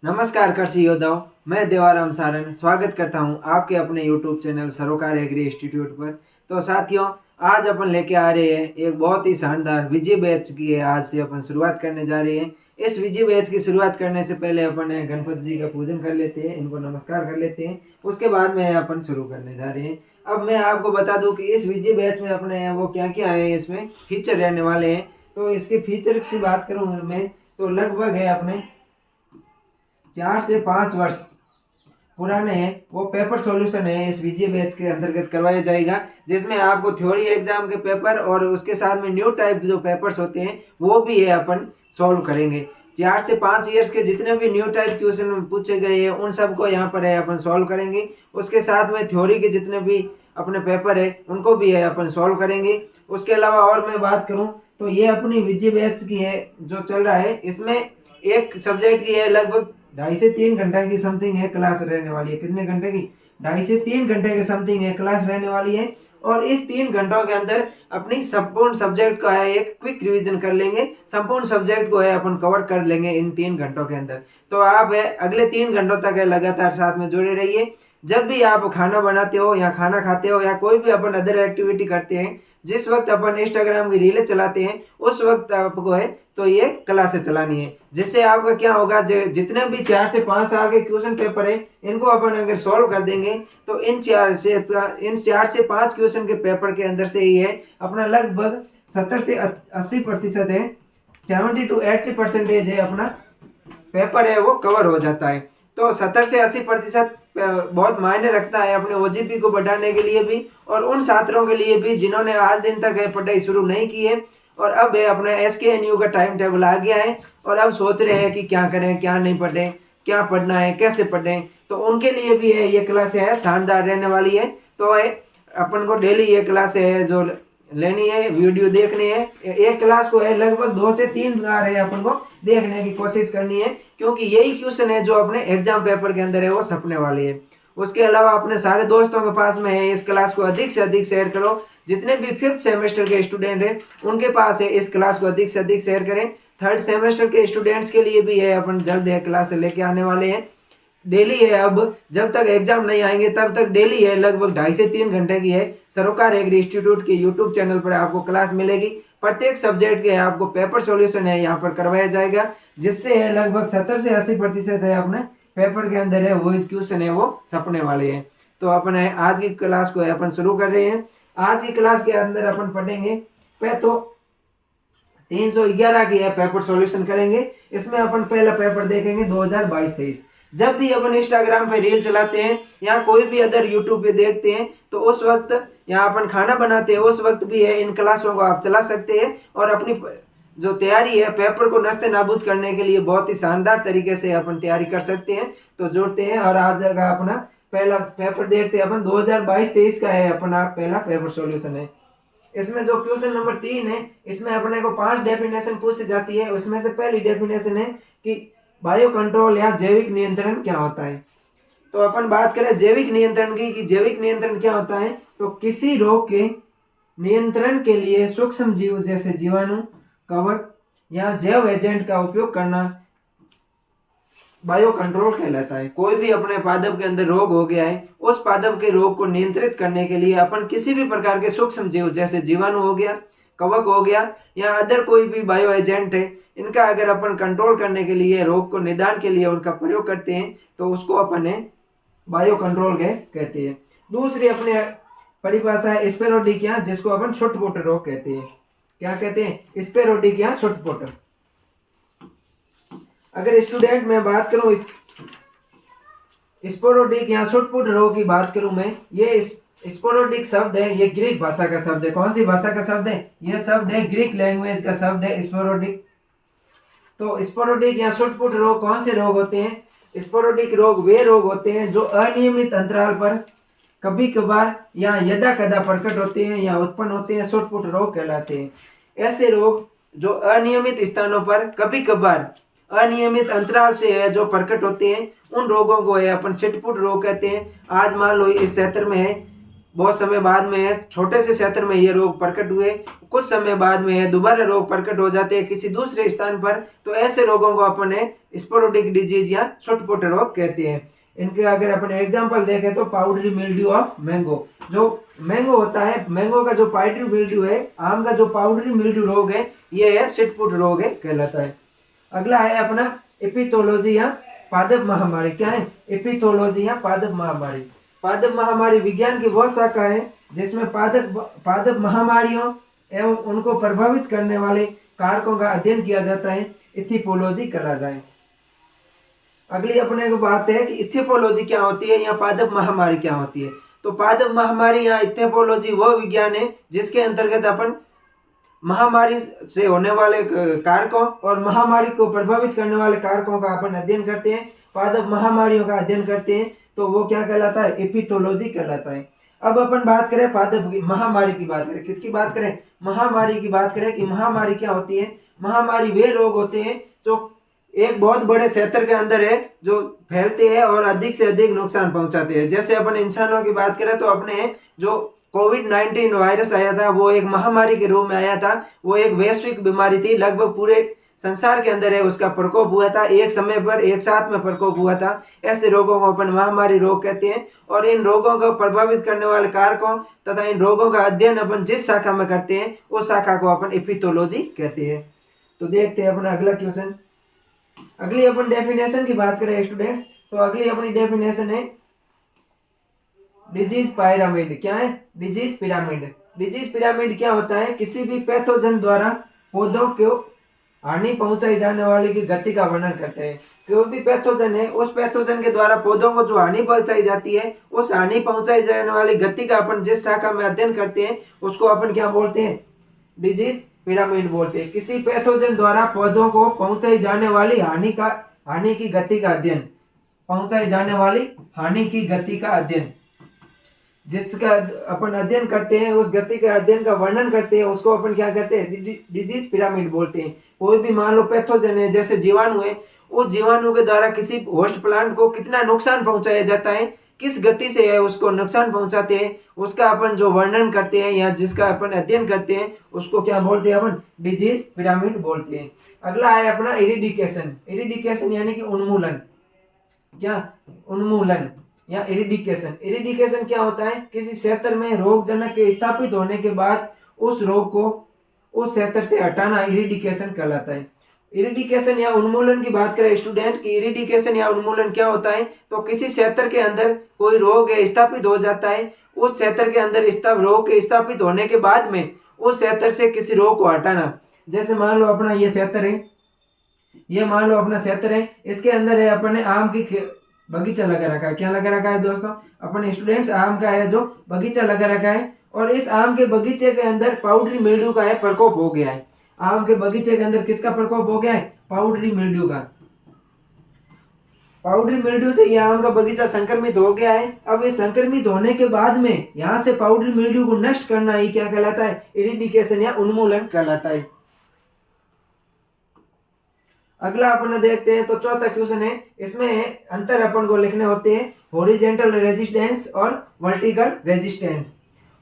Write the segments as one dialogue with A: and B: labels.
A: नमस्कार कृषि योद्धाओं। मैं देवाराम सारन स्वागत करता हूं आपके अपने YouTube चैनल सरोकार एग्री इंस्टीट्यूट पर। तो साथियों, आज अपन लेके आ रहे हैं एक बहुत ही शानदार विजय बैच की है। आज से अपन शुरुआत करने जा रहे हैं। इस विजय बैच की शुरुआत करने से पहले अपन गणपति जी का पूजन कर लेते हैं, इनको नमस्कार कर लेते हैं। उसके बाद में अपन शुरू करने जा रहे हैं। अब मैं आपको बता दूं कि इस विजय बैच में अपने वो क्या क्या है, इसमें फीचर रहने वाले हैं। तो इसके फीचर की बात करूँ मैं, तो लगभग है अपने 4 से 5 वर्ष पुराने हैं वो पेपर सॉल्यूशन है इस विजय बैच के अंतर्गत करवाया जाएगा, जिसमें आपको थ्योरी एग्जाम के पेपर और उसके साथ में न्यू टाइप जो पेपर्स होते हैं वो भी है अपन सॉल्व करेंगे। 4 से 5 ईयर्स के जितने भी न्यू टाइप क्वेश्चन पूछे गए हैं उन सबको यहाँ पर है अपन सॉल्व करेंगे। उसके साथ में थ्योरी के जितने भी अपने पेपर है उनको भी है अपन सॉल्व करेंगे। उसके अलावा और मैं बात करूँ तो ये अपनी विजय बैच की है जो चल रहा है, इसमें एक सब्जेक्ट की है लगभग 2.5 से 3 घंटे की समथिंग है क्लास रहने वाली है। कितने घंटे की? 2.5 से 3 घंटे की समथिंग है क्लास रहने वाली है। और इस 3 घंटों के अंदर अपनी संपूर्ण सब्जेक्ट का है एक क्विक रिवीजन कर लेंगे। संपूर्ण सब्जेक्ट को है अपन कवर कर लेंगे इन 3 घंटों के अंदर। तो आप है अगले 3 घंटों तक है लगातार साथ में जुड़े रहिए। जब भी आप खाना बनाते हो या खाना खाते हो या कोई भी अपन अदर एक्टिविटी करते हैं, जिस वक्त अपन इंस्टाग्राम की रीलें चलाते हैं उस वक्त आपको है तो ये क्लासेस चलानी है। जिससे आपका क्या होगा, जितने भी 4 से 5 साल के क्वेश्चन पेपर है इनको अपन अगर सॉल्व कर देंगे तो इन 4 से 5 क्वेश्चन के पेपर के अंदर से ही है अपना लगभग 70 से 80% है, 70 to 80% है अपना पेपर है वो कवर हो जाता है। तो 70 से 80% बहुत मायने रखता है अपने ओजीपी को बढ़ाने के लिए भी और उन छात्रों के लिए भी जिन्होंने आज दिन तक है पढ़ाई शुरू नहीं की है और अब है अपना एसकेएनयू का टाइम टेबल आ गया है और अब सोच रहे हैं कि क्या करें, क्या नहीं पढ़ें, क्या पढ़ना है, कैसे पढ़ें। तो उनके लिए भी है ये क्लास है शानदार रहने वाली है। तो है अपन को डेली ये क्लास है जो लेनी है, वीडियो देखनी है। एक क्लास को है लगभग 2 से 3 बार है अपन को देखने की कोशिश करनी है, क्योंकि यही क्वेश्चन है जो अपने एग्जाम पेपर के अंदर है वो छपने वाली है। उसके अलावा अपने सारे दोस्तों के पास में है इस क्लास को अधिक से अधिक शेयर करो। जितने भी 5th सेमेस्टर के स्टूडेंट हैं उनके पास है इस क्लास को अधिक से अधिक शेयर करें। 3rd सेमेस्टर के स्टूडेंट्स के लिए भी है अपन जल्द है क्लास लेके आने वाले हैं। डेली है, अब जब तक एग्जाम नहीं आएंगे तब तक डेली है लगभग 2.5 से 3 घंटे की है सरोकार एग्री इंस्टीट्यूट के यूट्यूब चैनल पर आपको क्लास मिलेगी। प्रत्येक सब्जेक्ट के आपको पेपर सॉल्यूशन है यहाँ पर करवाया जाएगा, जिससे है लगभग 70 से 80% है अपने पेपर के अंदर है वो क्वेश्चन है वो छपने वाले हैं। तो अपन है आज की क्लास को है अपन शुरू कर रहे हैं। आज की क्लास के अंदर अपन पढ़ेंगे तो 311 की है पेपर सॉल्यूशन करेंगे। इसमें अपन पहला पेपर देखेंगे 2022-23। जब भी अपन इंस्टाग्राम पे रील चलाते हैं या कोई भी अदर यूट्यूब पे देखते हैं तो उस वक्त या अपन खाना बनाते हैं उस वक्त भी है इन क्लासों को आप चला सकते हैं और अपनी जो तैयारी है पेपर को नस्ते नाबूद करने के लिए बहुत ही शानदार तरीके से अपन तैयारी कर सकते हैं। तो जुड़ते हैं और आज जगह अपना पहला पेपर देखते हैं अपन 2022-23 का है अपना पहला पेपर सॉल्यूशन है। इसमें जो क्वेश्चन नंबर 3 है इसमें अपने को 5 डेफिनेशन पूछी जाती है। उसमें से पहली डेफिनेशन है कि बायो कंट्रोल या जैविक नियंत्रण क्या होता है। तो अपन बात करें जैविक नियंत्रण की कि जैविक नियंत्रण क्या होता है, तो किसी रोग के नियंत्रण के लिए सूक्ष्म जीव जैसे जीवाणु, कवक या जैव एजेंट का उपयोग करना बायो कंट्रोल कहलाता है। कोई भी अपने पादप के अंदर रोग हो गया है, उस पादप के रोग को नियंत्रित करने के लिए अपन किसी भी प्रकार के सूक्ष्म जीव जैसे जीवाणु हो गया, कवक हो गया या अदर कोई भी बायो एजेंट है, इनका अगर अपन कंट्रोल करने के लिए रोग को निदान के लिए उनका प्रयोग करते हैं तो उसको अपन बायो कंट्रोल कहते हैं। दूसरी अपने परिभाषा है स्पेरोडिकिया, जिसको अपन छुटपुट रोग कहते हैं। क्या कहते हैं? स्पेरोडिकिया छुटपुट। अगर स्टूडेंट में बात करूं स्पोरोडिक या छुटपुट रोग की बात करूं मैं, ये स्पोरोडिक शब्द है, ये ग्रीक भाषा का शब्द है। कौन सी भाषा का शब्द है? ये शब्द है ग्रीक लैंग्वेज का शब्द है स्पोरोडिक। तो स्पोरोडिक या छुटपुट रोग कौन से रोग होते हैं? स्पोरोडिक रोग वे रोग होते हैं जो अनियमित अंतराल पर कभी कभार या यदा कदा प्रकट होते हैं या उत्पन्न होते हैं, छुटपुट रोग कहलाते हैं। ऐसे रोग जो अनियमित स्थानों पर कभी कभार अनियमित अंतराल से है जो प्रकट होते हैं उन रोगों को है अपन छिटपुट रोग कहते हैं। आज मान लो इस क्षेत्र में है बहुत समय बाद में है छोटे से क्षेत्र में ये रोग प्रकट हुए, कुछ समय बाद में है दोबारा रोग प्रकट हो जाते हैं किसी दूसरे स्थान पर, तो ऐसे रोगों को अपन स्पोरोटिक डिजीज या छुटपुट रोग कहते हैं। इनके अगर अपन एग्जांपल देखें तो पाउडरी मिल्ड्यू ऑफ मैंगो, जो मैंगो होता है, मैंगो का जो पाउडरी मिल्ड्यू है, आम का जो पाउडरी मिल्ड्यू रोग है, ये है छिटपुट रोग है कहलाता है। अगला है अपना एपिथोलॉजी या पादप महामारी। क्या है? एपिथोलॉजी या पादप महामारी। पादप महामारी विज्ञान की वह शाखा है जिसमें पादप महामारियों एवं उनको प्रभावित करने वाले कारकों का अध्ययन किया जाता है, इथियोलॉजी कहलाता है। अगली अपने को बात है कि इथियोलॉजी क्या होती है या पादप महामारी क्या होती है। तो पादप महामारी या इथियोलॉजी वह विज्ञान है जिसके अंतर्गत अपन महामारी से होने वाले कारकों और महामारी को प्रभावित करने वाले कारकों का अपन अध्ययन करते हैं, पादप महामारियों का अध्ययन करते हैं, तो वो क्या कहलाता है? एपिथोलॉजी कहलाता है। अब अपन बात करें पादप की महामारी की बात करें, किसकी बात करें? महामारी की बात करें कि महामारी क्या होती है। महामारी वे रोग होते हैं जो एक बहुत बड़े क्षेत्र के अंदर है, जो फैलते हैं और अधिक से अधिक नुकसान पहुंचाते हैं। जैसे अपन इंसानों की बात करें तो अपने जो कोविड-19 वायरस आया था वो एक महामारी के रूप में आया था, वो एक वैश्विक बीमारी थी, लगभग पूरे संसार के अंदर है उसका प्रकोप हुआ था, एक समय पर एक साथ में प्रकोप हुआ था। ऐसे रोगों को अपन महामारी रोग कहते हैं और इन रोगों को प्रभावित करने वाले कारकों तथा इन रोगों का अध्ययन अपन जिस शाखा में करते हैं उस शाखा को अपन एपिथोलॉजी कहते हैं। तो देखते हैं अपना अगला क्वेश्चन। अगली अपन डेफिनेशन की बात करें स्टूडेंट्स, तो अगली अपनी डेफिनेशन है डिजीज पिरामिड। क्या है? Disease pyramid. डिजीज पिरामिड क्या होता है? किसी भी पैथोजन द्वारा पौधों को हानि पहुंचाई जाने वाली की गति का वर्णन करते हैं। कोई भी पैथोजन है, उस पैथोजन के द्वारा पौधों को जो हानि पहुंचाई जाती है, उस हानि पहुंचाई जाने वाली गति का अपन जिस शाखा में अध्ययन करते हैं उसको अपन क्या बोलते हैं? डिजीज पिरामिड बोलते हैं। किसी पैथोजन द्वारा पौधों को पहुंचाई जाने वाली हानि की गति का अध्ययन, पहुंचाई जाने वाली हानि की गति का अध्ययन, जिसका अपन अध्ययन करते हैं, उस गति के अध्ययन का वर्णन करते हैं, उसको अपन क्या कहते हैं? डिजीज पिरामिड बोलते हैं। कोई भी मान लो पैथोजन है, जैसे जीवाणु है, उस जीवाणु के द्वारा किसी होस्ट प्लांट को कितना नुकसान पहुंचाया जाता है, किस गति से है उसको नुकसान पहुंचाते हैं, उसका अपन जो वर्णन करते हैं या जिसका अपन अध्ययन करते हैं उसको क्या बोलते हैं? अपन डिजीज पिरामिड बोलते हैं। अगला है अपना इरिडिकेशन। इरिडिकेशन यानी कि उन्मूलन। क्या? उन्मूलन या इरिडिकेशन। इरिडिकेशन क्या होता है? किसी क्षेत्र में रोगजनक के स्थापित होने के बाद उस रोग को उस क्षेत्र से हटाना इरिडिकेशन कहलाता है। इरिडिकेशन या उन्मूलन की बात करें स्टूडेंट की, इरिडिकेशन या उन्मूलन क्या होता है? तो किसी क्षेत्र के अंदर कोई रोग स्थापित हो जाता है, उस क्षेत्र के अंदर रोग के स्थापित होने के बाद में उस क्षेत्र से किसी रोग को हटाना। जैसे मान लो अपना ये क्षेत्र है, ये मान लो अपना क्षेत्र है, इसके अंदर है अपने आम की बगीचा लगा रखा है। क्या लगा रखा है दोस्तों? अपने स्टूडेंट्स आम का है जो बगीचा लगा रखा है, और इस आम के बगीचे के अंदर पाउडरी मिल्ड्यू का है प्रकोप हो गया है। आम के बगीचे के अंदर किसका प्रकोप हो गया है? पाउडरी मिल्ड्यू का। पाउडरी मिल्ड्यू से यह आम का बगीचा संक्रमित हो गया है। अब ये संक्रमित होने के बाद में यहाँ से पाउडरी मिल्ड्यू को नष्ट करना ही क्या कहलाता है? इरिडिकेशन या उन्मूलन कहलाता है। अगला अपन देखते हैं, तो चौथा क्वेश्चन है, इसमें अंतर अपन को लिखने होते हैं हॉरिजॉन्टल रेजिस्टेंस और वर्टिकल रेजिस्टेंस।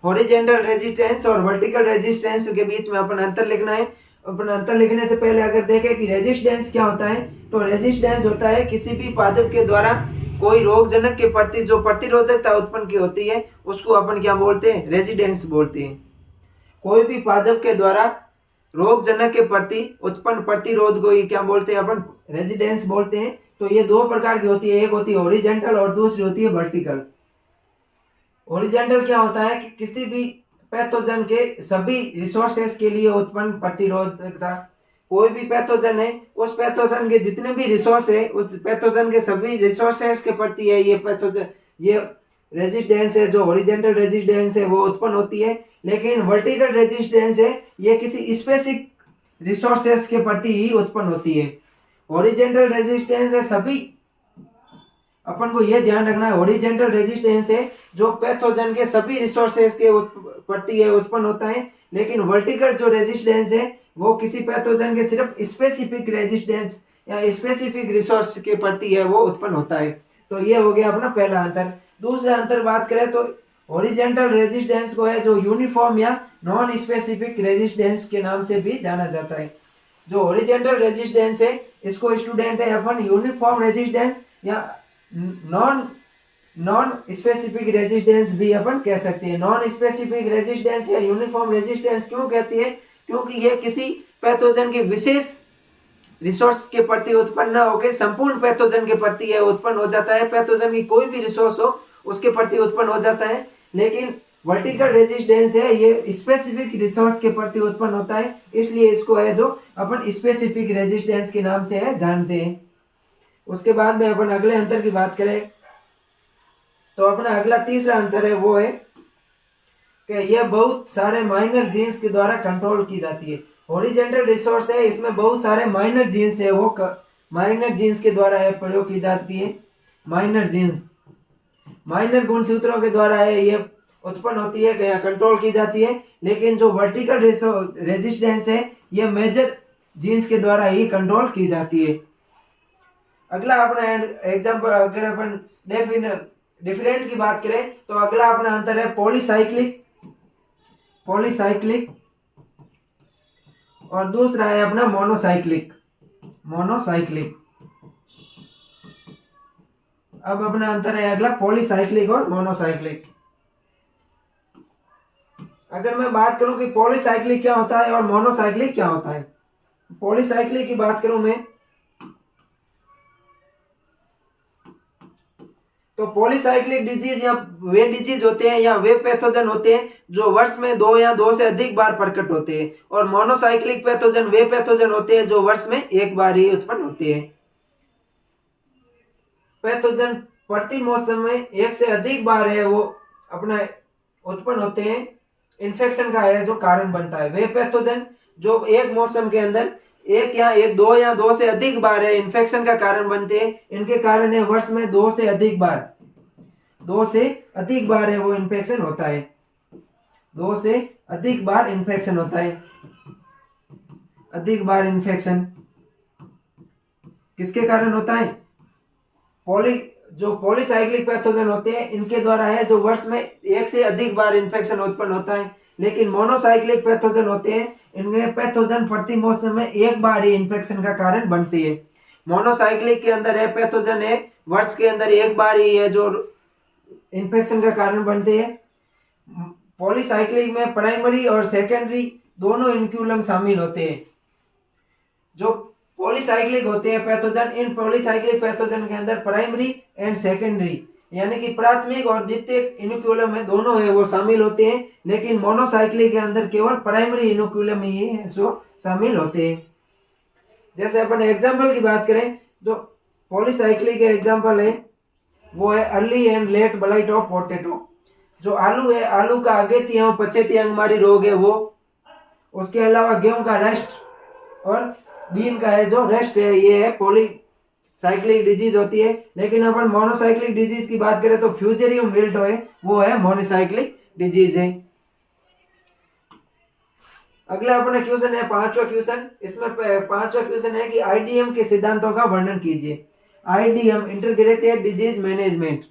A: हॉरिजॉन्टल रेजिस्टेंस और वर्टिकल रेजिस्टेंस के बीच में अपन अंतर लिखना है। अपन अंतर लिखने से पहले अगर देखें कि रेजिस्टेंस क्या होता है, तो रेजिस्टेंस होता है किसी भी पादप के द्वारा कोई रोगजनक के प्रति जो प्रतिरोधकता उत्पन्न की होती है उसको अपन क्या बोलते हैं? रेजिस्टेंस बोलते हैं। कोई भी पादप के द्वारा रोगजनक के प्रति उत्पन्न प्रतिरोध को ये क्या बोलते हैं? अपन रेजिस्टेंस बोलते हैं। तो ये दो प्रकार की होती है, एक होती है हॉरिजॉन्टल और दूसरी होती है वर्टिकल। हॉरिजॉन्टल क्या होता है कि किसी भी पैथोजन के सभी रिसोर्सेस के लिए उत्पन्न प्रतिरोधकता। कोई भी पैथोजन है, उस पैथोजन के जितने भी रिसोर्स है, उस पैथोजन के सभी रिसोर्सेस के प्रति है ये पैथोजन, ये रेजिस्टेंस है, जो हॉरिजॉन्टल रेजिस्टेंस है वो उत्पन्न होती है। लेकिन वर्टिकल रेजिस्टेंस है ये किसी स्पेसिफिक रिसोर्सेस के प्रति ही उत्पन्न होती है। हॉरिजॉन्टल रेजिस्टेंस है सभी, अपन को यह ध्यान रखना है, हॉरिजॉन्टल रेजिस्टेंस है जो पैथोजन के सभी रिसोर्सेस के प्रति है उत्पन्न होता है। लेकिन वर्टिकल जो रेजिस्टेंस है वो किसी पैथोजन के सिर्फ स्पेसिफिक रेजिस्टेंस या स्पेसिफिक रिसोर्स के प्रति है वो उत्पन्न होता है। तो ये हो गया अपना पहला अंतर। दूसरा अंतर बात करें तो हॉरिजॉन्टल रेजिस्टेंस को है जो यूनिफॉर्म या नॉन स्पेसिफिक रेजिस्टेंस के नाम से भी जाना जाता है। जो हॉरिजॉन्टल रेजिस्टेंस है इसको स्टूडेंट है अपन यूनिफॉर्म रेजिस्टेंस या नॉन नॉन स्पेसिफिक रेजिस्टेंस भी अपन कह सकते हैं। नॉन स्पेसिफिक रेजिस्टेंस या यूनिफॉर्म रेजिस्टेंस क्यों कहती है? क्योंकि यह किसी पैथोजन के विशेष रिसोर्स के प्रति उत्पन्न न होकर संपूर्ण पैथोजन के प्रति यह उत्पन्न हो जाता है। पैथोजन की कोई भी रिसोर्स हो उसके प्रति उत्पन्न हो जाता है, लेकिन वर्टिकल रेजिस्टेंस है ये स्पेसिफिक रिसोर्स के प्रति उत्पन्न होता है, इसलिए इसको है जो अपन स्पेसिफिक रेजिस्टेंस के नाम से है जानते हैं। उसके बाद में अपन अगले अंतर की बात करें तो अपना अगला तीसरा अंतर है वो है कि यह बहुत सारे माइनर जीन्स के द्वारा कंट्रोल की जाती है। हॉरिजॉन्टल रिसोर्स है इसमें बहुत सारे माइनर जीन्स है वो माइनर जीन्स के द्वारा है प्रयोग की जाती है। माइनर जीन्स माइनर गुणसूत्रों के द्वारा है ये उत्पन्न होती है या कंट्रोल की जाती है, लेकिन जो वर्टिकल रेजिस्टेंस है ये मेजर जीन्स के द्वारा ही कंट्रोल की जाती है। अगला अपना एग्जांपल अगर अपन डिफरेंट की बात करें तो अगला अपना अंतर है पॉलीसाइक्लिक और दूसरा है अपना मोनोसाइक्लिक। अब अपना अंतर है अगला पॉलीसाइक्लिक और मोनोसाइक्लिक। अगर मैं बात करूं कि पॉलीसाइक्लिक क्या होता है और मोनोसाइक्लिक क्या होता है, पॉलीसाइक्लिक की बात करूं मैं तो पॉलीसाइक्लिक डिजीज या वे डिजीज होते हैं या वे पैथोजन होते हैं जो वर्ष में 2 या 2 से अधिक बार प्रकट होते हैं, और मोनोसाइक्लिक पैथोजन वे पैथोजन होते हैं जो वर्ष में एक बार ही उत्पन्न होते हैं। पैथोजन प्रति मौसम में एक से अधिक बार है वो अपना उत्पन्न होते हैं, इन्फेक्शन का है जो कारण बनता है। वे पैथोजन जो एक मौसम के अंदर एक दो से अधिक बार है इन्फेक्शन का कारण बनते हैं, इनके कारण है वर्ष में 2 से अधिक बार है वो इन्फेक्शन होता है। 2 से अधिक बार इन्फेक्शन होता है। अधिक बार इन्फेक्शन किसके कारण होता है? जो पॉलीसाइक्लिक पैथोजन होते हैं इनके द्वारा है जो वर्ष में एक से अधिक बार इन्फेक्शन उत्पन्न होता है, लेकिन मोनोसाइक्लिक पैथोजन होते हैं इनमें पैथोजन प्रति मौसम में एक बार ही इन्फेक्शन का कारण बनती है। मोनोसाइक्लिक के अंदर है पैथोजन है वर्ष के अंदर एक बार ही है जो इन्फेक्शन का कारण बनते हैं। पॉलीसाइक्लिक में प्राइमरी और सेकेंडरी दोनों इनक्यूलम शामिल होते हैं। जो पॉलीसाइक्लिक होते हैं पैथोजन, इन पॉलीसाइक्लिक पैथोजन के अंदर प्राइमरी एंड सेकेंडरी यानी कि प्राथमिक और द्वितीयक इनोक्यूलम है दोनों है वो शामिल होते हैं, लेकिन मोनोसाइक्लिक के अंदर केवल प्राइमरी इनोक्यूलम ही है जो शामिल होते हैं। जैसे अपन एग्जांपल की बात करें जो पॉलीसाइक्लिक के एग्जांपल है वो है early and let blight of potato. जो आलू है, आलू का अगेती पछेती अंगमारी रोग है वो, उसके अलावा गेहूं का रेस्ट और बीन का है जो रेस्ट है ये है पॉलीसाइक्लिक डिजीज होती है। लेकिन अपन मोनोसाइक्लिक डिजीज की बात करें तो फ्यूजेरियम विल्ट है वो है मोनोसाइक्लिक डिजीज है। अगला अपना क्वेश्चन है पांचवा क्वेश्चन। इसमें पांचवा क्वेश्चन है कि आईडीएम के सिद्धांतों का वर्णन कीजिए। आईडीएम इंटीग्रेटेड डिजीज मैनेजमेंट,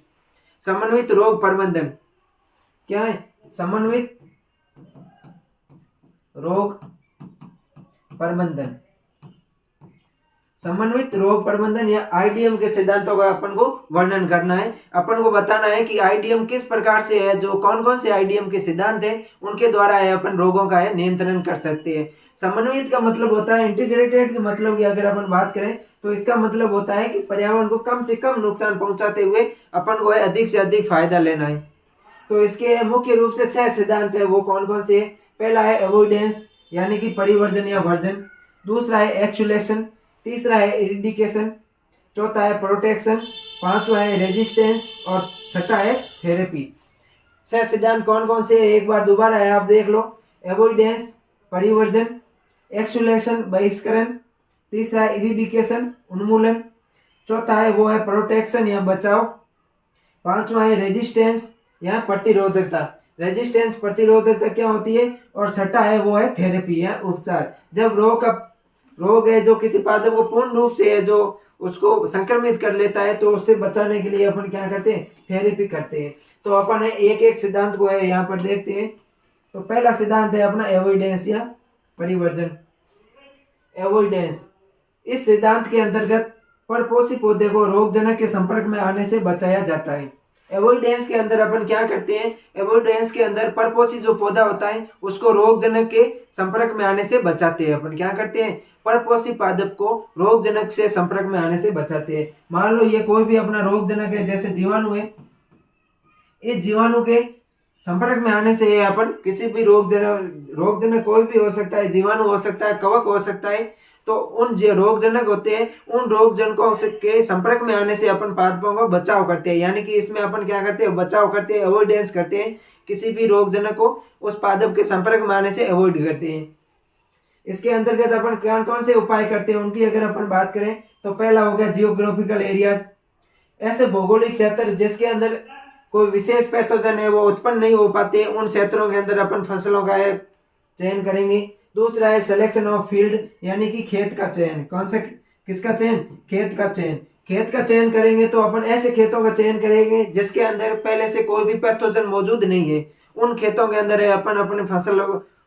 A: समन्वित रोग प्रबंधन क्या है? समन्वित रोग प्रबंधन। समन्वित रोग प्रबंधन या आईडीएम के सिद्धांतों का अपन को वर्णन करना है। अपन को बताना है कि आईडीएम किस प्रकार से है, जो कौन कौन से आईडीएम के सिद्धांत है उनके द्वारा है अपन रोगों का है नियंत्रण कर सकते हैं। समन्वित का मतलब होता है, इंटीग्रेटेड के मतलब की अगर अपन बात करें तो इसका मतलब होता है कि पर्यावरण को कम से कम नुकसान पहुंचाते हुए अपन को है अधिक से अधिक फायदा लेना है। तो इसके मुख्य रूप से 6 सिद्धांत है वो कौन कौन से है? पहला है अवॉइडेंस यानी कि परिवर्जन या वर्जन, दूसरा है एक्सुलेशन, तीसरा है इरिडिकेशन, चौथा है प्रोटेक्शन, पांचवा है रेजिस्टेंस और छठा है थेरेपी। 6 सिद्धांत कौन कौन से है एक बार दोबारा है आप देख लो। अवॉइडेंस परिवर्जन, एक्सुलेशन बहिष्करण, तीसरा है इरिडिकेशन उन्मूलन, चौथा है वो है प्रोटेक्शन या बचाव, पांचवा है रेजिस्टेंस या प्रतिरोधकता। रेजिस्टेंस प्रतिरोधकता क्या होती है, और छठा है वो है थेरेपी या उपचार। जब रोग का रोग है जो किसी पादप को पूर्ण रूप से है जो उसको संक्रमित कर लेता है, तो उससे बचाने के लिए अपन क्या करते हैं, थेरेपी करते हैं। तो अपन एक एक सिद्धांत को है यहाँ पर देखते हैं। तो पहला सिद्धांत है अपना एवॉइडेंस या परिवर्जन, एवॉइडेंस। इस सिद्धांत के अंतर्गत परपोषी पौधे को रोगजनक के संपर्क में आने से बचाया जाता है। एवॉइडेंस के अंदर अपन क्या करते हैं, एवॉइडेंस के अंदर परपोषी जो पौधा होता है उसको रोगजनक के संपर्क में आने से बचाते हैं। अपन क्या करते हैं, परपोषी पादप को रोगजनक से संपर्क में आने से बचाते हैं। मान लो ये कोई भी अपना रोगजनक है, जैसे जीवाणु है, इस जीवाणु के संपर्क में आने से अपन किसी भी रोगजनक कोई भी हो सकता है, जीवाणु हो सकता है, कवक हो सकता है, तो उन जो रोगजनक होते हैं उन रोगजनकों के संपर्क में आने से अपन पादपों को बचाव करते हैं। यानी कि इसमें अपन क्या करते हैं, बचाव करते हैं, अवॉइडेंस करते हैं, किसी भी रोगजनक को उस पादप के संपर्क में आने से अवॉइड करते हैं। इसके अंतर्गत अपन कौन कौन से उपाय करते हैं उनकी अगर अपन बात करें तो पहला हो गया जियोग्राफिकल एरियाज, ऐसे भौगोलिक क्षेत्र जिसके अंदर कोई विशेष पैथोजन है वो उत्पन्न नहीं हो पाते, उन क्षेत्रों के अंदर अपन फसलों का चयन करेंगे। दूसरा है सिलेक्शन ऑफ फील्ड, यानी कि खेत का चयन। कौन सा, किसका चयन, खेत का चयन। खेत का चयन करेंगे तो अपन ऐसे खेतों का चयन करेंगे जिसके अंदर पहले से कोई भी पैथोजन मौजूद नहीं है, उन खेतों के अंदर अपन अपने फसल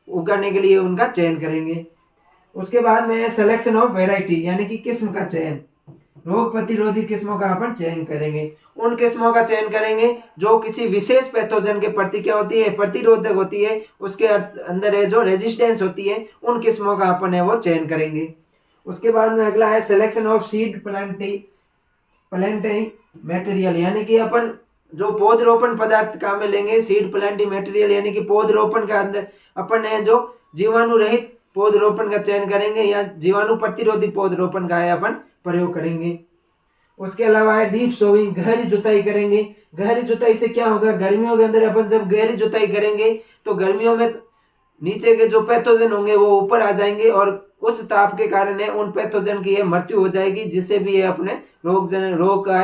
A: उगाने के लिए उनका चयन करेंगे। उसके बाद में सिलेक्शन ऑफ वेराइटी, यानी कि किस्म का चयन, रोग प्रतिरोधी किस्मों का अपन चयन करेंगे। उन किस्मों का चयन करेंगे जो किसी विशेष पैथोजन के प्रति क्या होती है, प्रतिरोधक होती है, उसके अंदर है जो रेजिस्टेंस होती है, उन किस्मों का अपन है वो चयन करेंगे। उसके बाद में अगला है selection of seed planting material, यानी कि अपन जो पौधरोपण पदार्थ काम में लेंगे, सीड प्लांटिंग मटेरियल यानी कि पौधरोपण का अंदर अपन है जो जीवाणु रहित पौधरोपण का चयन करेंगे या जीवाणु प्रतिरोधी पौधरोपण का है अपन प्रयोग करेंगे। उसके अलावा है डीप सोइंग, गहरी जुताई करेंगे। गहरी जुताई से क्या होगा, गर्मियों के अंदर अपन जब गहरी जुताई करेंगे तो गर्मियों में नीचे के जो पैथोजन होंगे वो ऊपर आ जाएंगे और उच्च ताप के कारण है उन पैथोजन की मृत्यु हो जाएगी, जिससे भी ये अपने रोग का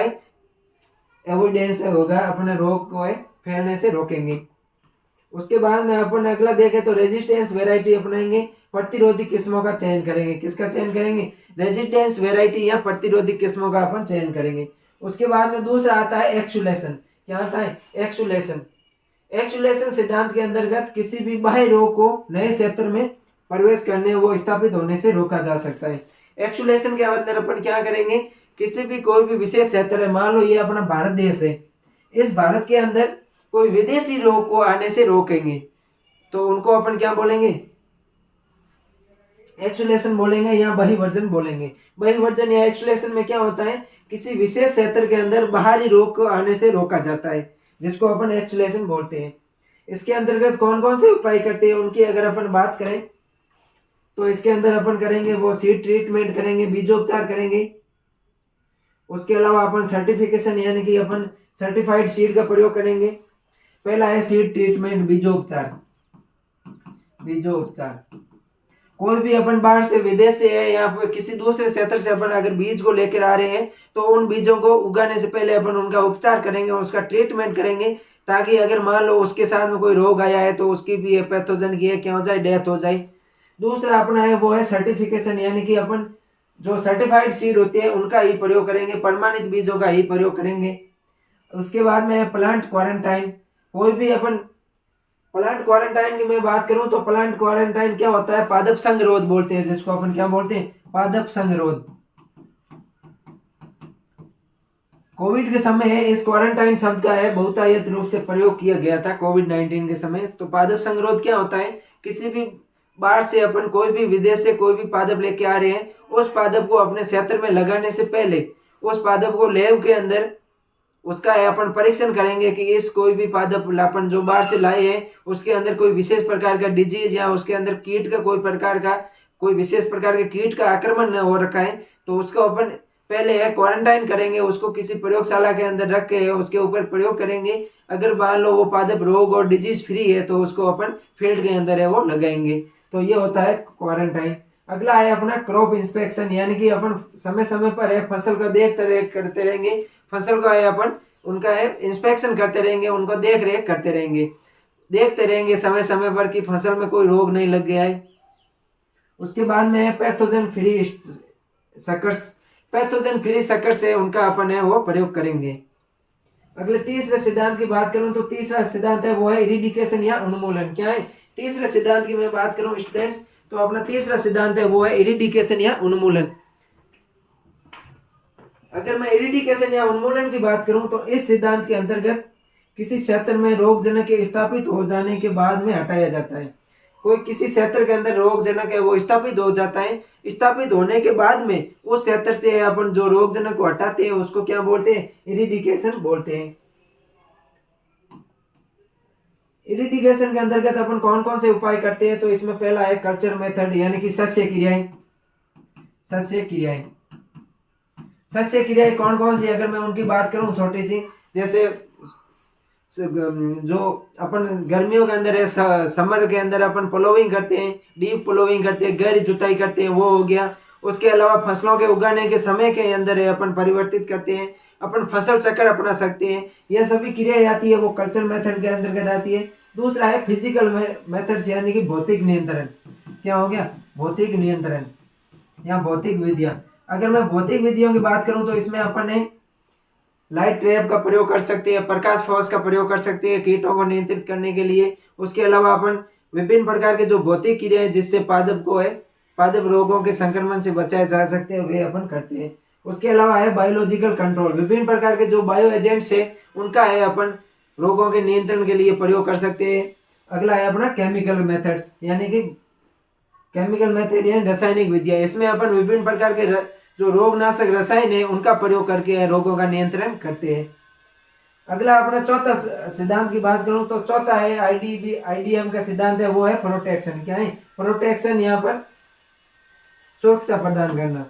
A: एवॉइडेंस होगा, अपने रोग को फैलने से रोकेंगे। उसके बाद में अपन अगला देखें तो रेजिस्टेंस वेराइटी अपनाएंगे, प्रतिरोधी किस्मों का चयन करेंगे। किसका चयन करेंगे, रेजिस्टेंस वेराइटी या प्रतिरोधी किस्मों का अपन चयन करेंगे। उसके बाद में दूसरा आता है एक्सुलेशन। क्या आता है, एक्सुलेशन। एक्सुलेशन सिद्धांत के अंतर्गत किसी भी बाह्य रोग को नए क्षेत्र में प्रवेश करने वो स्थापित होने से रोका जा सकता है। एक्सुलेशन के अंदर अपन क्या करेंगे, किसी भी कोई भी विशेष क्षेत्र है, मान लो ये अपना भारत देश है, इस भारत के अंदर कोई विदेशी रोग को आने से रोकेंगे तो उनको अपन क्या बोलेंगे, एक्सुलेशन बोलेंगे या बहिर्वर्जन बोलेंगे। बहिर्वर्जन या एक्सुलेशन में क्या होता है, किसी विशेष क्षेत्र के अंदर बाहरी रोग को आने से रोका जाता है, जिसको अपन एक्सुलेशन बोलते हैं। इसके अंतर्गत कौन कौन से उपाय करते हैं उनकी अगर अपन बात करें तो इसके अंदर अपन करेंगे वो सीड ट्रीटमेंट करेंगे, बीजोपचार करेंगे। उसके अलावा अपन सर्टिफिकेशन यानी कि अपन सर्टिफाइड सीड का प्रयोग करेंगे। पहला है सीड ट्रीटमेंट, बीजोपचार। बीजोपचार कोई भी अपन बाहर से विदेश से है या किसी दूसरे क्षेत्र से अपन अगर बीज को लेकर आ रहे हैं तो उन बीजों को उगाने से पहले अपन उनका उपचार करेंगे, उसका ट्रीटमेंट करेंगे, ताकि अगर मान लो उसके साथ में कोई रोग आया है तो उसकी भी पैथोजन की क्या हो जाए, डेथ हो जाए। दूसरा अपना है वो है सर्टिफिकेशन, यानी कि अपन जो सर्टिफाइड सीड होते हैं उनका ही प्रयोग करेंगे, प्रमाणित बीजों का ही प्रयोग करेंगे। उसके बाद में है प्लांट क्वारंटाइन। कोई भी अपन प्लांट क्वारंटाइन की मैं बात करूं तो प्लांट क्वारंटाइन क्या होता है, पादप संगरोध बोलते हैं, जिसको अपन क्या बोलते हैं, पादप संगरोध। कोविड के समय इस क्वारंटाइन शब्द का है बहुतायत रूप से प्रयोग किया गया था कोविड-19 के समय। तो पादप संगरोध क्या होता है, किसी भी बाहर से अपन कोई भी विदेश से कोई भी पादप लेके आ रहे हैं, उस पादप को अपने क्षेत्र में लगाने से पहले उस पादप को लैब के अंदर उसका अपन परीक्षण करेंगे कि इस कोई भी पादप अपन जो बाहर से लाए हैं उसके अंदर कोई विशेष प्रकार का डिजीज या उसके अंदर कीट का कोई विशेष प्रकार के कीट का आक्रमण न हो रखा है, तो उसको अपन पहले है क्वारंटाइन करेंगे, उसको किसी प्रयोगशाला के अंदर रख के उसके ऊपर प्रयोग करेंगे। अगर मान लो वो पादप रोग और डिजीज फ्री है तो उसको अपन फील्ड के अंदर है वो लगाएंगे। तो ये होता है क्वारंटाइन। अगला है अपना क्रॉप इंस्पेक्शन, यानी कि अपन समय समय पर है फसल का करते रहेंगे, फसल का है अपन उनका है इंस्पेक्शन करते रहेंगे, उनको देख रेख करते रहेंगे, देखते रहेंगे समय समय पर कि फसल में कोई रोग नहीं लग गया है। उसके बाद में है pathogen free suckers. Pathogen free suckers है उनका अपन है वो प्रयोग करेंगे। अगले तीसरे सिद्धांत की बात करूं तो तीसरा सिद्धांत है वो है इरिडिकेशन या उन्मूलन। क्या है तीसरे सिद्धांत की मैं बात करूं स्टूडेंट्स, तो अपना तीसरा सिद्धांत है वो है इरिडिकेशन या उन्मूलन। अगर मैं इरिडिकेशन या उन्मूलन की बात करूं तो इस सिद्धांत के अंतर्गत किसी क्षेत्र में रोगजनक के स्थापित हो जाने के बाद में हटाया जाता है। कोई किसी क्षेत्र के अंदर रोगजनक है वो स्थापित हो जाता है, स्थापित होने के बाद में उस क्षेत्र से अपन जो रोगजनक को हटाते हैं उसको क्या बोलते हैं, इरिडिकेशन बोलते हैं। इरिडिकेशन के अंतर्गत अपन कौन कौन से उपाय करते हैं, तो इसमें पहला है कल्चर मेथड यानी कि सस्य क्रियाएं। सस्य क्रियाएं, सस्य क्रियाएं कौन कौन सी, अगर मैं उनकी बात करूं छोटी सी, जैसे जो अपन गर्मियों के अंदर है समर के अंदर अपन प्लोविंग करते हैं, डीप प्लोविंग करते हैं, गहरी जुताई करते हैं, वो हो गया। उसके अलावा फसलों के उगाने के समय के अंदर है अपन परिवर्तित करते हैं, अपन फसल चक्र अपना सकते हैं। यह सभी क्रियाएं आती है वो कल्चर मेथड के अंतर्गत आती है। दूसरा है फिजिकल मेथड्स यानी कि भौतिक नियंत्रण। क्या हो गया, भौतिक नियंत्रण या भौतिक विधियां। अगर मैं भौतिक विधियों की बात करूं तो इसमें अपन ने लाइट ट्रैप का प्रयोग कर सकते हैं, प्रकाश फौज का प्रयोग कर सकते हैं कीटों को नियंत्रित करने के लिए। उसके अलावा अपन विभिन्न प्रकार के जो भौतिक क्रियाएं जिससे पादप को है पादप रोगों के संक्रमण से बचाया जा सकते हैं वे अपन करते हैं। उसके अलावा है बायोलॉजिकल कंट्रोल, विभिन्न प्रकार के जो बायो एजेंट्स है उनका है अपन रोगों के नियंत्रण के लिए प्रयोग कर सकते हैं। अगला है अपना केमिकल मेथड्स यानी कि केमिकल मेथड यानी रासायनिक विद्या। इसमें अपन विभिन्न प्रकार के जो रोगनाशक रसायन है उनका प्रयोग करके रोगों का नियंत्रण करते हैं। अगला अपना चौथा सिद्धांत की बात करूं तो चौथा है आईडीएम का सिद्धांत है वो है प्रोटेक्शन। क्या है प्रोटेक्शन, यहाँ पर सुरक्षा प्रदान करना।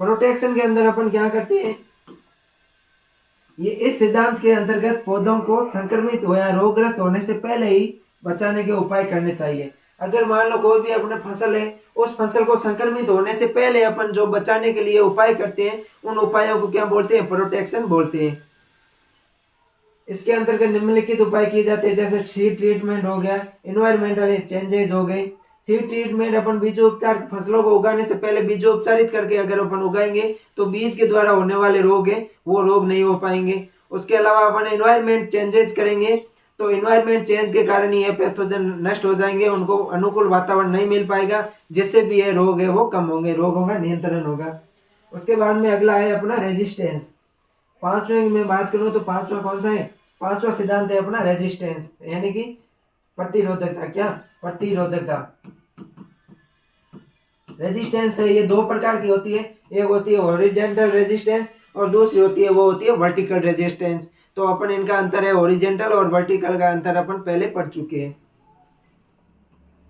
A: प्रोटेक्शन के अंदर अपन क्या करते हैं, ये इस सिद्धांत के अंतर्गत पौधों को संक्रमित हो या रोगग्रस्त होने से पहले ही बचाने के उपाय करने चाहिए। अगर मान लो कोई भी अपने फसल है उस फसल को संक्रमित होने से पहले अपन जो बचाने के लिए उपाय करते हैं उन उपायों को क्या बोलते हैं, प्रोटेक्शन बोलते हैं। इसके अंतर्गत निम्नलिखित उपाय किए जाते हैं, जैसे सीड ट्रीटमेंट हो गया, इन्वायरमेंटल चेंजेस हो गए। सीड ट्रीटमेंट अपन बीजोपचार, फसलों को उगाने से पहले बीजोपचारित करके अगर अपन उगाएंगे तो बीज के द्वारा होने वाले रोग है वो रोग नहीं हो पाएंगे। उसके अलावा अपन एनवायरमेंट चेंजेस करेंगे तो एनवायरमेंट चेंज के कारण ये पैथोजन नष्ट हो जाएंगे, उनको अनुकूल वातावरण नहीं मिल पाएगा, जिससे भी ये रोग है वो कम होंगे, रोगों का नियंत्रण होगा। उसके बाद में अगला है अपना रेजिस्टेंस। पांचवें में बात करूं तो पांचवा कौन सा है, पांचवा सिद्धांत है अपना रेजिस्टेंस यानी कि प्रतिरोधकता। क्या प्रतिरोधकता, रेजिस्टेंस है ये दो प्रकार की होती है, एक होती है हॉरिजॉन्टल रेजिस्टेंस और दूसरी होती है वो होती है वर्टिकल रेजिस्टेंस। तो अपन इनका अंतर है हॉरिजॉन्टल और वर्टिकल का अंतर अपन पहले पढ़ चुके हैं।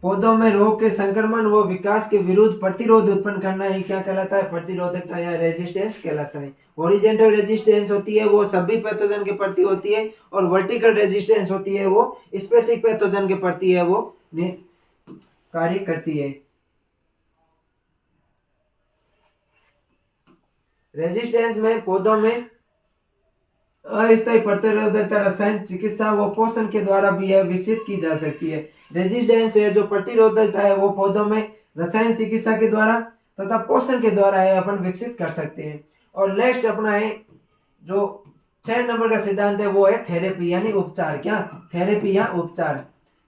A: पौधों में रोग के संक्रमण व विकास के विरुद्ध प्रतिरोध उत्पन्न करना ही क्या कहलाता है, प्रतिरोधकता या रेजिस्टेंस कहलाता है। हॉरिजॉन्टल रेजिस्टेंस होती है वो सभी पैथोजन के प्रति होती है और वर्टिकल रेजिस्टेंस होती है वो स्पेसिफिक पैथोजन के प्रति है वो कार्य करती है। रेजिस्टेंस में पौधों में अस्थायी प्रतिरोधकता रसायन चिकित्सा व पोषण के द्वारा भी है विकसित की जा सकती है। रेजिस्टेंस है जो प्रतिरोधकता है वो पौधों में रसायन चिकित्सा के द्वारा तथा पोषण के द्वारा है अपन विकसित कर सकते हैं। और नेक्स्ट अपना है जो 6 नंबर का सिद्धांत है वो है थेरेपी यानी उपचार। क्या थेरेपी या उपचार,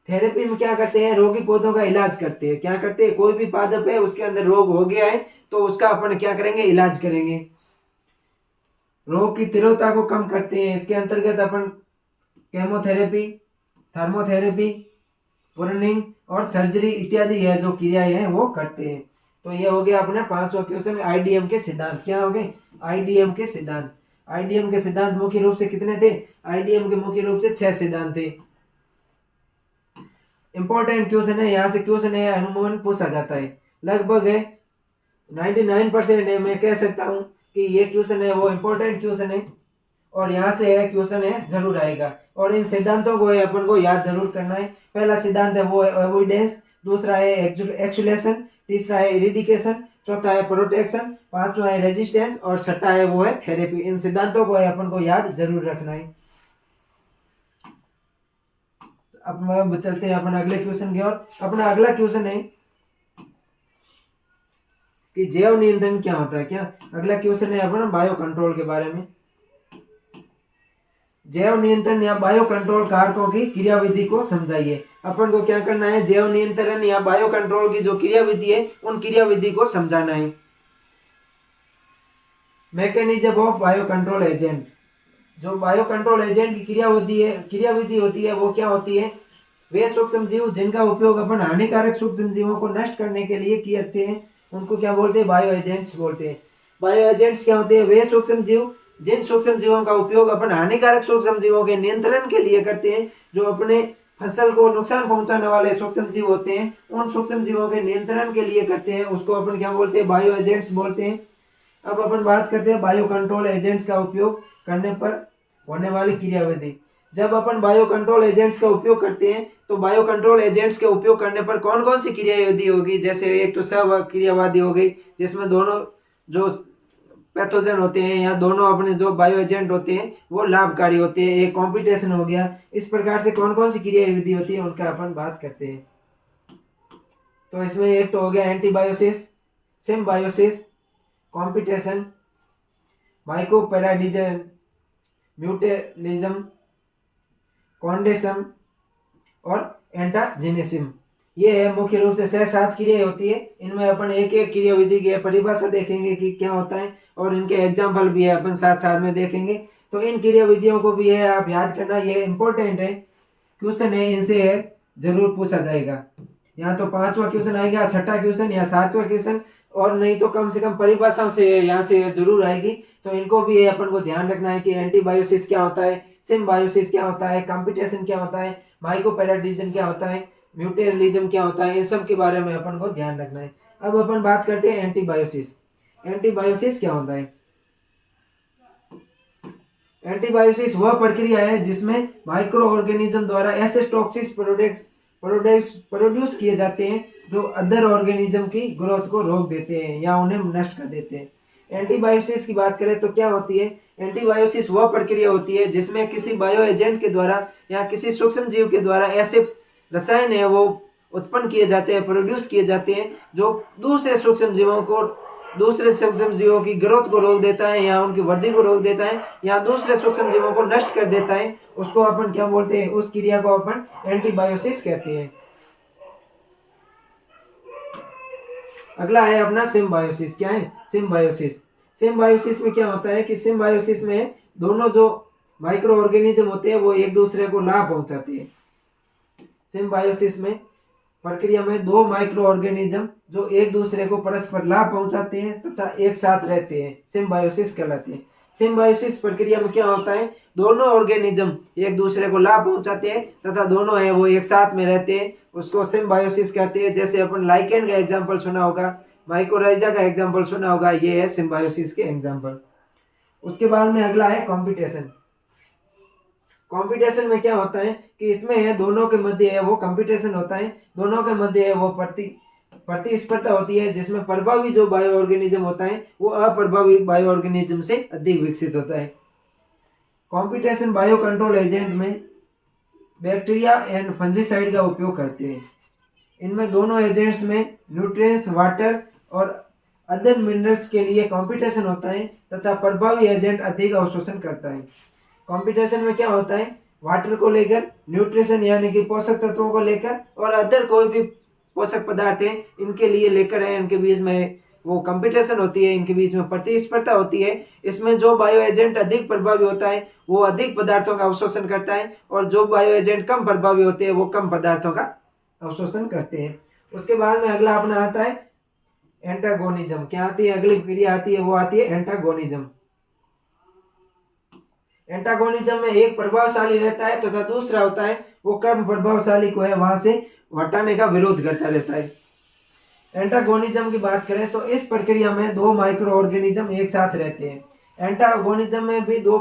A: थेरेपी में क्या करते हैं, रोगी पौधों का इलाज करते हैं। क्या करते हैं, कोई भी पादप है उसके अंदर रोग हो गया है तो उसका अपन क्या करेंगे, इलाज करेंगे, रोग की तीव्रता को कम करते हैं। इसके अंतर्गत अपन केमोथेरेपी, थर्मोथेरेपी, प्रूनिंग और सर्जरी इत्यादि है जो क्रियाएं हैं वो करते हैं। तो ये हो गया अपना पांचवा क्वेश्चन आईडीएम के सिद्धांत। क्या हो गए, आईडीएम के सिद्धांत। आईडीएम के सिद्धांत मुख्य रूप से कितने थे, आईडीएम के मुख्य रूप से 6 सिद्धांत थे। इंपॉर्टेंट क्वेश्चन है, यहाँ से क्वेश्चन है अनुमान पूछा जाता है, लगभग है 99% है, मैं कह सकता हूँ कि ये क्वेश्चन है वो इम्पोर्टेंट क्वेश्चन है और यहाँ से है क्वेश्चन है जरूर आएगा। और इन सिद्धांतों को अपन को याद जरूर करना है। पहला सिद्धांत है वो है अवॉइडेंस, दूसरा है एक्सुलेशन, तीसरा है इरिडिकेशन, चौथा है प्रोटेक्शन, पांचवा है रेजिस्टेंस और छठा है वो है थेरेपी। इन सिद्धांतों को अपन को याद जरूर रखना है। अब चलते हैं अपन अगले क्वेश्चन की ओर। अपना अगला क्वेश्चन है कि जैव नियंत्रण क्या होता है। क्या अगला क्वेश्चन है अपना बायो कंट्रोल के बारे में। जैव नियंत्रण या बायो कंट्रोल कारकों की क्रियाविधि को समझाइए। अपन को क्या करना है, जैव नियंत्रण या बायो कंट्रोल की जो क्रियाविधि है उन क्रियाविधि को समझाना है। Mechanism of bio control agent, जो बायो कंट्रोल एजेंट की क्रियाविधि होती है वो क्या होती है, वे सूक्ष्म जीव जिनका उपयोग अपन हानिकारक सूक्ष्म जीवों को नष्ट करने के लिए करते हैं उनको क्या बोलते हैं, बायो एजेंट्स बोलते हैं। बायो एजेंट्स क्या होते हैं, वे सूक्ष्म जीव जिन सूक्ष्म जीवों का उपयोग अपन हानिकारक सूक्ष्म जीवों के नियंत्रण के लिए करते हैं, जो अपने फसल को नुकसान पहुंचाने वाले सूक्ष्म जीव होते हैं उन सूक्ष्म जीवों के नियंत्रण के लिए करते हैं, उसको अपन क्या बोलते हैं, बायो एजेंट्स बोलते हैं। अब अपन बात करते हैं बायो कंट्रोल एजेंट्स का उपयोग करने पर होने वाली क्रियाविधि। जब अपन बायो कंट्रोल एजेंट्स का उपयोग करते हैं तो बायो कंट्रोल एजेंट्स के उपयोग करने पर कौन कौन सी क्रियाविधि होगी, जैसे एक तो क्रियावादी हो गई जिसमें दोनों जो पैथोजन होते हैं या दोनों अपने जो बायो एजेंट होते हैं वो लाभकारी होते हैं, एक कॉम्पिटिशन हो गया। इस प्रकार से कौन कौन सी क्रियाविधि होती है उनका अपन बात करते हैं। तो इसमें एक तो हो गया एंटीबायोसिस, सिम्बायोसिस, कॉम्पिटिशन, माइकोपैराडिजन, म्यूटेलिज्म, कॉन्डेसम और एंटाजेनेसिम। ये है मुख्य रूप से 6-7 क्रियाएं होती है। इनमें अपन एक एक क्रियाविधि की परिभाषा देखेंगे कि क्या होता है और इनके एग्जाम्पल भी है अपन साथ साथ में देखेंगे। तो इन क्रियाविधियों को भी है आप याद करना, ये इंपॉर्टेंट है, क्वेश्चन है, इनसे है जरूर पूछा जाएगा। यहाँ तो 5वां क्वेश्चन आएगा, 6ठा क्वेश्चन या 7वां क्वेश्चन, और नहीं तो कम से कम परिभाषाओं से यहाँ से जरूर आएगी। तो इनको भी अपन को ध्यान रखना है कि एंटीबायोसिस क्या होता है, सिम्बायोसिस क्या होता है, कॉम्पिटिशन क्या होता है, माइकोपैराडिजन क्या होता है, म्यूटेलिज्म क्या होता है, इन सब के बारे में अपन को ध्यान रखना है। अब अपन बात करते हैं एंटीबायोसिस। एंटीबायोसिस क्या होता है? एंटीबायोसिस वह प्रक्रिया है जिसमें माइक्रो ऑर्गेनिज्म द्वारा ऐसे टॉक्सिक प्रोड्यूस किए जाते हैं जो अदर ऑर्गेनिज्म की ग्रोथ को रोक देते हैं या उन्हें नष्ट कर देते हैं। एंटीबायोसिस की बात करें तो क्या होती है, एंटीबायोसिस वह प्रक्रिया होती है जिसमें किसी बायो एजेंट के द्वारा या किसी सूक्ष्म जीव के द्वारा ऐसे रसायन है वो उत्पन्न किए जाते हैं, प्रोड्यूस किए जाते हैं जो दूसरे सूक्ष्म जीवों की ग्रोथ को रोक देता है या उनकी वृद्धि को रोक देता है या दूसरे सूक्ष्म जीवों को नष्ट कर देता है। उसको अपन क्या बोलते हैं, उस क्रिया को अपन एंटीबायोसिस कहते हैं। अगला है अपना सिम्बायोसिस। क्या है सिम्बायोसिस? सिम्बायोसिस में क्या होता है कि सिम्बायोसिस में दोनों जो माइक्रो ऑर्गेनिज्म होते हैं वो एक दूसरे को लाभ पहुंचाते हैं। सिम्बायोसिस में प्रक्रिया में दो माइक्रो ऑर्गेनिज्म जो एक दूसरे को परस्पर लाभ पहुंचाते हैं तथा एक साथ रहते हैं, सिम्बायोसिस कहलाते हैं। सिम्बायोसिस प्रक्रिया में क्या होता है, दोनों ऑर्गेनिज्म एक दूसरे को लाभ पहुंचाते हैं तथा दोनों है वो एक साथ में रहते हैं, उसको सिम्बायोसिस कहते हैं। जैसे अपन लाइकेन का एग्जाम्पल सुना होगा, माइकोराइजा का एग्जाम्पल सुना होगा, ये है सिम्बायोसिस के एग्जाम्पल। उसके बाद में अगला है कॉम्पिटिशन। कंपटीशन में क्या होता है कि इसमें है दोनों के मध्य है वो कंपटीशन होता है, दोनों के मध्य है वो प्रतिस्पर्धा होती है जिसमें प्रभावी जो बायो ऑर्गेनिज्म होता है वो अप्रभावी बायो ऑर्गेनिज्म से अधिक विकसित होता है। कंपटीशन बायो कंट्रोल एजेंट में बैक्टीरिया एंड फंजीसाइड का उपयोग करते हैं। इनमें दोनों एजेंट्स में न्यूट्रिएंट्स, वाटर और अदर मिनरल्स के लिए कंपटीशन होता है तथा प्रभावी एजेंट अधिक अवशोषण करता है। कंपटीशन में क्या होता है, वाटर को लेकर, न्यूट्रिशन यानी कि पोषक तत्वों को लेकर और अदर कोई भी पोषक पदार्थ है इनके लिए लेकर है, इनके बीच में वो कंपटीशन होती है, इनके बीच में प्रतिस्पर्धा होती है। इसमें जो बायो एजेंट अधिक प्रभावी होता है वो अधिक पदार्थों का अवशोषण करता है और जो बायो एजेंट कम प्रभावी होते हैं वो कम पदार्थों का अवशोषण करते हैं। उसके बाद में अगला अपना आता है एंटागोनिज्म। क्या आती है, अगली क्रिया आती है वो आती है एंटागोनिज्म। एंटागोनिज्म में एक प्रभावशाली रहता है तथा दूसरा होता है वो कम प्रभावशाली को है वहां से हटाने का विरोध करता रहता है। एंटागोनिज्म की बात करें तो इस प्रक्रिया में दो माइक्रो ऑर्गेनिज्म एक साथ रहते हैं। एंटागोनिज्म में भी दो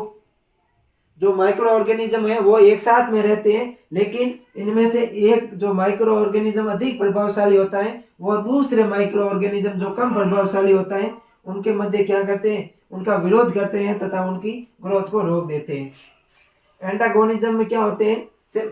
A: जो माइक्रो ऑर्गेनिज्म है वो एक साथ में रहते हैं, लेकिन इनमें से एक जो माइक्रो ऑर्गेनिज्म अधिक प्रभावशाली होता है वो दूसरे माइक्रो ऑर्गेनिज्म जो कम प्रभावशाली होता है उनके मध्य क्या करते हैं, उनका विरोध करते हैं तथा उनकी ग्रोथ को रोक देते हैं। एंटागोनिज्म में क्या होते हैं,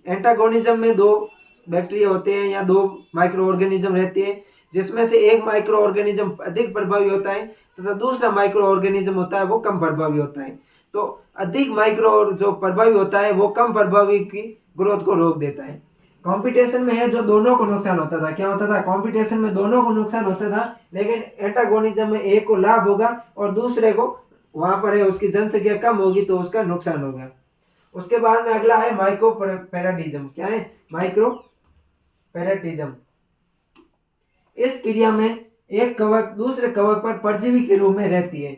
A: एंटागोनिज्म में दो बैक्टीरिया होते हैं या दो माइक्रो ऑर्गेनिज्म रहते हैं जिसमें से एक माइक्रो ऑर्गेनिज्म अधिक प्रभावी होता है तथा दूसरा माइक्रो ऑर्गेनिज्म होता है वो कम प्रभावी होता है। तो अधिक माइक्रो जो प्रभावी होता है वो कम प्रभावी की ग्रोथ को रोक देता है। कंपटीशन में है जो दोनों को नुकसान होता था, क्या होता था, कंपटीशन में दोनों को नुकसान होता था, लेकिन एंटागोनिज्म में एक को लाभ होगा और दूसरे को वहां पर है उसकी जनसंख्या कम होगी तो उसका नुकसान होगा। उसके बाद में अगला है माइक्रो पैराडिज्म। क्या है, माइक्रो पैराडिज्म। इस क्रिया में एक कवक दूसरे कवक पर परजीवी के रूप में रहती है।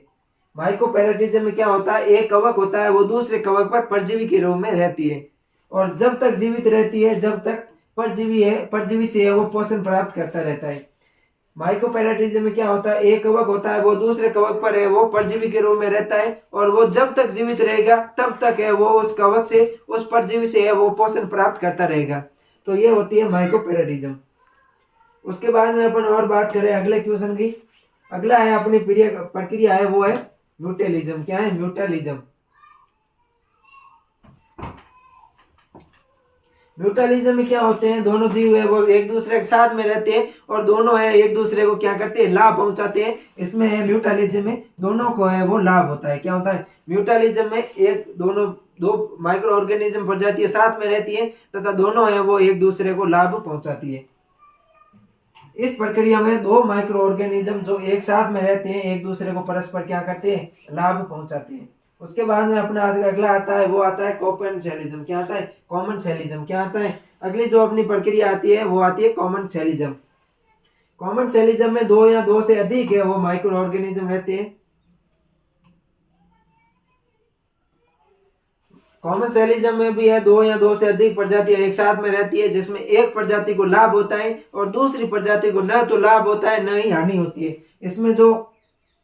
A: माइक्रो पैराडिज्म में क्या होता है, एक कवक होता है वो दूसरे कवक पर परजीवी के रूप में रहती है और जब तक जीवित रहती है, जब तक परजीवी से वो पोषण प्राप्त करता रहता है। माइक्रो पैराडिज्म में क्या होता है, एक कवक होता है वो दूसरे कवक पर है वो परजीवी के रूप में रहता है और वो जब तक जीवित रहेगा तब तक है वो उस कवक से, उस परजीवी से है वो पोषण प्राप्त करता रहेगा। तो ये होती है माइक्रो पैराडिज्म। उसके बाद में अपन और बात करें अगले क्वेश्चन की। अगला है अपनी प्रक्रिया है वो है म्यूटेलिज्म। क्या है, म्यूटेलिज्म। म्यूटलिज्म में क्या होते हैं, दोनों जीव है वो एक दूसरे के साथ में रहते हैं और दोनों है एक दूसरे को क्या करते हैं, लाभ पहुंचाते हैं। इसमें है म्यूटलिज्म में दोनों को है वो लाभ होता है। क्या होता है, म्यूटलिज्म में एक दोनों दो माइक्रो ऑर्गेनिज्म प्रजातियां साथ में रहती है तथा दोनों है वो एक दूसरे को लाभ पहुंचाती है। इस प्रक्रिया में दो माइक्रो ऑर्गेनिज्म जो एक साथ में रहते हैं एक दूसरे को परस्पर क्या करते हैं, लाभ पहुंचाते हैं। उसके बाद में अपना अगला आता है वो आता है कॉमन सेलिज्म। क्या आता है, कॉमन सेलिज्म। क्या आता है, अगली जो अपनी प्रक्रिया आती है वो आती है कॉमन सेलिज्म। कॉमन सेलिज्म में दो या दो से अधिक है वो माइक्रो ऑर्गेनिज्म रहते हैं। कॉमन सेलिज्म में भी है दो या दो से अधिक प्रजातियां एक साथ में रहती है जिसमें एक प्रजाति को लाभ होता है और दूसरी प्रजाति को न तो लाभ होता है न ही हानि होती है। इसमें जो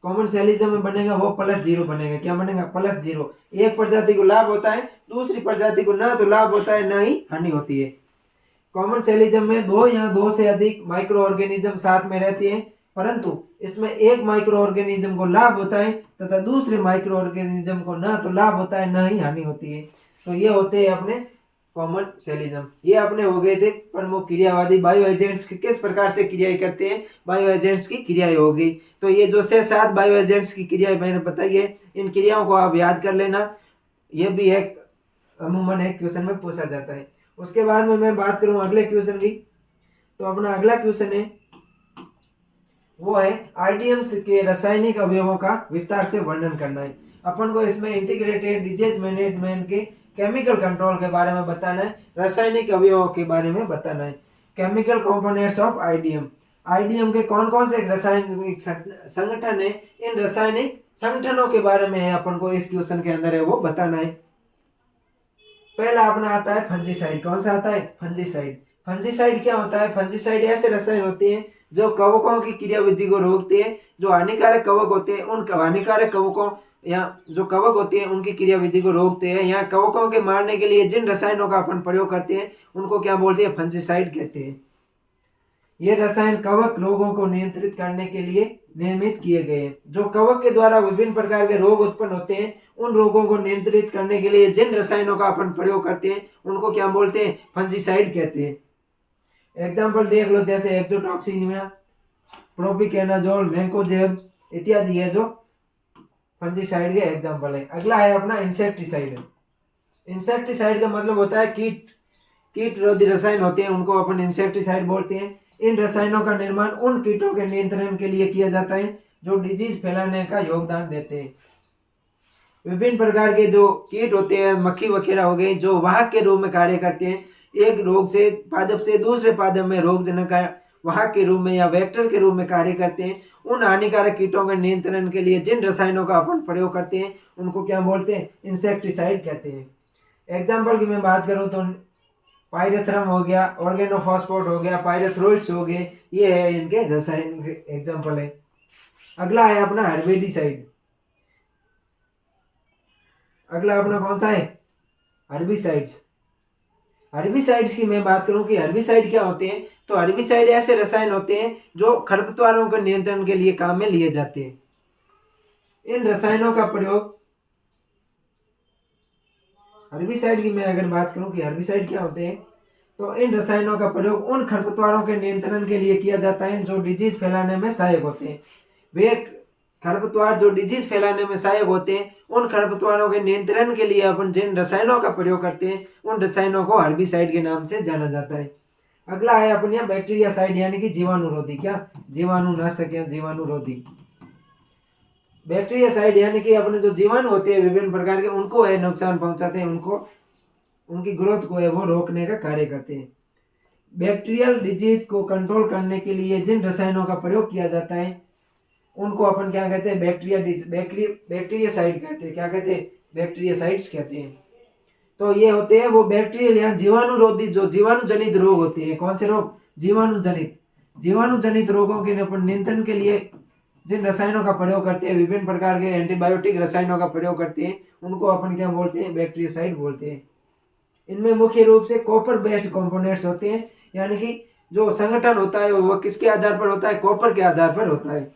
A: कॉमन सेलिज्म में बनेगा वो +0 बनेगा। क्या बनेगा, +0। एक प्रजाति को लाभ होता है, दूसरी प्रजाति को न तो लाभ होता है न ही हानि होती है। कॉमन सेलिज्म में दो या दो से अधिक माइक्रो ऑर्गेनिज्म साथ में रहते हैं, परंतु इसमें एक माइक्रो ऑर्गेनिज्म को लाभ होता है तथा दूसरे माइक्रो ऑर्गेनिज्म को न तो लाभ होता है न ही हानि होती है। तो ये होते हैं अपने कॉमन सेलिज्म। ये अपने हो गए थे प्रमुख क्रियावादी। बायो एजेंट्स किस प्रकार से क्रियाएं करते हैं, बायो एजेंट्स की क्रियाएं हो गई। तो ये जो 6-7 बायो एजेंट्स की क्रियाएं मैंने बताई है, इन क्रियाओं को आप याद कर लेना। ये भी एक अमूमन एक क्वेश्चन में पूछा जाता है। उसके बाद में मैं बात करूं अगले क्वेश्चन की, तो अपना अगला क्वेश्चन है वो है आरडीएम्स के रासायनिक अवयवों का विस्तार से वर्णन करना है। अपन को इसमें इंटीग्रेटेड डिजीज मैनेजमेंट के केमिकल कंट्रोल के बारे में बताना है, रासायनिक अवयवों के बारे में बताना है। Chemical components of IDM. IDM के कौन कौन से रासायनिक संगठन है, इन रासायनिक संगठनों के बारे में अपन को इस क्वेश्चन के अंदर है वो बताना है। पहला अपना आता है फंजीसाइड। कौन सा आता है, फंजीसाइड। फंजीसाइड क्या होता है, फंजीसाइड ऐसे रसायन होते हैं जो कवकों की क्रियाविधि को रोकते हैं। जो हानिकारक कवक होते हैं उन हानिकारक कवकों या जो कवक होते हैं उनकी क्रियाविधि को रोकते हैं। या कवकों के मारने के लिए जिन रसायनों का अपन प्रयोग करते हैं उनको क्या बोलते हैं, फंजीसाइड कहते हैं। ये रसायन कवक रोगों को नियंत्रित करने के लिए निर्मित किए गए हैं। जो कवक के द्वारा विभिन्न प्रकार के रोग उत्पन्न होते हैं उन रोगों को नियंत्रित करने के लिए जिन रसायनों का अपन प्रयोग करते हैं उनको क्या बोलते हैं, फंजीसाइड कहते हैं। एग्जाम्पल देख लो, जैसे एक्सोटॉक्सिनिया, प्रोपिकेनाजोल, मैंकोजेब इत्यादि है जो फंजीसाइड के एग्जाम्पल है। अगला है अपना इंसेक्टिसाइड। इंसेक्टिसाइड का मतलब होता है कीट रोधी रसायन होते हैं उनको अपन इंसेक्टिसाइड बोलते हैं। इन रसायनों का निर्माण उन कीटों के नियंत्रण के लिए किया जाता है जो डिजीज फैलाने का योगदान देते हैं। विभिन्न प्रकार के जो कीट होते हैं, मक्खी वगैरह हो गए, जो वाहक के रूप में कार्य करते हैं, एक रोग से पादप से दूसरे पादप में रोगजनक वाहक के रूप में या वेक्टर के रूप में कार्य करते हैं। उन हानिकारक कीटों के नियंत्रण के लिए जिन रसायनों का अपन प्रयोग करते हैं उनको क्या बोलते हैं, इंसेक्टिसाइड कहते हैं। एग्जाम्पल की मैं बात करूं तो पाइरेथ्रम हो गया, ऑर्गेनोफॉस्फेट हो गया, पाइरेथ्रोइड्स हो गए, ये है इनके रसायन एग्जाम्पल है। अगला है अपना हर्बिसाइड। अगला अपना कौन सा है, हर्बिसाइड्स। हर्बिसाइड्स की मैं बात करूं कि हर्बिसाइड क्या होते हैं, तो हर्बिसाइड ऐसे रसायन होते हैं जो खरपतवारों के नियंत्रण के लिए काम में लिए जाते हैं। इन रसायनों का प्रयोग, हर्बिसाइड की मैं अगर बात करूं कि हर्बिसाइड क्या होते हैं, तो इन रसायनों का प्रयोग उन खरपतवारों के नियंत्रण के लिए किया जाता है जो डिजीज फैलाने में सहायक होते हैं। वे खरपतवार जो डिजीज फैलाने में सहायक होते हैं, उन खरपतवारों के नियंत्रण के लिए अपन जिन रसायनों का प्रयोग करते हैं, उन रसायनों को हर्बिसाइड के नाम से जाना जाता है। अगला है अपन यहाँ बैक्टीरियासाइड यानी कि जीवाणुरोधी। क्या? जीवाणुनाशक या जीवाणुरोधी। बैक्टीरियासाइड यानी कि अपने जो जीवाणु होते हैं विभिन्न प्रकार के, उनको है नुकसान पहुंचाते हैं, उनको उनकी ग्रोथ को है वो रोकने का कार्य करते हैं। बैक्टीरियल डिजीज को कंट्रोल करने के लिए जिन रसायनों का प्रयोग किया जाता है उनको अपन क्या कहते हैं? बैक्टीरियासाइड कहते हैं। क्या कहते हैं? बैक्टीरियासाइड्स कहते हैं। तो ये होते हैं वो बैक्टीरियल या जीवाणुरोधी जो जीवाणु जनित रोग होते हैं। कौन से रोग? जीवाणु जनित रोगों के अपन नियंत्रण के लिए जिन रसायनों का प्रयोग करते हैं, विभिन्न प्रकार के एंटीबायोटिक रसायनों का प्रयोग करते हैं, उनको अपन क्या बोलते हैं? बैक्टीरियासाइड बोलते हैं। इनमें मुख्य रूप से कॉपर बेस्ड कंपोनेंट्स होते हैं, यानी कि जो संगठन होता है वो किसके आधार पर होता है? कॉपर के आधार पर होता है।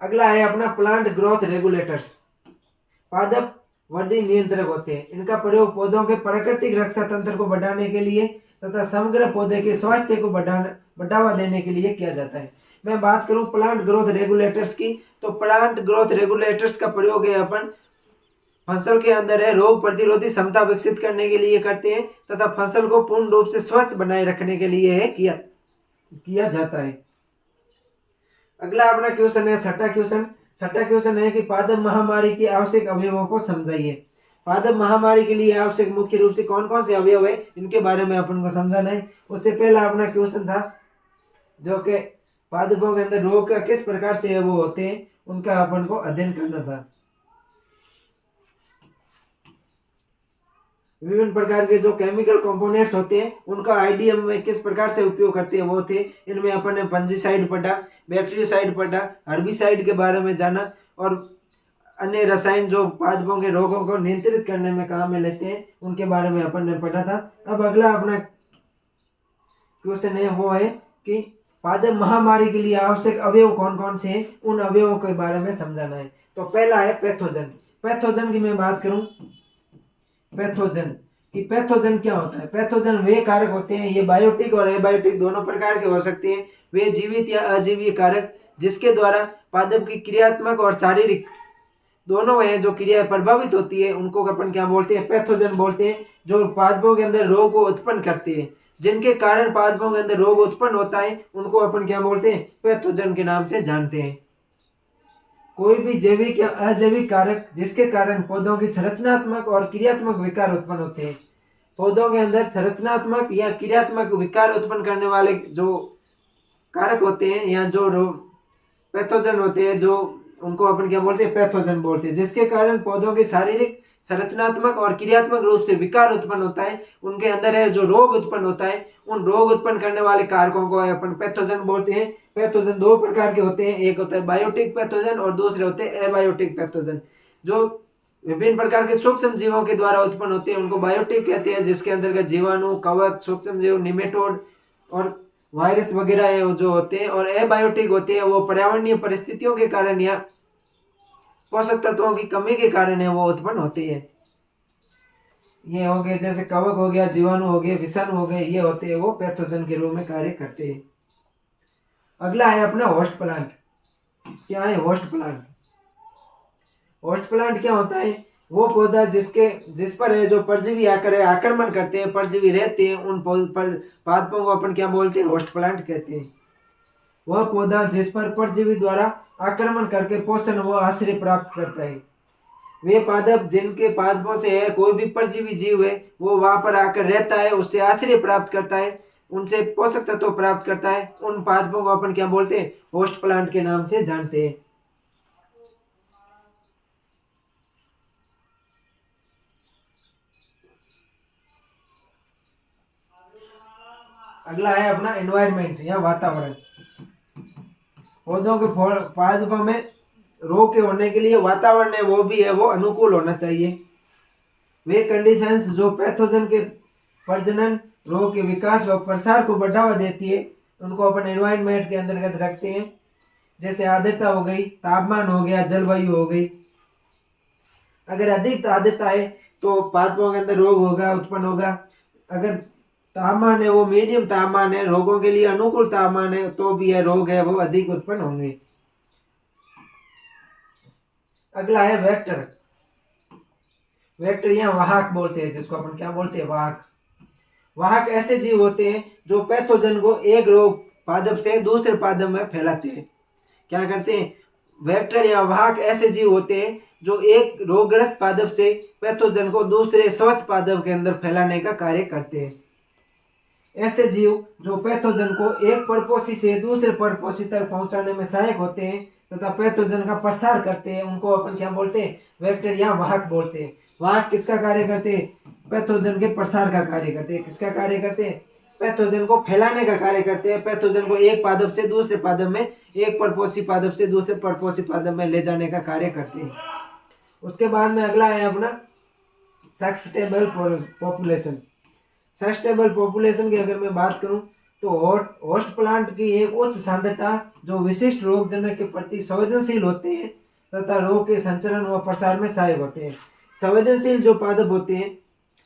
A: अगला है अपना प्लांट ग्रोथ रेगुलेटर्स। पादप वृद्धि नियंत्रक होते हैं। इनका प्रयोग पौधों के प्राकृतिक रक्षा तंत्र को बढ़ाने के लिए तथा समग्र पौधे के स्वास्थ्य को बढ़ावा देने के लिए किया जाता है। मैं बात करूं प्लांट ग्रोथ रेगुलेटर्स की, तो प्लांट ग्रोथ रेगुलेटर्स का प्रयोग है अपन फसल के अंदर है रोग प्रतिरोधी क्षमता विकसित करने के लिए करते हैं तथा फसल को पूर्ण रूप से स्वस्थ बनाए रखने के लिए है किया जाता है। अगला अपना क्वेश्चन है छठा क्वेश्चन है कि पादप महामारी के आवश्यक अवयवों को समझाइए। पादप महामारी के लिए आवश्यक मुख्य रूप से कौन कौन से अवयव है, इनके बारे में अपन को समझाना है। उससे पहला अपना क्वेश्चन था जो कि पादपों के अंदर रोग का किस प्रकार से वो होते हैं, उनका अपन को अध्ययन करना था। विभिन्न प्रकार के जो केमिकल कंपोनेंट्स होते हैं उनका आईडीएम में किस प्रकार से उपयोग करते हैं वो थे। इनमें अपन ने फंजीसाइड पढ़ा, बैक्टीरियोसाइड पढ़ा, हर्बिसाइड के बारे में जाना और अन्य रसायन जो पादपों के रोगों को नियंत्रित करने में काम में लेते हैं उनके बारे में अपन ने पढ़ा था। अब अगला अपना क्वेश्चन है वो है कि पादप महामारी के लिए आवश्यक अवयव कौन कौन से हैं, उन अवयवों के बारे में समझाना है। तो पहला है पैथोजन की मैं बात करूं, पैथोजन क्या होता है? पैथोजन वे कारक होते हैं, ये बायोटिक और एबायोटिक दोनों प्रकार के हो सकते हैं। वे जीवित या अजीवीय कारक जिसके द्वारा पादप की क्रियात्मक और शारीरिक दोनों है जो क्रिया प्रभावित होती है उनको अपन क्या बोलते हैं? पैथोजन बोलते हैं। जो पादपों के अंदर रोग को उत्पन्न करते हैं, जिनके कारण पादपों के अंदर रोग उत्पन्न होता है, उनको अपन क्या बोलते हैं? पैथोजन के नाम से जानते हैं। कोई भी जैविक या अजैविक कारक जिसके कारण पौधों की संरचनात्मक और क्रियात्मक विकार उत्पन्न होते हैं। पौधों के अंदर संरचनात्मक या क्रियात्मक विकार उत्पन्न करने वाले जो कारक होते हैं या जो पैथोजन होते हैं, जो उनको अपन क्या बोलते हैं? पैथोजन बोलते हैं। जिसके कारण पौधों के शारीरिक, संरचनात्मक और क्रियात्मक रूप से विकार उत्पन्न होता है, उनके अंदर है जो रोग उत्पन्न होता है, उन रोग उत्पन्न करने वाले कारकों को अपन पैथोजन बोलते हैं। पैथोजन दो प्रकार के होते हैं, एक होता है बायोटिक पैथोजन और दूसरे होते हैं एबायोटिक पैथोजन। जो विभिन्न प्रकार के सूक्ष्म जीवों के द्वारा उत्पन्न होते हैं उनको बायोटिक कहते हैं, जिसके अंतर्गत जीवाणु, कवक, सूक्ष्म जीव, निमेटोड और वायरस वगैरह है जो होते हैं। और एबायोटिक होते हैं वो पर्यावरणीय परिस्थितियों के कारण या पोषक तत्वों की कमी के कारण है वो उत्पन्न होती है। ये हो गए जैसे कवक हो गया, जीवाणु हो गए, विषाणु हो गए, ये होते हैं वो पैथोजन के रूप में कार्य करते हैं। अगला है अपना होस्ट प्लांट। क्या है होस्ट प्लांट? होस्ट प्लांट क्या होता है? वो पौधा जिस पर है जो परजीवी आकर आक्रमण करते हैं, परजीवी रहते हैं, उन पादपों को अपन क्या बोलते हैं? होस्ट प्लांट कहते हैं। वह पौधा जिस पर परजीवी द्वारा आक्रमण करके पोषण व आश्रय प्राप्त करता है। वे पादप जिनके पादपों से है कोई भी परजीवी जीव है वो वहां पर आकर रहता है, उससे आश्रय प्राप्त करता है, उनसे पोषक तत्व प्राप्त करता है, उन पादपों को अपन क्या बोलते हैं? होस्ट प्लांट के नाम से जानते हैं। अगला है अपना एनवायरमेंट या वातावरण। पौधों के पादपों में रोग के होने के लिए वातावरण है वो भी है वो अनुकूल होना चाहिए। वे कंडीशंस जो पैथोजन के प्रजनन, रोग के विकास व प्रसार को बढ़ावा देती है उनको अपन एनवायरनमेंट के अंतर्गत रखते हैं। जैसे आर्द्रता हो गई, तापमान हो गया, जलवायु हो गई। अगर अधिक आर्द्रता है तो पादपों के अंदर रोग होगा, उत्पन्न होगा। अगर तापमान है वो मीडियम तापमान है, रोगों के लिए अनुकूल तापमान है, तो भी यह रोग है वो अधिक उत्पन्न होंगे। अगला है वेक्टर। वेक्टर या वाहक बोलते हैं, जिसको अपन क्या बोलते हैं, वाहक। वाहक ऐसे जीव होते हैं जो पैथोजन को एक रोग पादप से दूसरे पादप में फैलाते हैं। क्या करते हैं, वेक्टर या वाहक ऐसे जीव होते हैं जो एक रोगग्रस्त पादप से पैथोजन को दूसरे स्वस्थ पादप के अंदर फैलाने का कार्य करते हैं। ऐसे जीव जो पैथोजन को एक परपोषी से दूसरे परपोषी तक पहुंचाने में सहायक होते हैं तथा पैथोजन का प्रसार करते हैं, उनको अपन क्या बोलते हैं, वेक्टर या वाहक बोलते हैं। वाहक किसका कार्य करते हैं, पैथोजन के प्रसार का कार्य करते हैं। किसका कार्य करते हैं, पैथोजन को फैलाने का कार्य करते हैं। पैथोजन को एक पादप से दूसरे पादप में, एक परपोषी पादप से दूसरे परपोषी पादप में ले जाने का कार्य करते हैं। उसके बाद में अगला है अपना सस्टेनेबल पॉपुलेशन। सस्टेनेबल पॉपुलेशन की अगर मैं बात करूं तो होस्ट प्लांट की एक उच्च सांद्रता जो विशिष्ट रोगजनक के प्रति संवेदनशील होते हैं तथा रोग के संचरण व प्रसार में सहायक होते हैं। संवेदनशील जो पादप होते हैं,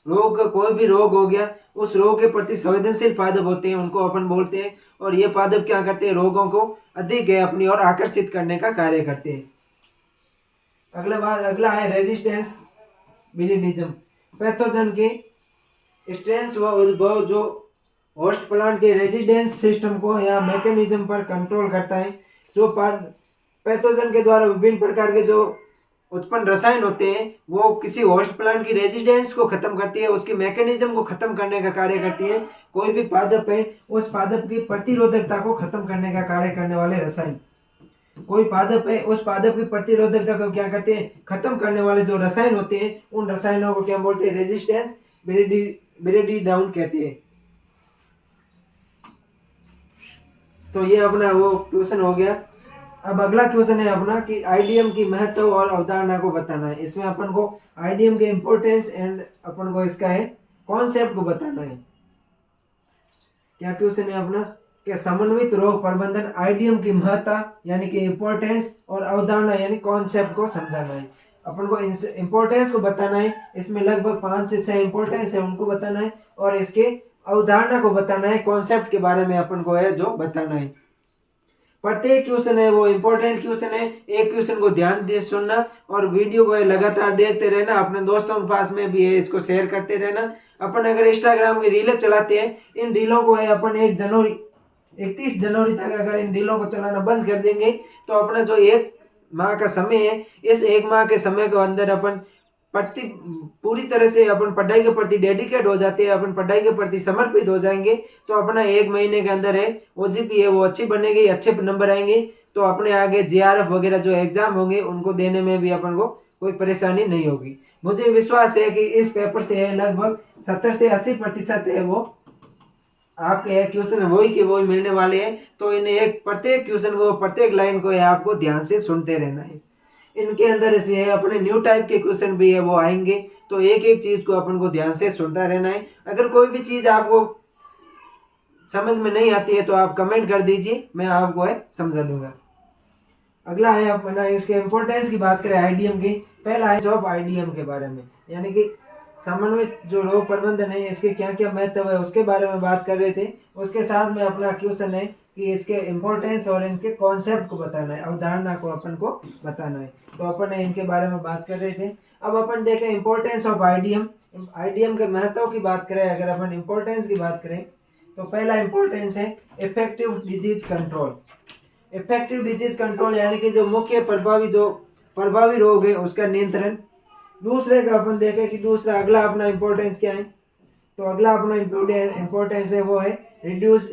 A: रोग, कोई भी रोग हो गया, उस रोग के प्रति संवेदनशील पादप होते हैं, उनको अपन बोलते हैं। और ये पादप क्या करते हैं, रोगों को अधिक अपनी ओर आकर्षित करने का कार्य करते हैं। अगला है रेजिस्टेंस मिनिडिज्म। पैथोजन के स्ट्रेंस व उद्भव जो होस्ट प्लांट के रेजिडेंस सिस्टम को या मैकेनिज्म पर कंट्रोल करता है। जो पैथोजन के द्वारा विभिन्न प्रकार के जो उत्पन्न रसायन होते हैं वो किसी होस्ट प्लांट की रेजिडेंस को खत्म करती है, उसकी मैकेनिज्म को खत्म करने का कार्य करती है। कोई भी पादप है, उस पादप की प्रतिरोधकता को खत्म करने का कार्य करने वाले रसायन, कोई पादप है, उस पादप की प्रतिरोधकता को क्या करते हैं, खत्म करने वाले जो रसायन होते हैं, उन रसायनों को क्या बोलते हैं, रेजिस्टेंस ब्रेडी डाउन कहते हैं। तो ये अपना वो क्वेश्चन हो गया। अब अगला क्वेश्चन है अपना कि आईडीएम की महत्व और अवधारणा को बताना है। इसमें अपन को आईडीएम के इंपॉर्टेंस एंड अपन को इसका है कॉन्सेप्ट को बताना है। क्या क्वेश्चन है अपना कि समन्वित रोग प्रबंधन, आईडीएम की महत्ता यानी कि इंपॉर्टेंस और अवधारणा यानी कॉन्सेप्ट को समझाना है। अपन को इंपॉर्टेंस को बताना है, इसमें लगभग 5 से 6 इंपॉर्टेंस है, उनको बताना है। और इसके अवधारणा को बताना है, कॉन्सेप्ट के बारे में अपन को है जो बताना है। प्रत्येक क्वेश्चन है वो इंपॉर्टेंट क्वेश्चन है। एक क्वेश्चन को ध्यान दे सुनना और वीडियो को लगातार देखते रहना, अपने दोस्तों के पास में भी है इसको शेयर करते रहना। अपन अगर इंस्टाग्राम की रीलें चलाते हैं, इन रीलों को है अपन 31 जनवरी तक अगर इन रीलों को चलाना बंद कर देंगे तो अपना जो 1 माह का समय है, इस 1 माह के समय के अंदर अपन पूरी तरह से अपन पढ़ाई के प्रति डेडिकेट हो जाते हैं, अपन पढ़ाई के प्रति समर्पित हो जाएंगे, तो अपना 1 महीने के अंदर है ओजीपी है वो अच्छी बनेगी, अच्छे नंबर आएंगे, तो अपने आगे जेआरएफ वगैरह जो एग्जाम होंगे उनको देने में भी अपन को कोई परेशानी नहीं होगी। मुझे विश्वास है कि इस पेपर से लगभग 70 से 80% है वो आपके क्वेश्चन वही के वही मिलने वाले हैं। तो इन्हें प्रत्येक क्वेश्चन को, प्रत्येक लाइन को है आपको ध्यान से सुनते रहना है। इनके अंदर से है अपने न्यू टाइप के क्वेश्चन भी है वो आएंगे, तो एक एक चीज को अपन को ध्यान से सुनता रहना है। अगर कोई भी चीज आपको समझ में नहीं आती है तो आप कमेंट कर दीजिए, मैं आपको है समझा दूंगा। अगला है अपना इसके इंपॉर्टेंस की बात करें आईडीएम की। पहला है जॉब आईडीएम के बारे में, यानी कि समन्वित जो रोग प्रबंधन है इसके क्या क्या महत्व है उसके बारे में बात कर रहे थे। उसके साथ में अपना क्वेश्चन है कि इसके इम्पोर्टेंस और इनके कॉन्सेप्ट को बताना है, अवधारणा को अपन को बताना है। तो अपन इनके बारे में बात कर रहे थे। अब अपन देखें इम्पोर्टेंस ऑफ आईडीएम। आईडीएम के महत्व की बात करें, अगर अपन इम्पोर्टेंस की बात करें तो पहला इम्पोर्टेंस है effective disease control. Effective disease control यानी कि जो मुख्य प्रभावी रोग है उसका नियंत्रण। दूसरे का अपन देखें कि दूसरा अगला अपना इम्पोर्टेंस क्या है, तो अगला अपना इम्पोर्टेंस है वो है रिड्यूस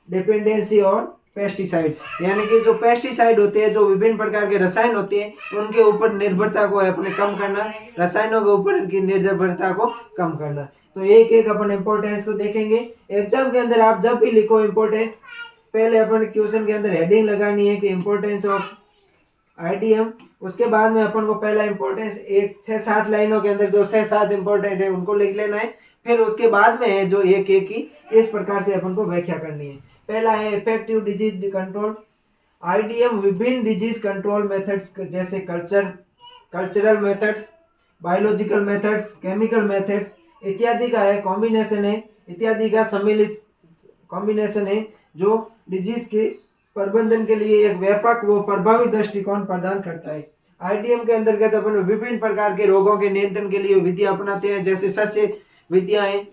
A: डिपेंडेंसी ऑन पेस्टिसाइड्स, यानी कि जो पेस्टिसाइड होते हैं, जो विभिन्न प्रकार के रसायन होते हैं, उनके ऊपर निर्भरता को अपने कम करना, रसायनों के ऊपर इनकी निर्भरता को कम करना। तो एक एक अपन इम्पोर्टेंस को देखेंगे। एग्जाम के अंदर आप जब भी लिखो इम्पोर्टेंस, पहले अपन क्वेश्चन के अंदर हेडिंग लगानी है कि इम्पोर्टेंस ऑफ आईडीएम। उसके बाद में अपन को पहला इम्पोर्टेंस 6-7 लाइनों के अंदर जो 6-7 इम्पोर्टेंट है उनको लिख लेना है। फिर उसके बाद में है जो एक एक की इस प्रकार से अपन को व्याख्या करनी है। पहला है इफेक्टिव डिजीज कंट्रोल। आईडीएम विभिन्न डिजीज कंट्रोल मेथड्स जैसे cultural methods, biological methods, chemical methods इत्यादि का है कॉम्बिनेशन है, इत्यादि का सम्मिलित कॉम्बिनेशन है जो डिजीज के प्रबंधन के लिए एक व्यापक व प्रभावी दृष्टिकोण प्रदान करता है। आईडीएम के अंतर्गत अपन विभिन्न प्रकार के रोगों के नियंत्रण के लिए विधियां अपनाते हैं, जैसे सस्य विधियां हैं,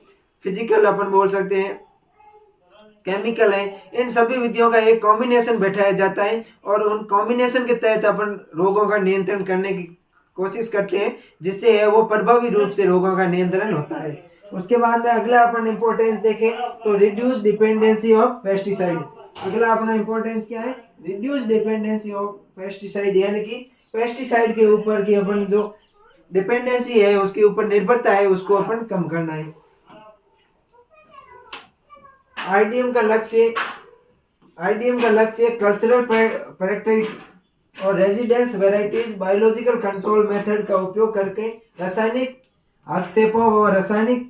A: फिजिकल अपन बोल सकते हैं, केमिकल है। इन सभी विधियों का एक कॉम्बिनेशन बैठाया जाता है और उन कॉम्बिनेशन के तहत अपन रोगों का नियंत्रण करने की कोशिश करते हैं, जिससे है वो प्रभावी रूप से रोगों का नियंत्रण होता है। उसके बाद में अगला अपन इम्पोर्टेंस देखें तो रिड्यूस डिपेंडेंसी ऑफ पेस्टिसाइड। अगला अपना इम्पोर्टेंस क्या है? रिड्यूस डिपेंडेंसी ऑफ पेस्टिसाइड, यानी कि पेस्टिसाइड के ऊपर की अपन जो डिपेंडेंसी है, उसके ऊपर निर्भरता है, उसको अपन कम करना है। आईडीएम का लक्ष्य कल्चरल प्रैक्टिस और residence varieties biological control method का उपयोग करके रासायनिक हस्तक्षेपों और रासायनिक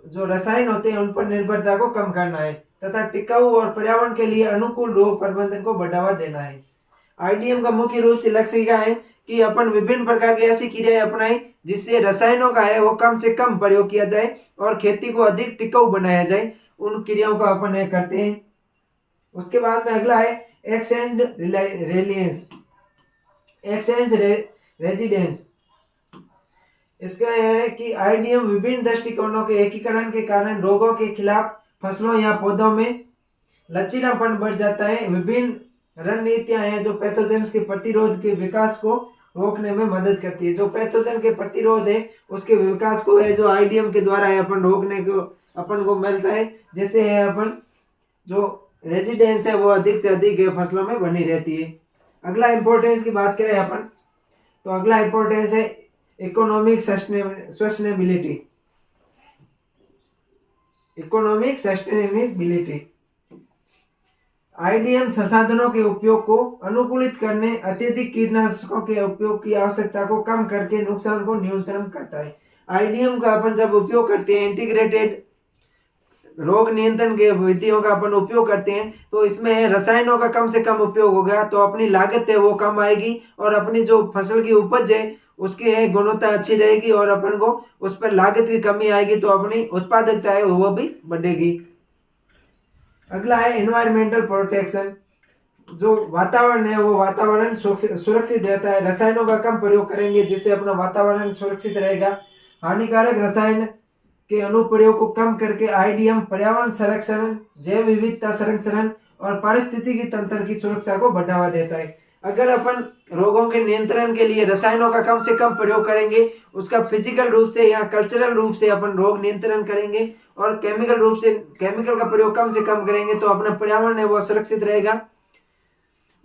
A: जो रसायन होते हैं उन पर निर्भरता को कम करना है तथा टिकाऊ और पर्यावरण के लिए अनुकूल रोग प्रबंधन को बढ़ावा देना है। आईडीएम का मुख्य रूप से लक्ष्य क्या है कि अपन विभिन्न प्रकार की ऐसी क्रियाएं अपनाएं जिससे रसायनों का है वो कम से कम प्रयोग किया जाए और खेती को अधिक टिकाऊ बनाया जाए। उन क्रियाओं का अपन ये करते हैं। उसके बाद में अगला है एक्सचेंज रेजिडेंस। इसका यह है कि आईडीएम विभिन्न दृष्टिकोणों के एकीकरण के कारण रोगों के खिलाफ फसलों या पौधों में लचीलापन बढ़ जाता है। विभिन्न रणनीतियां हैं जो पैथोजेंस के प्रतिरोध के विकास को रोकने में मदद करती है। जो पैथोजन के प्रतिरोध है उसके विकास को है जो आईडीएम के द्वारा है अपन रोकने को अपन को मिलता है, जिससे है अपन जो रेजिडेंस है वो अधिक से अधिक फसलों में बनी रहती है। अगला इंपॉर्टेंस की बात करें अपन तो अगला इंपॉर्टेंस है इकोनॉमिक सस्टेनेबिलिटी। आईडीएम संसाधनों के उपयोग को अनुकूलित करने, अत्यधिक कीटनाशकों के उपयोग की आवश्यकता को कम करके नुकसान को न्यूनतम करता है। आईडीएम का अपन जब उपयोग करते हैं, इंटीग्रेटेड रोग नियंत्रण के विधियों का अपन उपयोग करते हैं, तो इसमें रसायनों का कम से कम उपयोग हो गया तो अपनी लागत है वो कम आएगी और अपनी जो फसल की उपज है उसकी है गुणवत्ता अच्छी रहेगी और अपन को उस पर लागत की कमी आएगी तो अपनी उत्पादकता है वो भी बढ़ेगी। अगला है एनवायरमेंटल प्रोटेक्शन। जो वातावरण है वो वातावरण सुरक्षित रहता है। रसायनों का कम प्रयोग करेंगे जिससे अपना वातावरण सुरक्षित रहेगा। हानिकारक रसायन के अनुप्रयोग को कम करके आईडीएम पर्यावरण संरक्षण, जैव विविधता संरक्षण और पारिस्थितिकी तंत्र की सुरक्षा को बढ़ावा देता है। अगर अपन रोगों के नियंत्रण के लिए रसायनों का कम से कम प्रयोग करेंगे, उसका फिजिकल रूप से या कल्चरल रूप से अपन रोग नियंत्रण करेंगे और केमिकल का प्रयोग कम से कम करेंगे तो अपना पर्यावरण है वो सुरक्षित रहेगा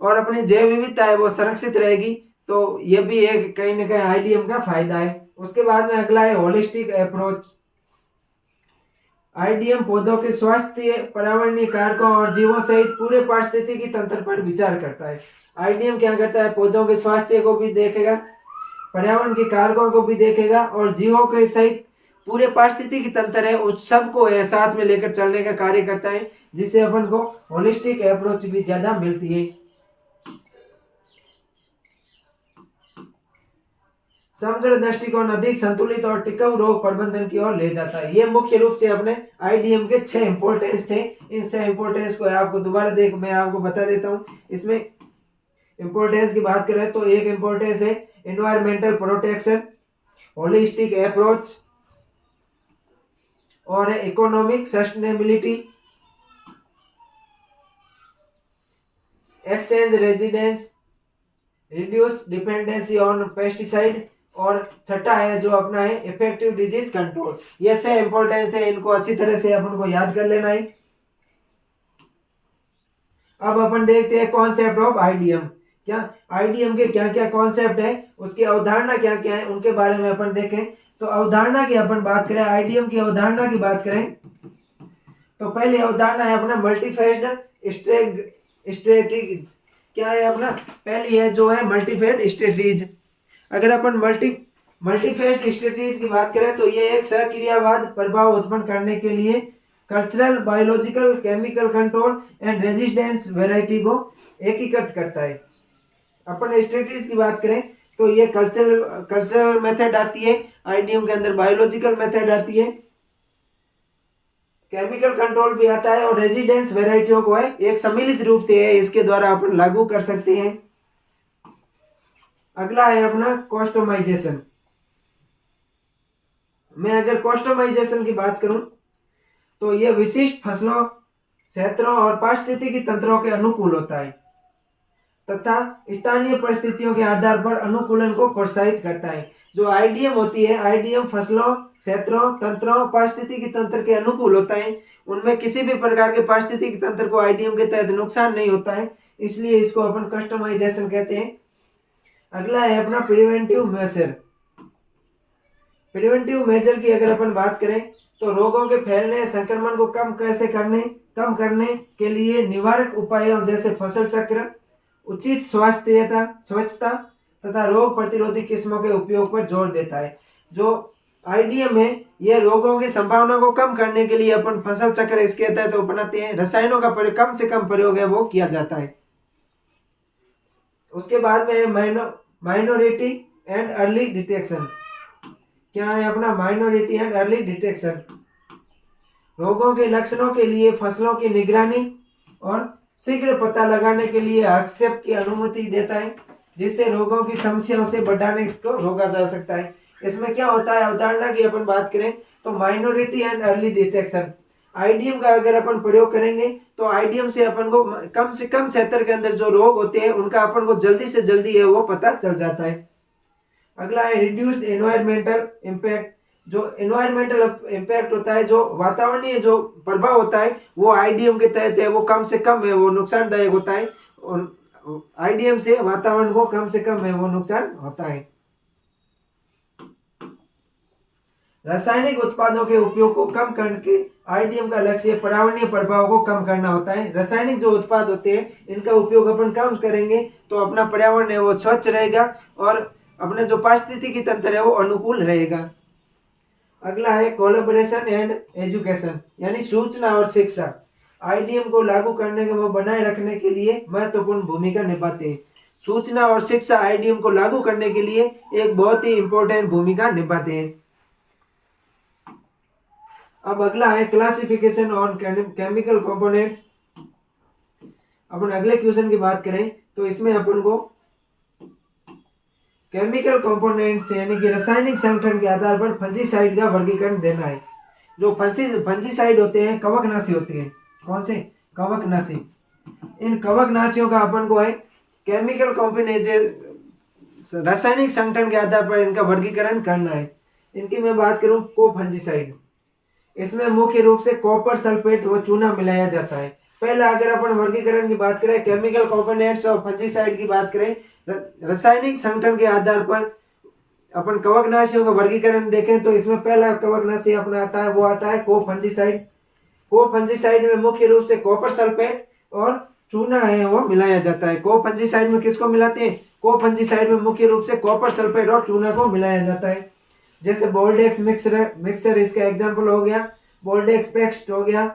A: और अपनी जैव विविधता है वो संरक्षित रहेगी। तो ये भी एक कहीं ना कहीं आईडीएम का फायदा है। उसके बाद में अगला है होलिस्टिक अप्रोच। आईडीएम पौधों के स्वास्थ्य, पर्यावरणीय कारकों और जीवों सहित पूरे पारिस्थितिकी तंत्र पर विचार करता है। आईडीएम क्या करता है? पौधों के स्वास्थ्य को भी देखेगा, पर्यावरण के कारकों को भी देखेगा और जीवों के सहित पूरे पारिस्थितिकी तंत्र है उस सब को साथ में लेकर चलने का कार्य करता है, जिससे अपन को होलिस्टिक अप्रोच भी ज्यादा मिलती है। समग्र दृष्टिकोण अधिक संतुलित और टिकाऊ रोग प्रबंधन की ओर ले जाता है। ये मुख्य रूप से अपने आईडीएम के 6 इंपोर्टेंस थे। इन 6 इंपोर्टेंस को आपको दोबारा मैं आपको बता देता हूँ। इसमें इंपोर्टेंस की बात करें तो एक इंपोर्टेंस है एनवायरमेंटल प्रोटेक्शन, होलिस्टिक अप्रोच और है economic sustainability, exchange residence, reduce dependency on pesticide और छठा है जो अपना है इफेक्टिव डिजीज कंट्रोल। ये 6 इंपोर्टेंस है, इनको अच्छी तरह से अपन को याद कर लेना है। अब अपन देखते हैं कॉन्सेप्ट ऑफ आईडीएम। क्या आईडीएम के क्या क्या कॉन्सेप्ट है, उसकी अवधारणा क्या क्या है, उनके बारे में अपन देखें। तो अवधारणा की अपन बात करें, आईडीएम की अवधारणा की बात करें तो पहली अवधारणा है अपना मल्टीफेस्ड स्ट्रेटेजीज। क्या है अपना? पहली है जो है मल्टीफेस्ड स्ट्रेटेजीज। अगर अपन मल्टीफेस्ड स्ट्रेटेजीज की बात करें तो ये एक सक्रियवाद प्रभाव उत्पन्न करने के लिए cultural, biological, chemical control and resistance variety को एकीकृत करता है। अपन स्ट्रेटेजीज की बात करें तो ये कल्चरल मेथड आती है, आईडीएम के अंदर बायोलॉजिकल मेथड आती है, केमिकल कंट्रोल भी आता है, और रेजिडेंस वेराइटियों को है एक सम्मिलित रूप से है इसके द्वारा अपन लागू कर सकते हैं। अगला है अपना कस्टमाइजेशन। मैं अगर कस्टमाइजेशन की बात करूं तो यह विशिष्ट फसलों, क्षेत्रों और पारिस्थितिकी तंत्रों के अनुकूल होता है तथा स्थानीय परिस्थितियों के आधार पर अनुकूलन को प्रोत्साहित करता है। जो आईडीएम होती है, आईडीएम फसलों, क्षेत्रों, तंत्रों, पारिस्थितिकी तंत्र के अनुकूल होता है। उनमें किसी भी प्रकार के पारिस्थितिकी तंत्र को आईडीएम के तहत नुकसान नहीं होता है, इसलिए इसको अपन कस्टमाइजेशन कहते हैं। अगला है अपना प्रिवेंटिव मेजर। प्रिवेंटिव मेजर की अगर अपन बात करें तो रोगों के फैलने, संक्रमण को कम करने के लिए निवारक उपायों जैसे फसल चक्र, उचित स्वच्छता तथा रोग प्रतिरोधी किस्मों के उपयोग पर जोर देता है। जो आईडीएम है यह रोगों की संभावना को कम करने के लिए अपन फसल चक्र इसके तहत अपनाते हैं। रसायनों का कम से कम प्रयोग है वो किया जाता है। उसके बाद में माइनॉरिटी एंड अर्ली डिटेक्शन। क्या है अपना माइनॉरिटी एंड अर्ली डिटेक्शन? रोगों के लक्षणों के लिए फसलों की निगरानी और शीघ्र पता लगाने के लिए हस्तक्षेप की अनुमति देता है, जिससे रोगों की समस्याओं से बढ़ाने को रोका जा सकता है। इसमें क्या होता है, उदाहरण की अपन बात करें तो minority and early detection, IDM का अगर अपन प्रयोग करेंगे तो आईडीएम से अपन को कम से कम क्षेत्र के अंदर जो रोग होते हैं उनका अपन को जल्दी से जल्दी है वो पता चल जाता है। अगला है रिड्यूस्ड एनवायरमेंटल इम्पैक्ट। जो एनवायरमेंटल इम्पैक्ट होता है, जो वातावरणीय जो प्रभाव होता है वो आईडीएम के तहत है वो कम से कम है वो नुकसानदायक होता है, और आईडीएम से वातावरण को कम से कम है वो नुकसान होता है। रासायनिक उत्पादों के उपयोग को कम करके आईडीएम का लक्ष्य पर्यावरणीय प्रभाव को कम करना होता है। रासायनिक जो उत्पाद होते हैं इनका उपयोग अपन कम करेंगे तो अपना पर्यावरण है वो स्वच्छ रहेगा और अपने जो पारिस्थितिकी तंत्र है वो अनुकूल रहेगा। अगला है कोलैबोरेशन एंड एजुकेशन, यानी सूचना और शिक्षा। आईडीएम को लागू करने के व बनाए रखने के लिए महत्वपूर्ण भूमिका निभाते हैं। सूचना और शिक्षा आईडीएम को लागू करने के लिए एक बहुत ही इंपॉर्टेंट भूमिका निभाते हैं। अब अगला है क्लासिफिकेशन ऑन केमिकल कंपोनेंट्स। अपन अगले क्वेश्चन की बात करें तो इसमें अपन को केमिकल कंपोनेंट्स यानी कि रासायनिक संगठन के आधार पर फंजीसाइड का वर्गीकरण देना है। जो फंजीसाइड होते हैं कवकनाशी होते हैं। कौन से? कवकनाशी। इन कवकनाशियों का अपन को है केमिकल कंपोनेंट्स रासायनिक संगठन के आधार पर इनका वर्गीकरण करना है। इनकी मैं बात करूं कोफंजीसाइड, इसमें मुख्य रूप से कॉपर सल्फेट व चूना मिलाया जाता है। पहला अगर अपन वर्गीकरण की बात करें, केमिकल कंपोनेंट्स और फंजीसाइड की बात करें, रासायनिक संगठन के आधार पर अपन कवकनाशियों का वर्गीकरण देखें तो इसमें पहला कवकनाशी अपना आता है वो आता है कोफंजीसाइड। कोफंजीसाइड में मुख्य रूप से कॉपर सल्फेट और चूना है वो मिलाया जाता है। कोफंजीसाइड में किसको मिलाते हैं? कोफंजीसाइड में मुख्य रूप से कॉपर सल्फेट और चूना को मिलाया जाता है। जैसे बोल्डेक्स मिक्सर इसका एग्जाम्पल हो गया, बोल्डेक्स पेस्ट हो गया,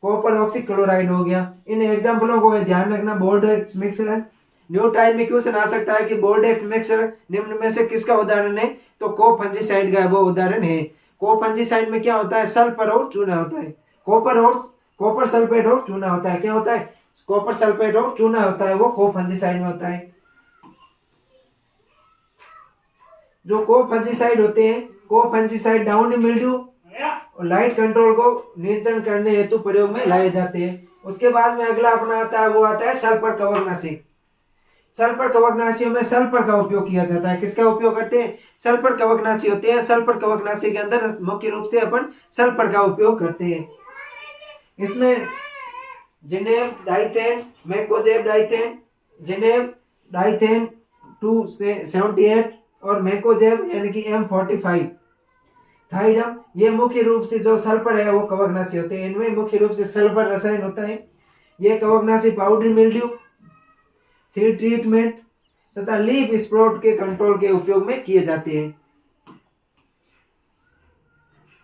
A: कॉपर ऑक्सीक्लोराइड हो गया। इन एग्जाम्पलों को ध्यान रखना। बोल्डेक्स मिक्सर न्यू टाइप में क्वेश्चन आ सकता है कि बोल्डेक्स मिक्सर निम्न में से किसका उदाहरण है, तो कोफंजीसाइड का वो उदाहरण है। कोफंजीसाइड में क्या होता है? सल्फर और चूना होता है। कॉपर सल्फेट और चूना होता है। क्या होता है? कॉपर सल्फेट और चूना होता है, वो कोफंजीसाइड में होता है। जो कोफंजीसाइड होते हैं, कोफंजीसाइड डाउनी मिल्ड्यू और लाइट कंट्रोल को नियंत्रण करने हेतु प्रयोग में लाए जाते हैं। उसके बाद में अगला अपना आता है वो आता है सल्फर कवकनाशी। सल्फर कवकनाशियों में सल्फर का उपयोग किया जाता है। किसका उपयोग करते हैं? सल्फर कवकनाशी होते हैं। सल्फर कवकनाशी के अंदर मुख्य रूप से अपन सल्फर का उपयोग करते हैं। इसमें जिनेम डाइथेन, मैकोजेब डाइथेन, जिनेम डाइथेन 278 और मैकोजेब यानी कि M45 थाइरम, ये मुख्य रूप से जो सल्फर है वो कवकनाशी होते हैं। इनमें मुख्य रूप से सल्फर रसायन होता है। ये कवकनाशी पाउडर मिल्ड्यू, सीड ट्रीटमेंट तथा लीफ स्प्रोट के कंट्रोल के उपयोग में किए जाते हैं।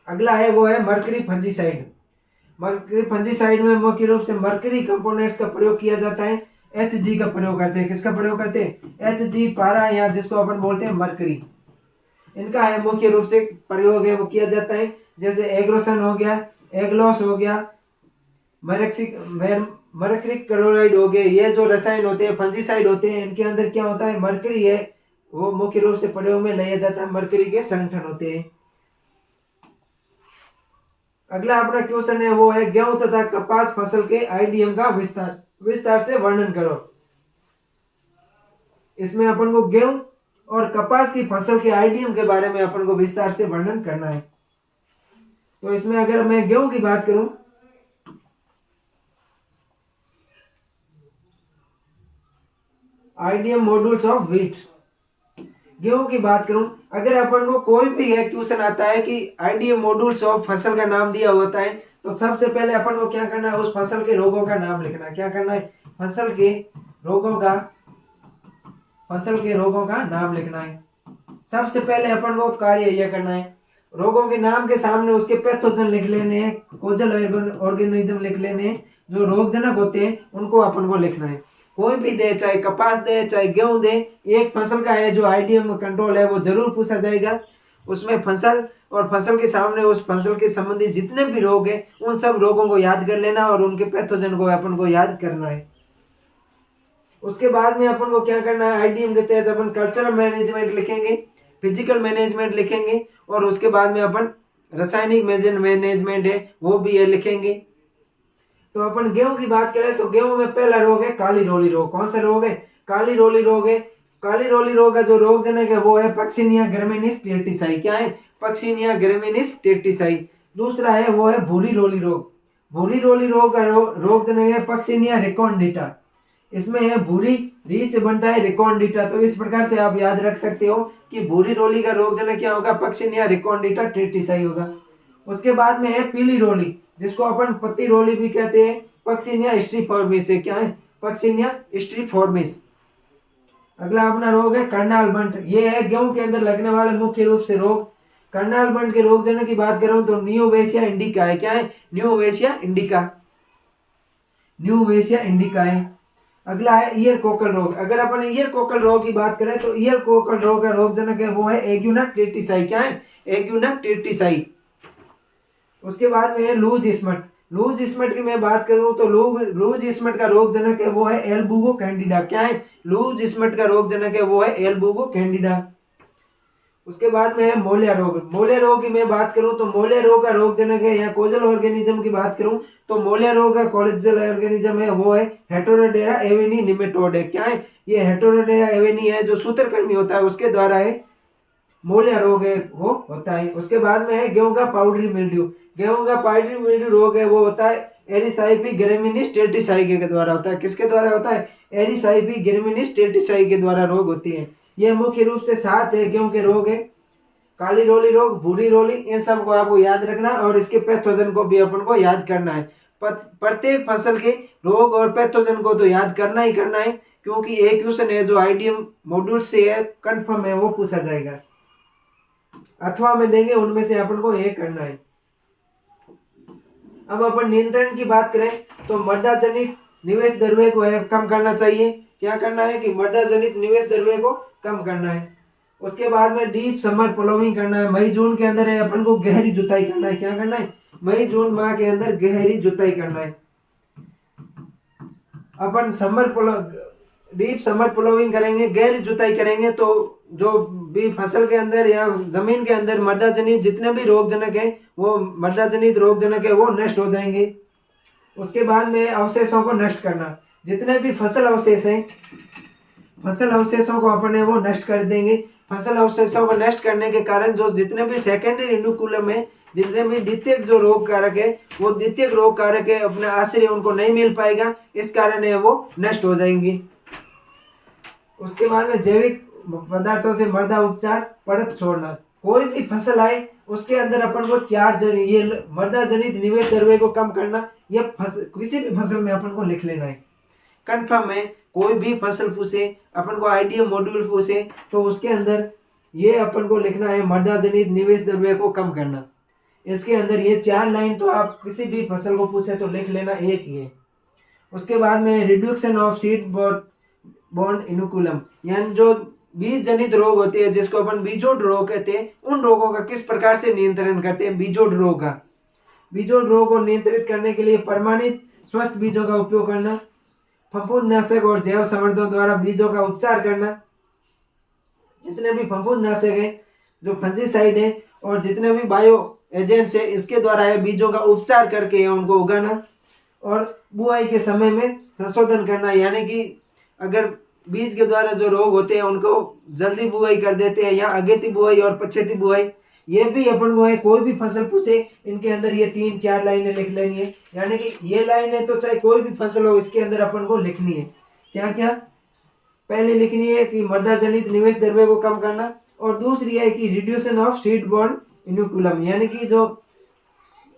A: अगला है वो है मर्करी फंजीसाइड। मर्करी फंजीसाइड में मुख्य रूप से मर्करी कंपोनेंट्स का प्रयोग किया जाता है। Hg का प्रयोग करते हैं। किसका प्रयोग करते हैं? Hg पारा, या जिसको अपन बोलते हैं मरकरी, इनका है मुख्य रूप से प्रयोग है वो किया जाता है। जैसे एग्रोसन हो गया, एग्लोस हो गया, मरक्रिक क्लोराइड हो गए, ये जो रसायन होते हैं फंजीसाइड होते हैं, इनके अंदर क्या होता है? मरकरी है, वो मुख्य रूप से प्रयोग में लिया जाता है। मरकरी के संगठन होते हैं। अगला अपना क्वेश्चन है वो है गेहूं तथा कपास फसल के आईडीएम का विस्तार से वर्णन करो। इसमें अपन को गेहूं और कपास की फसल के आईडीएम के बारे में अपन को विस्तार से वर्णन करना है। तो इसमें अगर मैं गेहूं की बात करूं, आईडीएम मॉड्यूल्स ऑफ व्हीट, गेहूं की बात करूं, अगर अपन को कोई भी एक क्वेश्चन आता है कि आईडीएम मॉड्यूल्स ऑफ फसल का नाम दिया होता है, तो सबसे पहले अपन को क्या करना है? उस फसल के रोगों का नाम लिखना है। क्या करना है? फसल के रोगों का नाम लिखना है। सबसे पहले अपन को कार्य यह करना है, रोगों के नाम के सामने उसके पैथोजन लिख लेने हैं, कोजल ऑर्गेनिज्म लिख लेने हैं, जो रोगजनक होते हैं उनको अपन को लिखना है। कोई भी दे, चाहे कपास दे चाहे गेहूं दे, एक फसल का है जो आईडीएम कंट्रोल है वो जरूर पूछा जाएगा। उसमें फसल और फसल के सामने उस फसल के संबंधी जितने भी रोग है उन सब रोगों को याद कर लेना और उनके पैथोजन को अपन को याद करना है। उसके बाद में अपन को क्या करना है? आईडीएम के तहत अपन कल्चरल मैनेजमेंट लिखेंगे, फिजिकल मैनेजमेंट लिखेंगे, और उसके बाद में अपन रासायनिक मैनेजमेंट है वो भी ये लिखेंगे। तो अपन गेहूं की बात करें तो गेहूं में पहला रोग है काली रोली रोग। कौन सा रोग है? काली रोली रोग है। काली रोली रोग का जो रोगजनक है वो है पक्सिनिया ग्रामिनीस टेट्रिसाई। क्या है? पक्सिनिया ग्रामिनीस टेट्रिसाई। दूसरा है वो है भूरी रोली रोग। भूरी रोली रोग का रोगजनक है पक्सिनिया रिकॉन्डिटा। इसमें है भूरी री से बनता है रिकॉन्डिटा। तो इस प्रकार से आप याद रख सकते हो कि भूरी रोली का रोगजनक क्या होगा? पक्सिनिया रिकॉन्डिटा टेट्रिसाई होगा। उसके बाद में है पीली रोली, जिसको अपन पत्ती रोली भी कहते हैं, पक्सिनिया स्ट्रीफॉर्मिस है। क्या है? पक्सिनिया स्ट्रीफॉर्मिस। अगला अपना रोग है करनाल बंट। ये है गेहूं के अंदर लगने वाले मुख्य रूप से रोग। करनाल बंट के रोगजनक की बात करूं तो न्यूवेशिया इंडिका है। क्या है? न्यूवेशिया इंडिका है। अगला है ईयर कोकल रोग। अगर अपन ईयर कोकल रोग की बात करें तो ईयर कोकल रोग का रोगजनक है वो है एग्यूना टेट्रिसाई। क्या है? एग्यूना टेट्रिसाई। उसके बाद में है लूज स्मट। लूज स्मट की मैं बात करूं तो लूज स्मट का रोगजनक है वो है एल्बुगो कैंडिडा। क्या है? लूज स्मट का रोगजनक है वो है एल्बुगो कैंडिडा। उसके बाद में है मोलिया रोग। मोलिया रोग की मैं बात करूं तो मोलिया रोग का रोगजनक है, या कोजल ऑर्गेनिज्म की बात करूं तो मोलिया रोग का कोजल ऑर्गेनिज्म है वो है हेटेरोडेरा एवेनी निमेटोड है। क्या है? ये हेटेरोडेरा एवेनी है जो सूत्रकृमि होता है उसके द्वारा है मोलिया रोग है वो होता है। उसके बाद में है गेहूं का पाउडरी मिल्ड्यू। गेहूं का पाउडरी मिल्ड्यू रोग है वो होता है एरिसाइपी ग्रेमिनिस टेट्रिसाई के द्वारा होता है। किसके द्वारा होता है? एरिसाइपी ग्रेमिनिस टेट्रिसाई के द्वारा रोग होती है। ये मुख्य रूप से 7 है गेहूं के रोग है। काली रोली रोग, भूरी रोली, इन सब को आपको याद रखना और इसके पैथोजन को भी अपन को याद करना है। प्रत्येक फसल के रोग और पैथोजन को तो याद करना ही करना है, क्योंकि एक क्वेश्चन है जो आईडीएम मॉड्यूल से है, कंफर्म है, वो पूछा जाएगा अथवा में देंगे, उनमें से अपन को एक करना है। अब अपन नियंत्रण की बात करें तो मृदा जनित निवेश द्रव्य को कम करना चाहिए। क्या करना है कि मृदा जनित निवेश द्रव्य को कम करना है। उसके बाद में डीप समर प्लोविंग करना है। मई जून के अंदर है अपन को गहरी जुताई करना है। क्या करना है? मई जून माह के अंदर गहरी जुताई करना है। अपन डीप समर प्लोविंग करेंगे, गहरी जुताई करेंगे तो जो भी फसल के अंदर या जमीन के अंदर मृदा जनित जितने भी रोगजनक है वो मृदा जनित रोगजनक है वो नष्ट हो जाएंगे। उसके बाद में अवशेषों को नष्ट करना। जितने भी फसल अवशेष हैं, फसल अवशेषों को अपन वो नष्ट कर देंगे। फसल अवशेषों को नष्ट करने के कारण जो जितने भी सेकेंडरी इनुकुलम है, जितने भी द्वितीयक जो रोग कारक है वो द्वितीयक रोग कारक है अपना आश्रय उनको नहीं मिल पाएगा, इस कारण है वो नष्ट हो जाएंगे। उसके बाद में जैविक पदार्थों से मृदा उपचार, परत छोड़ना। कोई भी फसल आए उसके अंदर अपन को ये मृदा जनित निवेश द्रव्य को कम करना, ये किसी भी फसल में अपन को लिख लेना है। कंफर्म है कोई भी फसल पूछे, अपन को आईडीएम मॉड्यूल पूछे तो उसके अंदर ये अपन को लिखना है मृदा जनित निवेश द्रव्य को कम करना। इसके अंदर ये 4 लाइन तो आप किसी भी फसल को पूछे तो लिख लेना, एक ही है। उसके बाद में रिड्यूक्शन ऑफ सीड बॉर्न इनुकुलम, यानी जो बीज जनित रोग होते हैं जिसको अपन बीजोड रोग कहते हैं, उन रोगों का किस प्रकार से नियंत्रण करते हैं बीजोड रोग का। बीजोड रोग को नियंत्रित करने के लिए प्रमाणित स्वस्थ बीजों का उपयोग करना, फफूंदनाशक और जैव संवर्धनों द्वारा बीजों का उपचार करना। जितने भी फफूंदनाशक है, जो फंजीसाइड है और जितने भी बायो एजेंट्स है, इसके द्वारा है बीजों का उपचार करके उनको उगाना। और बुआई के समय में संशोधन करना, यानी कि अगर बीज के द्वारा जो रोग होते हैं उनको जल्दी बुआई कर देते हैं, या अगेती बुआई और पछेती बुआई, ये भी अपन को है। कोई भी फसल पूछे इनके अंदर ये 3-4 लाइनें लिख लेनी है, यानी कि ये लाइनें तो चाहे कोई भी फसल हो इसके अंदर अपन को लिखनी है। क्या क्या? पहले लिखनी है कि मृदा जनित निवेश द्रव्य को कम करना, और दूसरी है कि रिड्यूशन ऑफ सीड बॉर्न इनुकुलम, यानी कि जो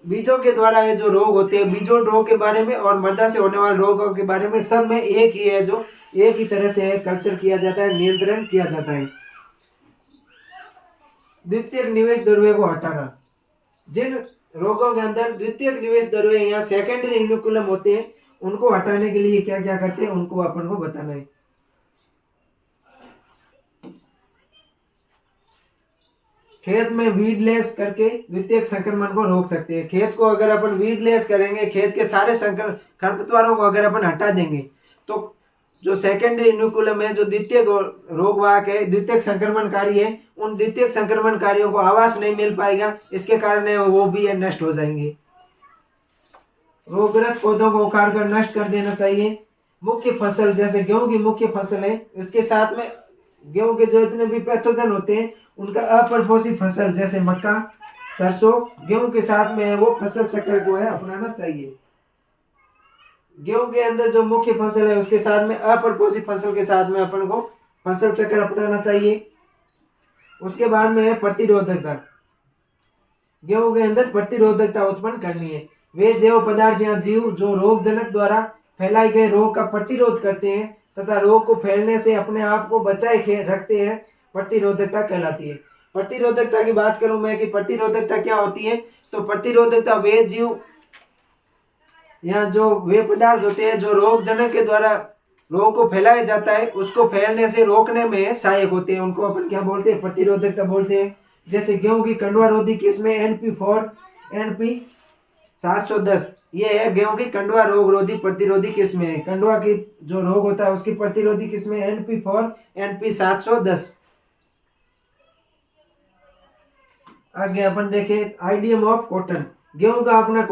A: बीजों के द्वारा ये जो रोग होते हैं, बीजों रोग के बारे में और मृदा से होने वाले रोगों के बारे में सब में एक ही है, जो एक ही तरह से कल्चर किया जाता है, नियंत्रण किया जाता है। द्वितीयक निवेश द्रव्य को हटाना, जिन रोगों के अंदर द्वितीयक निवेश द्रव्य या सेकेंडरी इनुकुलम होते हैं उनको हटाने के लिए क्या क्या करते हैं उनको अपन को बताना है। खेत में वीडलेस करके द्वितीयक संक्रमण को रोक सकते हैं। खेत को अगर अपन वीडलेस करेंगे, खेत के सारे खरपतवारों को अगर अपन हटा देंगे, तो जो सेकेंडरी इनुकुलम है, जो द्वितीयक रोगवाहक है, द्वितीयक संक्रमणकारी है, उन द्वितीयक संक्रमणकारियों को आवास नहीं मिल पाएगा, इसके कारण वो भी नष्ट हो जाएंगे। रोगग्रस्त पौधों को उखाड़ कर नष्ट कर देना चाहिए। मुख्य फसल जैसे गेहूं की मुख्य फसल है, उसके साथ में गेहूं के जो इतने भी पैथोजन होते हैं उनका अपर्पोषी फसल जैसे मक्का, सरसों, गेहूं के साथ में वो फसल चक्र को है अपनाना चाहिए। गेहूं के अंदर जो मुख्य फसल है उसके साथ में अपर्पोषी फसल के साथ में अपन को फसल चक्र अपनाना चाहिए। उसके बाद में है प्रतिरोधकता। गेहूं के अंदर प्रतिरोधकता उत्पन्न करनी है। वे जैव पदार्थ या जीव जो रोगजनक द्वारा फैलाए गए रोग का प्रतिरोध करते हैं तथा रोग को फैलने से अपने आप को बचाए रखते हैं, प्रतिरोधकता कहलाती है। प्रतिरोधकता की बात करूं मैं कि प्रतिरोधकता क्या होती है, तो प्रतिरोधकता वे जीव या जो वे पदार्थ होते हैं जो रोगजनक के द्वारा रोग को फैलाया जाता है उसको फैलने से रोकने में सहायक होते हैं, उनको अपन क्या बोलते हैं, प्रतिरोधकता बोलते हैं। जैसे गेहूं की कंडवा रोधी किस्में NP4, NP710, ये है गेहूं की कंडवा रोग रोधी प्रतिरोधी किस्में है। कंडवा की जो रोग होता है उसकी प्रतिरोधी किस्में NP4, NP710। आगे अपन देखें आईडीएम ऑफ कॉटन। गेहूं का अपना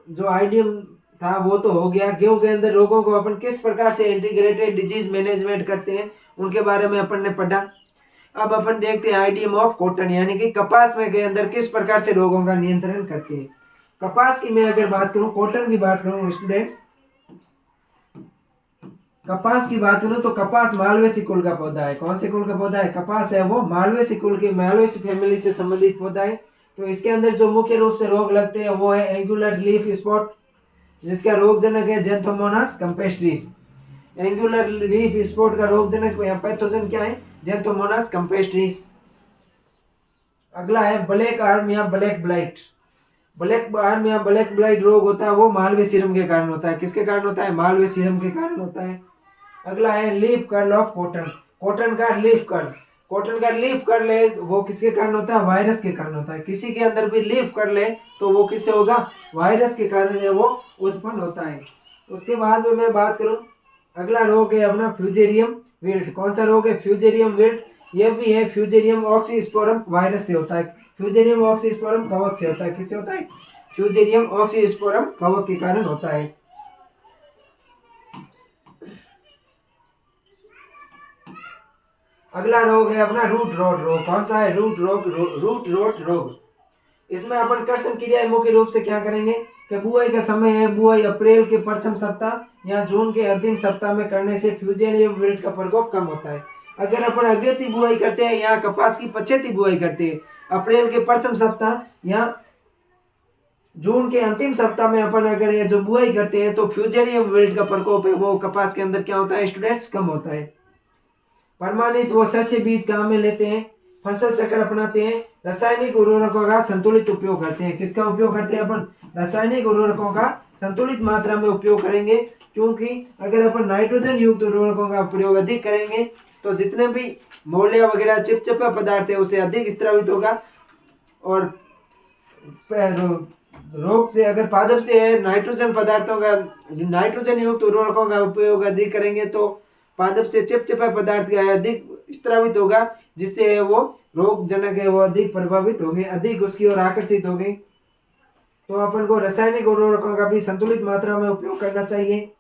A: जो आईडीएम था वो तो हो गया। गेहूं के अंदर रोगों को अपन किस प्रकार से इंटीग्रेटेड डिजीज मैनेजमेंट करते हैं उनके बारे में अपन ने पढ़ा। अब अपन देखते हैं आईडीएम ऑफ कॉटन, यानी कि कपास में के अंदर किस प्रकार से रोगों का नियंत्रण करते हैं। कपास की मैं अगर बात करूं, कॉटन की बात करूं स्टूडेंट्स, कपास की बात करूं तो कपास मालवेसी कुल का पौधा है। कौन से कुल का पौधा है? कपास है वो मालवेसी कुल के, मालवेसी फैमिली से संबंधित पौधा है। तो इसके अंदर जो मुख्य रूप से रोग लगते हैं वो है एंगुलर लीफ स्पॉट, जिसका रोगजनक है Xanthomonas campestris. Angular leaf spot का रोगजनक या पैथोजन क्या है? Xanthomonas campestris. अगला है ब्लैक आर्म या ब्लैक ब्लाइट। ब्लैक आर्म या ब्लैक ब्लाइट रोग होता है वो मालवे सीरम के कारण होता है। किसके कारण होता है? मालवे सीरम के कारण होता है। अगला है leaf curl of cotton. Cotton का लीफ कर्ल, कॉटन का लीफ कर्ल है वो किसके कारण होता है? वायरस के कारण होता है। किसी के अंदर भी लीफ कर्ल है तो वो किससे होगा? वायरस के कारण है वो उत्पन्न होता है। उसके बाद में मैं बात करूं, अगला रोग है अपना फ्यूजेरियम विल्ट। कौन सा रोग है? Fusarium wilt. यह भी है फ्यूजेरियम ऑक्सीस्पोरम वायरस से होता है। फ्यूजेरियम ऑक्सीस्पोरम कवक से होता है। किससे होता है? फ्यूजेरियम ऑक्सीस्पोरम कवक के कारण होता है। अगला रोग है अपना रूट रॉट रोग। कौन सा है? रूट रॉट रोग। इसमें अपन कर्षण क्रिया मुख्य रूप से क्या करेंगे कि बुआई का समय है, बुआई अप्रैल के प्रथम सप्ताह या जून के अंतिम सप्ताह में करने से फ्यूजेरियम विल्ट का प्रकोप कम होता है। अगर अपन अगेती बुआई करते हैं या कपास की पछेती बुआई करते हैं अप्रैल के प्रथम सप्ताह या जून के अंतिम सप्ताह में अपन अगर ये जो बुआई करते हैं तो फ्यूजेरियम विल्ट का प्रकोप है वो कपास के अंदर क्या होता है स्टूडेंट्स? कम होता है। प्रमाणित वो सस्य बीज काम में लेते हैं, फसल चक्र अपनाते हैं, रासायनिक उर्वरकों का संतुलित उपयोग करते हैं। किसका उपयोग करते हैं अपन? रासायनिक उर्वरकों का संतुलित मात्रा में उपयोग करेंगे क्योंकि अगर अपन नाइट्रोजन युक्त उर्वरकों का प्रयोग अधिक करेंगे तो जितने भी मौलिया वगैरह चिपचिपा पदार्थ है उसे अधिक स्त्रावित होगा, और रोग से अगर पादप से नाइट्रोजन पदार्थों का नाइट्रोजन युक्त उर्वरकों का उपयोग अधिक करेंगे तो पादप से चिपचिपा पदार्थ का अधिक स्त्रावित होगा, जिससे वो रोगजनक है वो अधिक प्रभावित होंगे, अधिक उसकी ओर आकर्षित होंगे। तो अपन को रासायनिक उर्वरकों का भी संतुलित मात्रा में उपयोग करना चाहिए।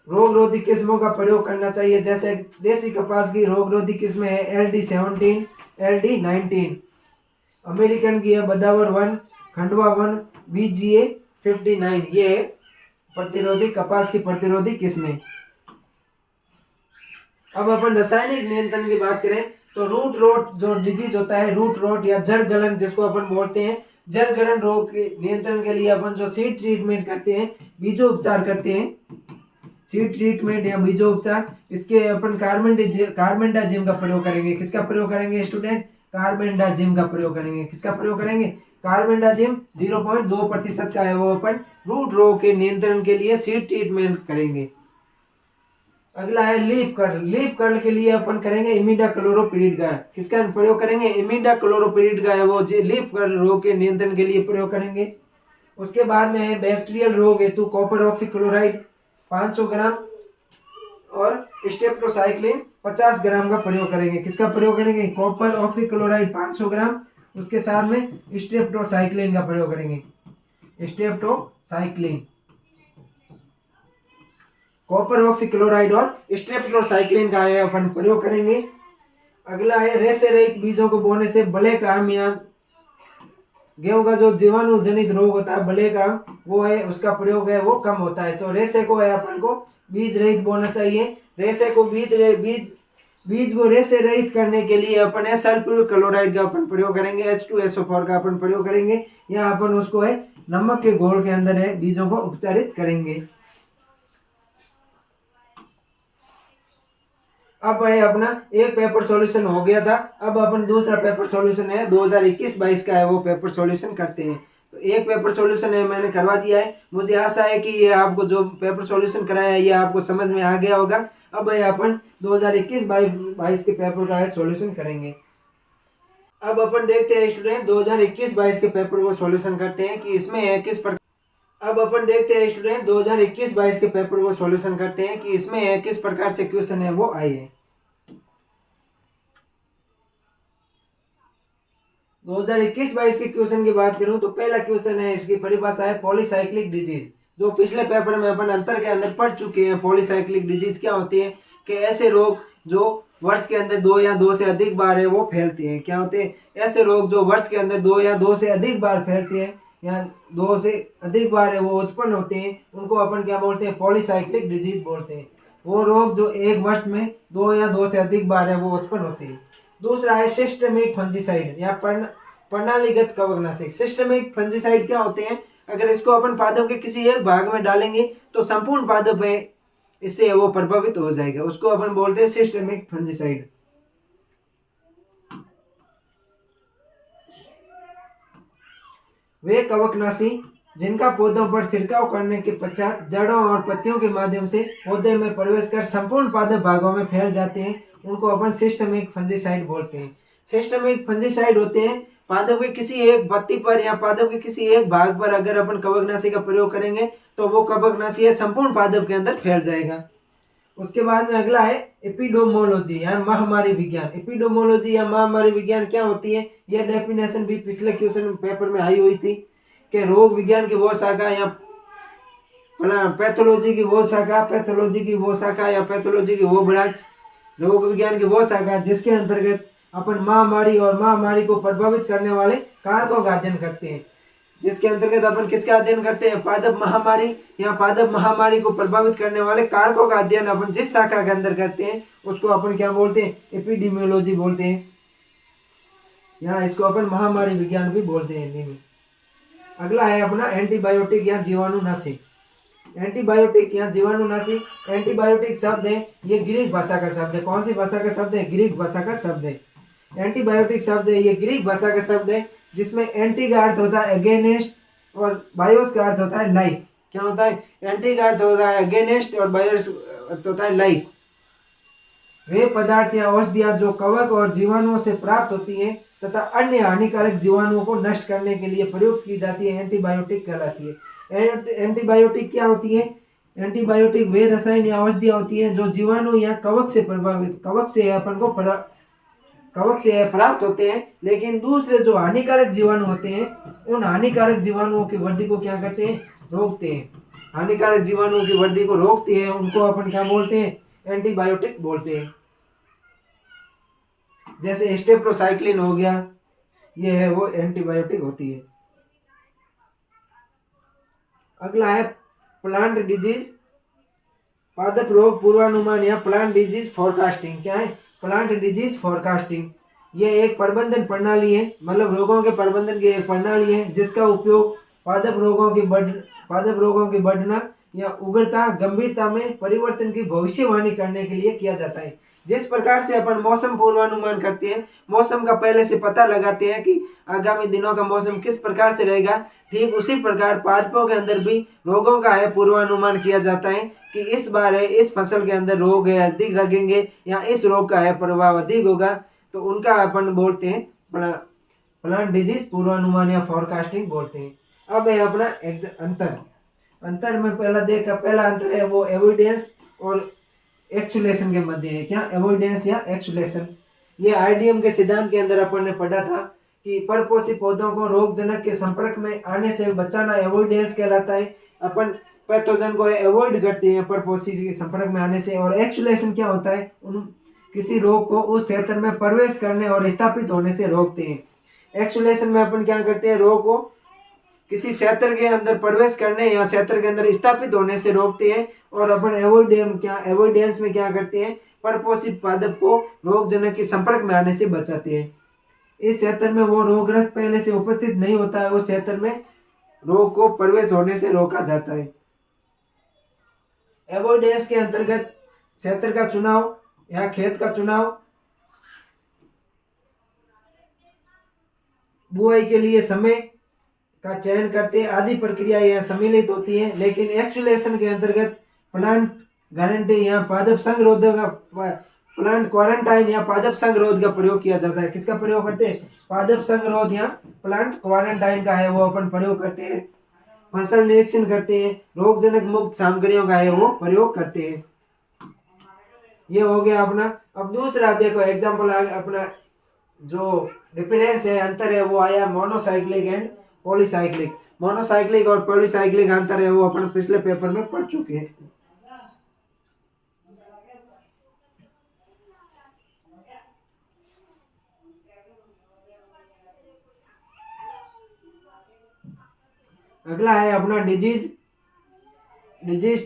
A: रोग रोधी किस्मों का प्रयोग करना चाहिए, जैसे देसी कपास की रोग रोधी किस्में है LD17, LD19, अमेरिकन की है बदावर 1, खंडवा 1, BGA59, ये प्रतिरोधी कपास की प्रतिरोधी किस्में। अब अपन रासायनिक नियंत्रण की बात करें तो रूट रोट जो डिजीज होता है, रूट रोट या जड़ गलन जिसको अपन बोलते हैं, जड़ गलन रोग के नियंत्रण के लिए अपन जो सीड ट्रीटमेंट करते हैं, बीजोपचार करते हैं, सीड ट्रीटमेंट या बीजोपचार, इसके अपन कार्बेंडाजिम का प्रयोग करेंगे। किसका प्रयोग करेंगे स्टूडेंट? कार्बेंडाजिम का प्रयोग करेंगे। किसका प्रयोग करेंगे? कार्बेंडाजिम 0.2% का है वो अपन रूट रोग के नियंत्रण के लिए सीड ट्रीटमेंट करेंगे। अगला है लीफ कर्ल। लीफ कर्ल के लिए अपन करेंगे इमिडाक्लोरोपिरिड का। किसका प्रयोग करेंगे? इमिडाक्लोरोपिरिड का है वो लीफ कर्ल रोग के नियंत्रण के लिए प्रयोग करेंगे। उसके बाद में है बैक्टीरियल रोग हेतु कॉपर ऑक्सीक्लोराइड 500 ग्राम और स्टेप्टोसाइक्लिन 50 ग्राम का प्रयोग करेंगे। किसका प्रयोग करेंगे? कॉपर ऑक्सीक्लोराइड 500 ग्राम, उसके साथ में स्टेप्टोसाइक्लिन का प्रयोग करेंगे। स्टेप्टोसाइक्लिन, कॉपर ऑक्सीक्लोराइड और स्टेप्टोसाइक्लिन का अपन प्रयोग करेंगे। अगला है रेशे रहित बीजों को बोने से ब्लैक आर्म या गेहूं का जो जीवाणु जनित रोग होता है ब्लैक आर्म, वो है उसका प्रयोग है वो कम होता है। तो रेशे को है अपन को बीज रहित बोना चाहिए। रेशे को बीज को रेशे रहित करने के लिए अपन है सल्फ्यूरिक क्लोराइड का अपन प्रयोग करेंगे, H2SO4 का अपन प्रयोग करेंगे, या अपन उसको है नमक के घोल के अंदर है बीजों को उपचारित करेंगे। अब है अपना एक पेपर सॉल्यूशन हो गया था। अब अपन दूसरा पेपर सॉल्यूशन है 2021-22 का है वो पेपर सॉल्यूशन करते हैं। तो एक पेपर सॉल्यूशन है मैंने करवा दिया है। मुझे आशा है कि ये आपको जो पेपर सॉल्यूशन कराया है ये आपको समझ में आ गया होगा। अब है अपन 2021-22 के पेपर का है सॉल्यूशन करेंगे। अब अपन देखते हैं स्टूडेंट 2021-22 के पेपर को सॉल्यूशन करते हैं कि इसमें है किस प्रकार। अब अपन देखते हैं स्टूडेंट 2021-22 के पेपर को सॉल्यूशन करते हैं कि इसमें है किस प्रकार से क्वेश्चन है वो आए हैं। 2021-22 के क्वेश्चन की बात करूं तो पहला क्वेश्चन है, इसकी परिभाषा है पॉलीसाइक्लिक डिजीज, जो पिछले पेपर में अपन अंतर के अंदर पढ़ चुके हैं। पॉलीसाइक्लिक डिजीज क्या होती है कि ऐसे रोग जो वर्ष के अंदर 2 या 2 से अधिक बार है वो फैलते हैं। क्या होते हैं? ऐसे रोग जो वर्ष के अंदर 2 या 2 से अधिक बार फैलते हैं या 2 से अधिक बार है वो उत्पन्न होते हैं, उनको अपन क्या बोलते हैं? पॉलीसाइक्लिक डिजीज बोलते हैं। वो रोग जो एक वर्ष में 2 या 2 से अधिक बार है वो उत्पन्न होते हैं। दूसरा है सिस्टमिक फंजीसाइड या प्रणालीगत कवकनाशक। सिस्टमिक फंजीसाइड क्या होते हैं? अगर इसको अपन पादप के किसी एक भाग में डालेंगे तो संपूर्ण पादप है इससे वो प्रभावित हो जाएगा, उसको अपन बोलते हैं सिस्टमिक फंजीसाइड। वे कवकनाशी जिनका पौधों पर छिड़काव करने के पश्चात जड़ों और पत्तियों के माध्यम से पौधे में प्रवेश कर संपूर्ण पादप भागों में फैल जाते हैं, उनको अपन सिस्टमिक फंजीसाइड बोलते हैं। सिस्टमिक फंजीसाइड होते हैं पादप के किसी एक पत्ती पर या पादप के किसी एक भाग पर अगर अपन कवकनाशी का प्रयोग करेंगे तो वो कवकनाशी संपूर्ण पादप के अंदर फैल जाएगा। उसके बाद में अगला है एपिडेमोलॉजी या महामारी विज्ञान। एपिडेमोलॉजी या महामारी विज्ञान क्या होती है? यह डेफिनेशन भी पिछले क्वेश्चन पेपर में आई हुई थी कि रोग विज्ञान की वो शाखा या पैथोलॉजी की वो शाखा, पैथोलॉजी की वो शाखा या पैथोलॉजी की वो ब्रांच, रोग विज्ञान की वो शाखा जिसके अंतर्गत अपन महामारी और महामारी को प्रभावित करने वाले कारकों का अध्ययन करते हैं। जिसके अंतर्गत अपन किसका अध्ययन करते हैं? पादप महामारी या पादप महामारी को प्रभावित करने वाले कारकों का अध्ययन अपन जिस शाखा के अंदर करते हैं उसको अपन क्या बोलते हैं? एपिडेमियोलॉजी बोलते हैं, या इसको अपन महामारी विज्ञान भी बोलते हैं हिंदी में। अगला है अपना एंटीबायोटिक या जीवाणुनाशी। एंटीबायोटिक या जीवाणुनाशी, एंटीबायोटिक शब्द है ये ग्रीक भाषा का शब्द है। कौन सी भाषा का शब्द है? ग्रीक भाषा का शब्द है। एंटीबायोटिक शब्द है ये ग्रीक भाषा का शब्द है जिसमें एंटी का अर्थ होता है अगेंस्ट और बायोस का अर्थ होता है लाइफ। क्या होता है, एंटी का अर्थ होता है अगेंस्ट और बायोस अर्थ होता है लाइफ। वे पदार्थ या औषधियां जो कवक और जीवाणुओं से प्राप्त होती हैं तथा अन्य हानिकारक जीवाणुओं को नष्ट करने के लिए प्रयुक्त की जाती है, एंटीबायोटिक कहलाती है। एंटीबायोटिक क्या होती है? एंटीबायोटिक वे रसायन या औषधियां होती हैं जो जीवाणु या कवक से प्रभावित कवक से प्राप्त होते हैं, लेकिन दूसरे जो हानिकारक जीवाणु होते हैं उन हानिकारक जीवाणुओं की वृद्धि को क्या करते हैं, रोकते हैं। हानिकारक जीवाणुओं की वृद्धि को रोकते हैं, उनको अपन क्या बोलते हैं, एंटीबायोटिक बोलते हैं। जैसे स्टेप्रोसाइक्लिन हो गया, ये है वो एंटीबायोटिक होती है। अगला है प्लांट डिजीज, पादप रोग पूर्वानुमान या प्लांट डिजीज फोरकास्टिंग। क्या है? Plant disease forecasting. ये एक प्रबंधन प्रणाली है, मतलब रोगों के प्रबंधन की एक प्रणाली है जिसका उपयोग पादप रोगों की बढ़ना या उग्रता गंभीरता में परिवर्तन की भविष्यवाणी करने के लिए किया जाता है। जिस प्रकार से अपन मौसम पूर्वानुमान करते हैं, मौसम का पहले से पता लगाते हैं कि आगामी दिनों का मौसम किस प्रकार से रहेगा, ठीक उसी प्रकार पादपों के अंदर भी रोगों का है पूर्वानुमान किया जाता है कि इस बार है इस फसल के अंदर रोग है अधिक लगेंगे या इस रोग का है प्रभाव अधिक होगा, तो उनका अपन बोलते हैं प्लांट डिजीज पूर्वानुमान या फोरकास्टिंग बोलते हैं। अब है अपना अंतर में पहला अंतर है वो एविडेंस और एक्सुलेशन के मध्य है। क्या? एवोइडेंस या एक्सुलेशन। ये आईडीएम के सिद्धांत के अंदर अपन ने पढ़ा था कि परपोषी पौधों को रोगजनक के संपर्क में आने से बचाना एवोइडेंस कहलाता है। अपन पैथोजन को अवॉइड करते हैं परपोषी के संपर्क में आने से। और एक्सुलेशन क्या होता है? किसी रोग को उस क्षेत्र में प्रवेश करने और स्थापित होने से रोकते हैं। एक्सुलेशन में अपन क्या करते हैं, रोग को किसी क्षेत्र के अंदर प्रवेश करने या क्षेत्र के अंदर स्थापित होने से रोकते हैं। और अपन एवोइडेंस में क्या करते हैं, परपोषित पादप को रोगजनक के संपर्क में आने से बचाते हैं। इस क्षेत्र में वो रोगग्रस्त पहले से उपस्थित नहीं होता है, उस क्षेत्र में रोग को प्रवेश होने से रोका जाता है। एवोइडेंस के अंतर्गत क्षेत्र का चुनाव या खेत का चुनाव, बुआई के लिए समय का चयन करते हैं आदि प्रक्रिया यह सम्मिलित होती है। लेकिन एक्सुलेशन के अंतर्गत प्लांट गारंटी या पादप संगरोध का प्लांट क्वारंटाइन या पादप संगरोध का प्रयोग किया जाता है। किसका प्रयोग करते हैं? पादप संगरोध या प्लांट क्वारंटाइन का है वो अपन प्रयोग करते हैं। फसल निरीक्षण करते हैं, रोगजनक मुक्त सामग्रियों का है वो प्रयोग करते हैं। ये हो गया अपना। अब दूसरा देखो एग्जाम्पल अपना जो डिफरेंस है, अंतर है वो आया मोनोसाइक्लिक एंड पॉलीसाइक्लिक। मोनोसाइक्लिक और पॉलीसाइक्लिक अंतर है वो अपन पिछले पेपर में पढ़ चुके हैं। अगला है अपना डिजीज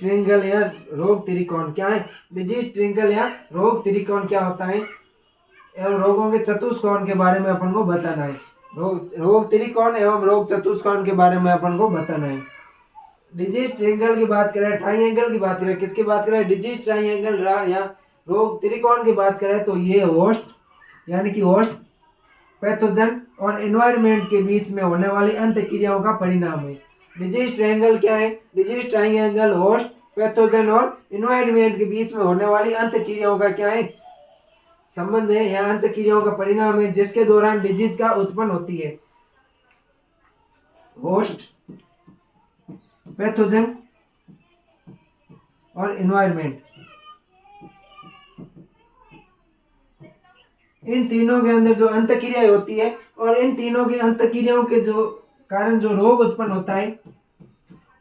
A: ट्रिंगल या रोग त्रिकोण। क्या है? डिजीज ट्रिंगल या रोग त्रिकोण क्या होता है एवं रोगों के चतुष्कोण के बारे में अपन को बताना है। रोग त्रिकोण एवं रोग चतुष्कोण के बारे में अपन को बताना है। डिजीज ट्रायंगल की बात करें, ट्रायंगल की बात करें, किसकी बात करें? डिजीज ट्रायंगल या रोग त्रिकोण की बात करें तो ये होस्ट यानी कि होस्ट, पैथोजन और एनवायरनमेंट के बीच में होने वाली अंत क्रियाओं का परिणाम है। डिजीज ट्रायंगल क्या है? डिजीज ट्रायंगल होस्ट, पैथोजन और एनवायरनमेंट के बीच में होने वाली अंत क्रियाओं का क्या है? संबंध है या अंत क्रियाओं का परिणाम है जिसके दौरान डिजीज का उत्पन्न होती है। होस्ट, पैथोजन और एनवायरनमेंट, इन तीनों के अंदर जो अंत क्रिया होती है और इन तीनों की अंत क्रियाओं के जो कारण जो रोग उत्पन्न होता है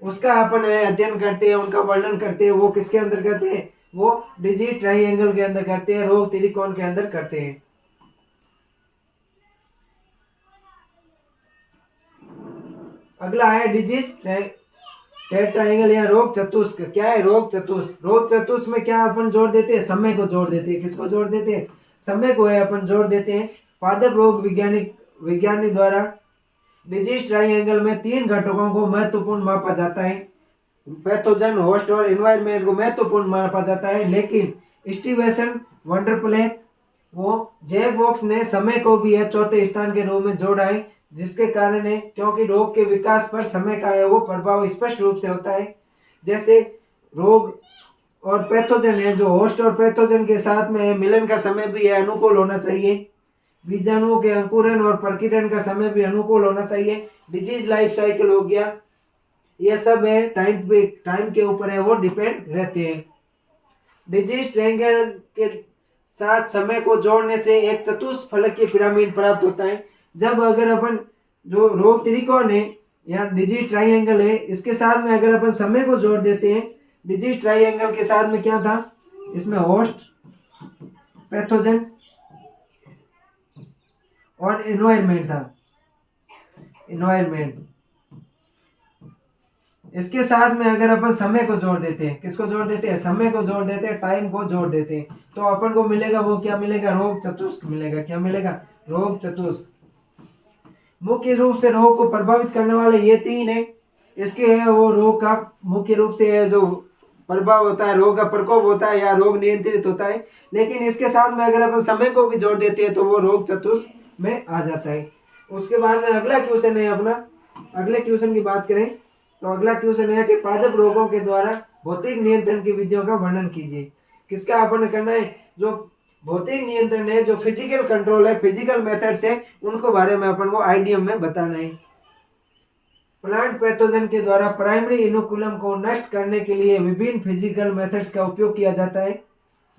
A: उसका अपन अध्ययन करते हैं, उनका वर्णन करते हैं। वो किसके अंदर करते हैं? वो डिजीज ट्रायंगल के अंदर करते हैं, रोग त्रिकोण के अंदर करते हैं। अगला है डिजीज ट्रायंगल या रोग चतुष्क। क्या है? रोग चतुष्क। रोग चतुष्क में क्या अपन जोड़ देते हैं? समय को जोड़ देते हैं। किसको जोड़ देते हैं? समय को है अपन जोड़ देते हैं। पादप रोग विज्ञानी द्वारा डिजीज ट्रायंगल में 3 घटकों को महत्वपूर्ण मापा जाता है। पैथोजन, होस्ट और एनवायरनमेंट को महत्वपूर्ण मापा जाता है। लेकिन स्टीवेंसन, वंडरप्ले वो जैक बॉक्स ने समय को भी है चौथे स्थान के रूप में जोड़ा है। जिसके कारण है क्योंकि रोग के विकास पर समय का है वो प्रभाव स्पष्ट रूप से होता है। जैसे रोग और पैथोजन है, जो होस्ट और पैथोजन के साथ में मिलन का समय भी है अनुकूल होना चाहिए। बीजाणुओं के अंकुरन और प्रकीर्णन का समय भी अनुकूल होना चाहिए। डिजीज लाइफ साइकिल हो गया, ये सब है टाइम के ऊपर है वो डिपेंड रहते हैं। डिजीज ट्रायंगल के साथ समय को जोड़ने से एक चतुष्फलकीय पिरामिड प्राप्त होता है। जब अगर अपन जो रोग त्रिकोण है या डिजीज ट्रायंगल है, इसके साथ में अगर अपन समय को जोड़ देते हैं, डिजीज ट्रायंगल के साथ में क्या था, इसमें होस्ट, पैथोजन और एनवायरमेंट था। एनवायरमेंट इसके साथ में अगर अपन समय को जोड़ देते हैं, किसको जोड़ देते हैं, समय को जोड़ देते हैं, टाइम को जोड़ देते हैं, तो अपन को मिलेगा वो क्या मिलेगा, रोग चतुष्क मिलेगा। क्या मिलेगा, रोग चतुष्क। मुख्य रूप से रोग को प्रभावित करने वाले ये तीन है। इसके है वो रोग का मुख्य रूप से जो प्रभाव होता है, रोग का प्रकोप होता है या रोग नियंत्रित होता है। लेकिन इसके साथ में अगर अपन समय को भी जोड़ देते हैं तो वो रोग चतुष्क में आ जाता है। उसके बाद में अगला क्वेश्चन है अपना, अगले क्वेश्चन की बात करें तो अगला क्वेश्चन है कि पादप रोगों के द्वारा भौतिक नियंत्रण की विधियों का वर्णन कीजिए। किसका अपन करना है, जो भौतिक नियंत्रण है, जो फिजिकल कंट्रोल है, फिजिकल मेथड्स है, उनको बारे में अपन को आईडीएम में बताना है। प्लांट पैथोजन के द्वारा प्राइमरी इनोकुलम को नष्ट करने के लिए विभिन्न फिजिकल मेथड्स का उपयोग किया जाता है।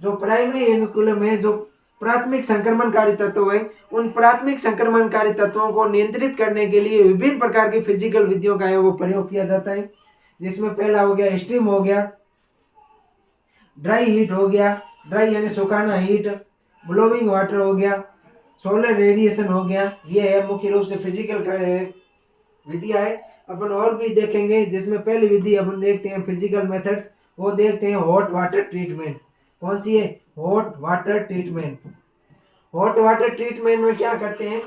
A: जो प्राइमरी इनोकुलम है, जो प्राथमिक संक्रमणकारी तत्व है, उन प्राथमिक संक्रमणकारी तत्वों को नियंत्रित करने के लिए विभिन्न प्रकार की फिजिकल विधियों का है वो प्रयोग किया जाता है। जिसमें पहला हो गया स्टीम हो गया, ड्राई हीट हो गया, ड्राई यानी सुखाना हीट, ब्लोइंग वाटर हो गया, सोलर रेडिएशन हो गया। ये है मुख्य रूप से फिजिकल विधियां है। अपन और भी देखेंगे, जिसमें पहली विधि अपन देखते हैं फिजिकल मेथड्स, वो देखते हैं हॉट वाटर ट्रीटमेंट। कौन सी है, hot water treatment. Hot water treatment में क्या करते हैं,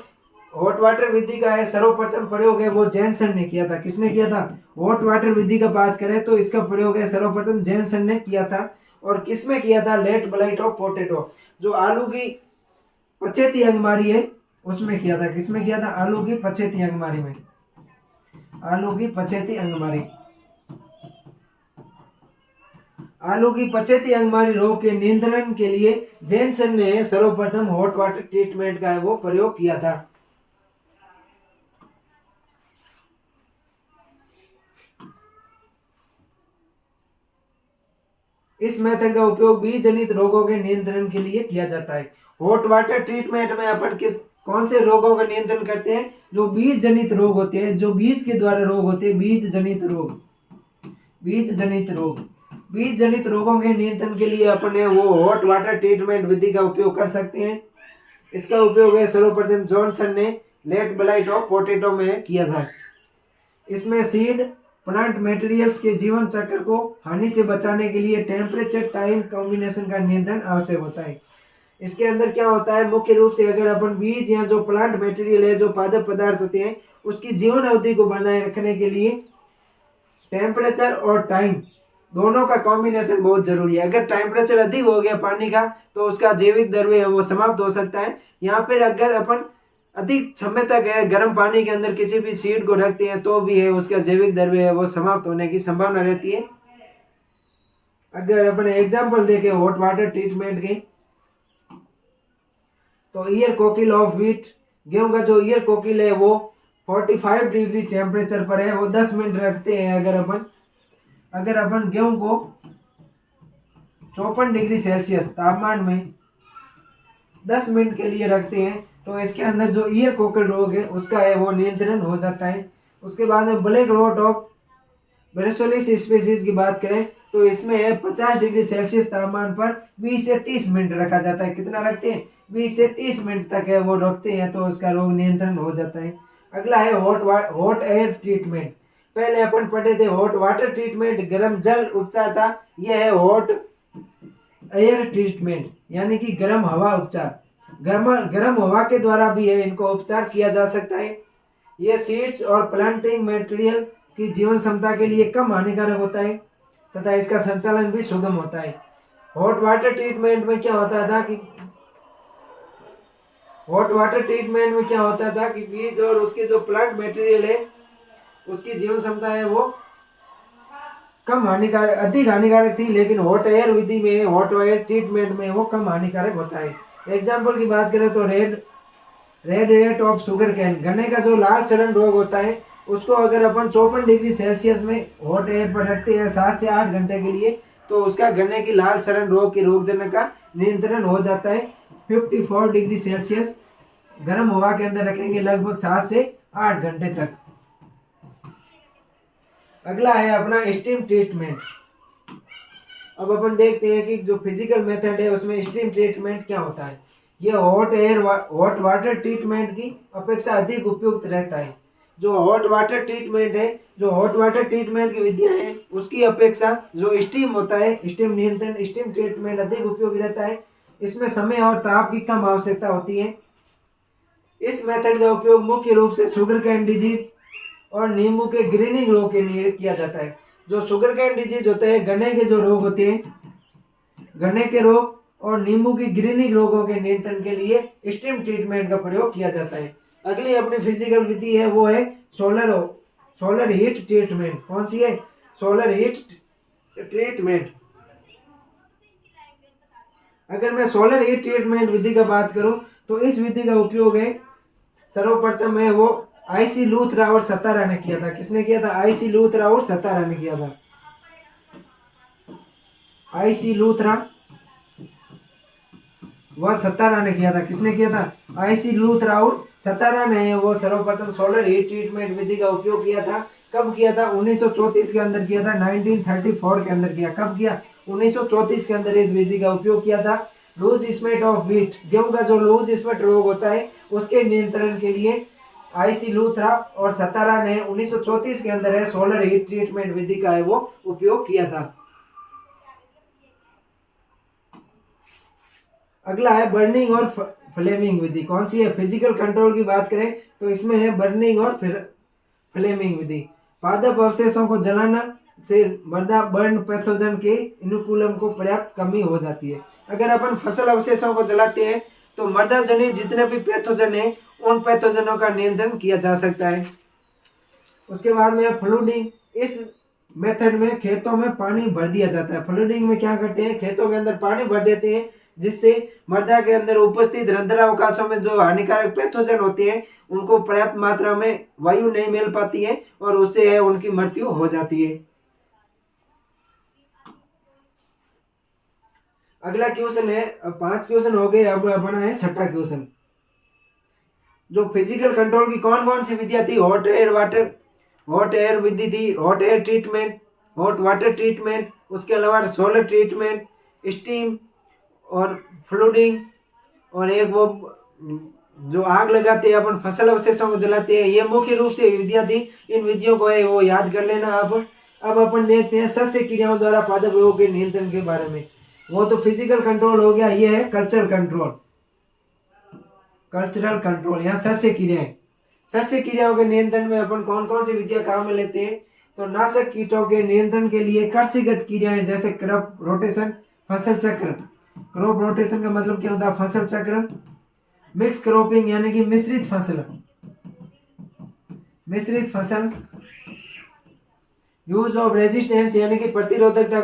A: हॉट वाटर विधि का है सर्वप्रथम प्रयोग है वो जैनसन ने किया था। किसने किया था, हॉट वाटर विधि का बात करें तो इसका प्रयोग है सर्वप्रथम जैनसन ने किया था। और किस में किया था, लेट ब्लाइट ऑफ पोटैटो, जो आलू की पछेती अंगमारी है उसमें किया था। किसमें किया था, आलू की पछेती अंगमारी में, आलू की पछेती अंगमारी। आलू की पछेती अंगमारी रोग के नियंत्रण के लिए जैनसन ने सर्वप्रथम हॉट वाटर ट्रीटमेंट का वो प्रयोग किया था। इस मेथड का उपयोग बीज जनित रोगों के नियंत्रण के लिए किया जाता है। हॉट वाटर ट्रीटमेंट में अपन कौन से रोगों का नियंत्रण करते हैं, जो बीज जनित रोग होते हैं, जो बीज के द्वारा रोग होते हैं, बीज जनित रोग, बीज जनित रोग। बीज जनित रोगों के नियंत्रण के लिए अपन वो हॉट वाटर ट्रीटमेंट विधि का उपयोग कर सकते हैं। इसका उपयोग है सर्वप्रथम जॉनसन ने लेट ब्लाइट ऑफ पोटैटो में किया था। इसमें सीड प्लांट मटेरियल्स के जीवन चक्र को हानि से बचाने के लिए टेम्परेचर टाइम कॉम्बिनेशन का नियंत्रण आवश्यक होता है। इसके अंदर क्या होता है, मुख्य रूप से अगर अपन बीज या जो प्लांट मटेरियल है, जो पादप पदार्थ होते हैं, उसकी जीवन अवधि को बनाए रखने के लिए टेम्परेचर और टाइम दोनों का कॉम्बिनेशन बहुत जरूरी है। अगर टेम्परेचर अधिक हो गया पानी का तो उसका जैविक द्रव्य है वो समाप्त हो सकता है। यहाँ पर अगर अपन अधिक समय तक है गर्म पानी के अंदर किसी भी सीड को रखते हैं तो भी है उसका जैविक द्रव्य है वो समाप्त होने की संभावना रहती है। अगर अपन एग्जांपल देखें हॉट वाटर ट्रीटमेंट के, तो ईयर कोकिल ऑफ व्हीट, गेहूं का जो ईयर कोकिल है वो 45 डिग्री टेम्परेचर पर है वो 10 मिनट रखते हैं। अगर अपन गेहूं को 54 डिग्री सेल्सियस तापमान में 10 मिनट के लिए रखते हैं तो इसके अंदर जो ईयर कोकिल रोग है उसका है वो नियंत्रण हो जाता है। उसके बाद में ब्लैक रोट ऑफ ब्रेसोलिस स्पीसीज की बात करें तो इसमें है 50 डिग्री सेल्सियस तापमान पर 20 से 30 मिनट रखा जाता है। कितना रखते हैं, 20 से 30 मिनट तक है वो रखते हैं तो उसका रोग नियंत्रण हो जाता है। अगला है हॉट एयर ट्रीटमेंट। पहले अपन पढ़े थे हॉट वाटर ट्रीटमेंट, गर्म जल उपचार था। यह है हॉट एयर ट्रीटमेंट यानी कि गर्म हवा उपचार। गर्म हवा के द्वारा भी है इनको उपचार किया जा सकता है। यह सीड्स और प्लांटिंग मटेरियल की जीवन क्षमता के लिए कम हानिकारक होता है तथा इसका संचालन भी सुगम होता है। हॉट वाटर ट्रीटमेंट में क्या होता था कि हॉट वाटर ट्रीटमेंट में क्या होता था कि बीज और उसके जो प्लांट मटेरियल है उसकी जीवन क्षमता है वो कम हानिकारक, अधिक हानिकारक थी, लेकिन हॉट एयर विधि में, हॉट एयर ट्रीटमेंट में वो कम हानिकारक होता है। एग्जाम्पल की बात करें तो red rate of sugar cane, गन्ने का जो लाल सड़न रोग होता है उसको अगर अपन 54 डिग्री सेल्सियस में हॉट एयर पर रखते हैं 7 से 8 घंटे के लिए, तो उसका गन्ने की लाल सड़न रोग के रोगजनक का नियंत्रण हो जाता है। 54 डिग्री सेल्सियस गर्म हवा के अंदर रखेंगे लगभग 7 से 8 घंटे तक। अगला है अपना स्टीम ट्रीटमेंट। अब अपन देखते हैं कि जो फिजिकल मेथड है उसमें स्टीम ट्रीटमेंट क्या होता है। यह हॉट वाटर ट्रीटमेंट की अपेक्षा अधिक उपयुक्त रहता है। जो हॉट वाटर ट्रीटमेंट है, जो हॉट वाटर ट्रीटमेंट की विधियां हैं उसकी अपेक्षा जो स्टीम होता है, स्टीम नियंत्रण, स्टीम ट्रीटमेंट अधिक उपयोगी रहता है। इसमें समय और ताप की कम आवश्यकता होती है। इस मेथड का उपयोग मुख्य रूप से शुगर कैन डिजीज और नींबू के ग्रीनिंग रोग के लिए किया जाता है। जो शुगर कैन डिजीज होते हैं, गन्ने के जो रोग होते हैं, गन्ने के रोग और नींबू की ग्रीनिंग रोगों के नियंत्रण के लिए स्टीम ट्रीटमेंट का प्रयोग किया जाता है। अगली अपनी फिजिकल विधि है वो है सोलर हीट ट्रीटमेंट। कौन सी है? Solar heat treatment. अगर मैं सोलर हीट ट्रीटमेंट विधि का बात करूं तो इस विधि का उपयोग है, सर्वप्रथम है वो आईसी लूथरा और सतारा ने किया था। किसने किया था? आईसी लूथरा और सतारा ने किया था। आईसी लूथरा वह सतारा ने किया था। किसने किया था? आईसी लूथरा और सतारा ने वो सर्वप्रथम सोलर हीट ट्रीटमेंट विधि का उपयोग किया था। कब किया था? 1934 के अंदर किया था। 1934 के अंदर किया। कब किया? 1934 के अंदर इस विधि का उपयोग किया था। लूज स्मेट ऑफ व्हीट, गेहूं का जो लूज स्मेट रोग होता है उसके नियंत्रण के लिए आईसी लूथरा और सतारा ने 1934 के अंदर है सोलर हीट ट्रीटमेंट विधि का है वो उपयोग किया था। अगला है बर्निंग और फ्लेमिंग विधि। कौन सी है? फिजिकल कंट्रोल की बात करें तो इसमें है बर्निंग और फ्लेमिंग विधि। पादप अवशेषों को जलाना से मृदा बर्न पैथोजन के इनुकुलम को पर्याप्त कमी हो जाती है। अगर अपन फसल अवशेषों को जलाते हैं तो मृदा जनित जितने भी पैथोजन है उन पैथोजनों का नियंत्रण किया जा सकता है। उसके बाद में फ्लूडिंग। इस मेथड में खेतों में पानी भर दिया जाता है। फ्लूडिंग में क्या करते हैं? खेतों के अंदर पानी भर देते हैं जिससे मृदा के अंदर उपस्थित रंध्रावकाशों में जो हानिकारक पैथोजन होते हैं उनको पर्याप्त मात्रा में वायु नहीं मिल पाती है और उससे है उनकी मृत्यु हो जाती है। अगला क्वेश्चन है, 5 क्वेश्चन हो गए, अब अपना है 6वां क्वेश्चन। जो फिजिकल कंट्रोल की कौन कौन सी विधियां थी? हॉट एयर विधि थी, hot air treatment, hot water treatment, उसके अलावा सोलर ट्रीटमेंट, स्टीम और फ्लूडिंग, और एक वो जो आग लगाते हैं अपन फसल अवशेषों को जलाते हैं। ये मुख्य रूप से विधियां थी। इन विधियों को है वो याद कर लेना। अब अपन देखते हैं सस्य क्रियाओं द्वारा पादप रोगों के नियंत्रण के बारे में। वो तो फिजिकल कंट्रोल हो गया, ये है कल्चरल कंट्रोल। यहाँ सस्य क्रियाएं, सस्य क्रियाओं के नियंत्रण में अपन कौन कौन सी विधियां काम में लेते हैं? तो नाशक कीटों के नियंत्रण के लिए कृषिगत क्रियाएं जैसे क्रॉप रोटेशन, फसल चक्र। क्रॉप रोटेशन का मतलब क्या होता है? फसल चक्र। मिक्स क्रॉपिंग यानी कि मिश्रित फसल। यूज ऑफ रेजिस्टेंस यानी कि प्रतिरोधकता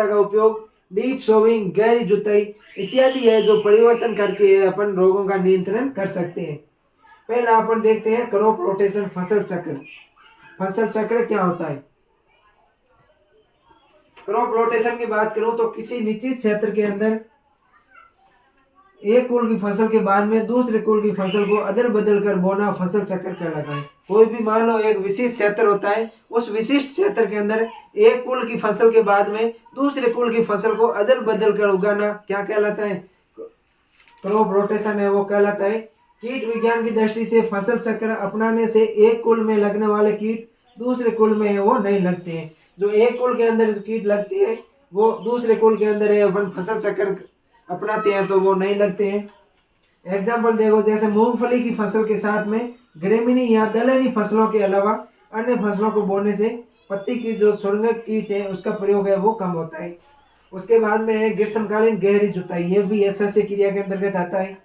A: का उपयोग। डीप सोविंग, गहरी जुताई इत्यादि है जो परिवर्तन करके अपन रोगों का नियंत्रण कर सकते हैं। पहला अपन देखते हैं क्रॉप रोटेशन, फसल चक्र। फसल चक्र क्या होता है? क्रॉप रोटेशन की बात करूं तो किसी निश्चित क्षेत्र के अंदर एक कुल की फसल के बाद में दूसरे कुल की फसल को अदल बदल कर बोना फसल चक्र कहलाता है। कोई भी मान लो एक विशिष्ट क्षेत्र होता है, उस विशिष्ट क्षेत्र के अंदर एक कुल की फसल के बाद में दूसरे कुल की फसल को अदल बदल कर उगाना क्या कहलाता है? क्रॉप रोटेशन है वो कहलाता है। कीट विज्ञान की दृष्टि से फसल चक्र अपनाने से एक कुल में लगने वाले कीट दूसरे कुल में है वो नहीं लगते हैं। जो एक कुल के अंदर कीट लगते हैं वो दूसरे कुल के अंदर है अपन फसल चक्र अपनाते हैं तो वो नहीं लगते हैं। एग्जाम्पल देखो, जैसे मूंगफली की फसल के साथ में ग्रेमिनी या दलहनी फसलों के अलावा अन्य फसलों को बोने से पत्ती की जो सुरंगक कीट है उसका प्रयोग है वो कम होता है। उसके बाद में है ग्रीष्मकालीन गहरी जुताई, ये भी सस्य क्रिया के अंतर्गत आता है।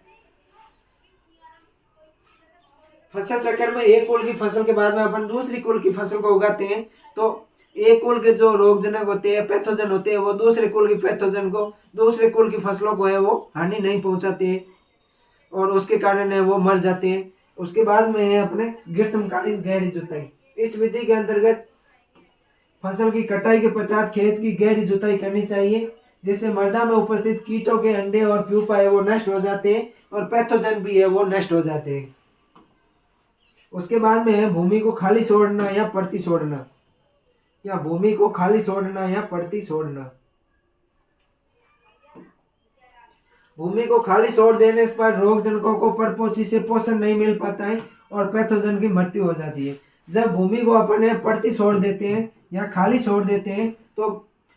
A: फसल चक्र में एक कुल की फसल के बाद में अपन दूसरी कुल की फसल को उगाते हैं, तो एक कुल के जो रोगजनक होते हैं, पैथोजन होते हैं, वो दूसरे कुल की पैथोजन को, दूसरे कुल की फसलों को है वो हानि नहीं पहुंचाते हैं और उसके कारण है वो मर जाते हैं। उसके बाद में है अपने ग्रीष्मकालीन गहरी जुताई। इस विधि के अंतर्गत फसल की कटाई के पश्चात खेत की गहरी जुताई करनी चाहिए, जिससे मृदा में उपस्थित कीटों के अंडे और प्यूपा है वो नष्ट हो जाते हैं और पैथोजन भी है वो नष्ट हो जाते हैं। उसके बाद में है भूमि को खाली छोड़ना या परती छोड़ना, या भूमि को खाली छोड़ना या परती छोड़ना। भूमि को खाली छोड़ देने पर रोग जनकों को परपोषी से पोषण नहीं मिल पाता है और पैथोजन की मृत्यु हो जाती है। जब भूमि को अपन परती छोड़ देते हैं या खाली छोड़ देते हैं तो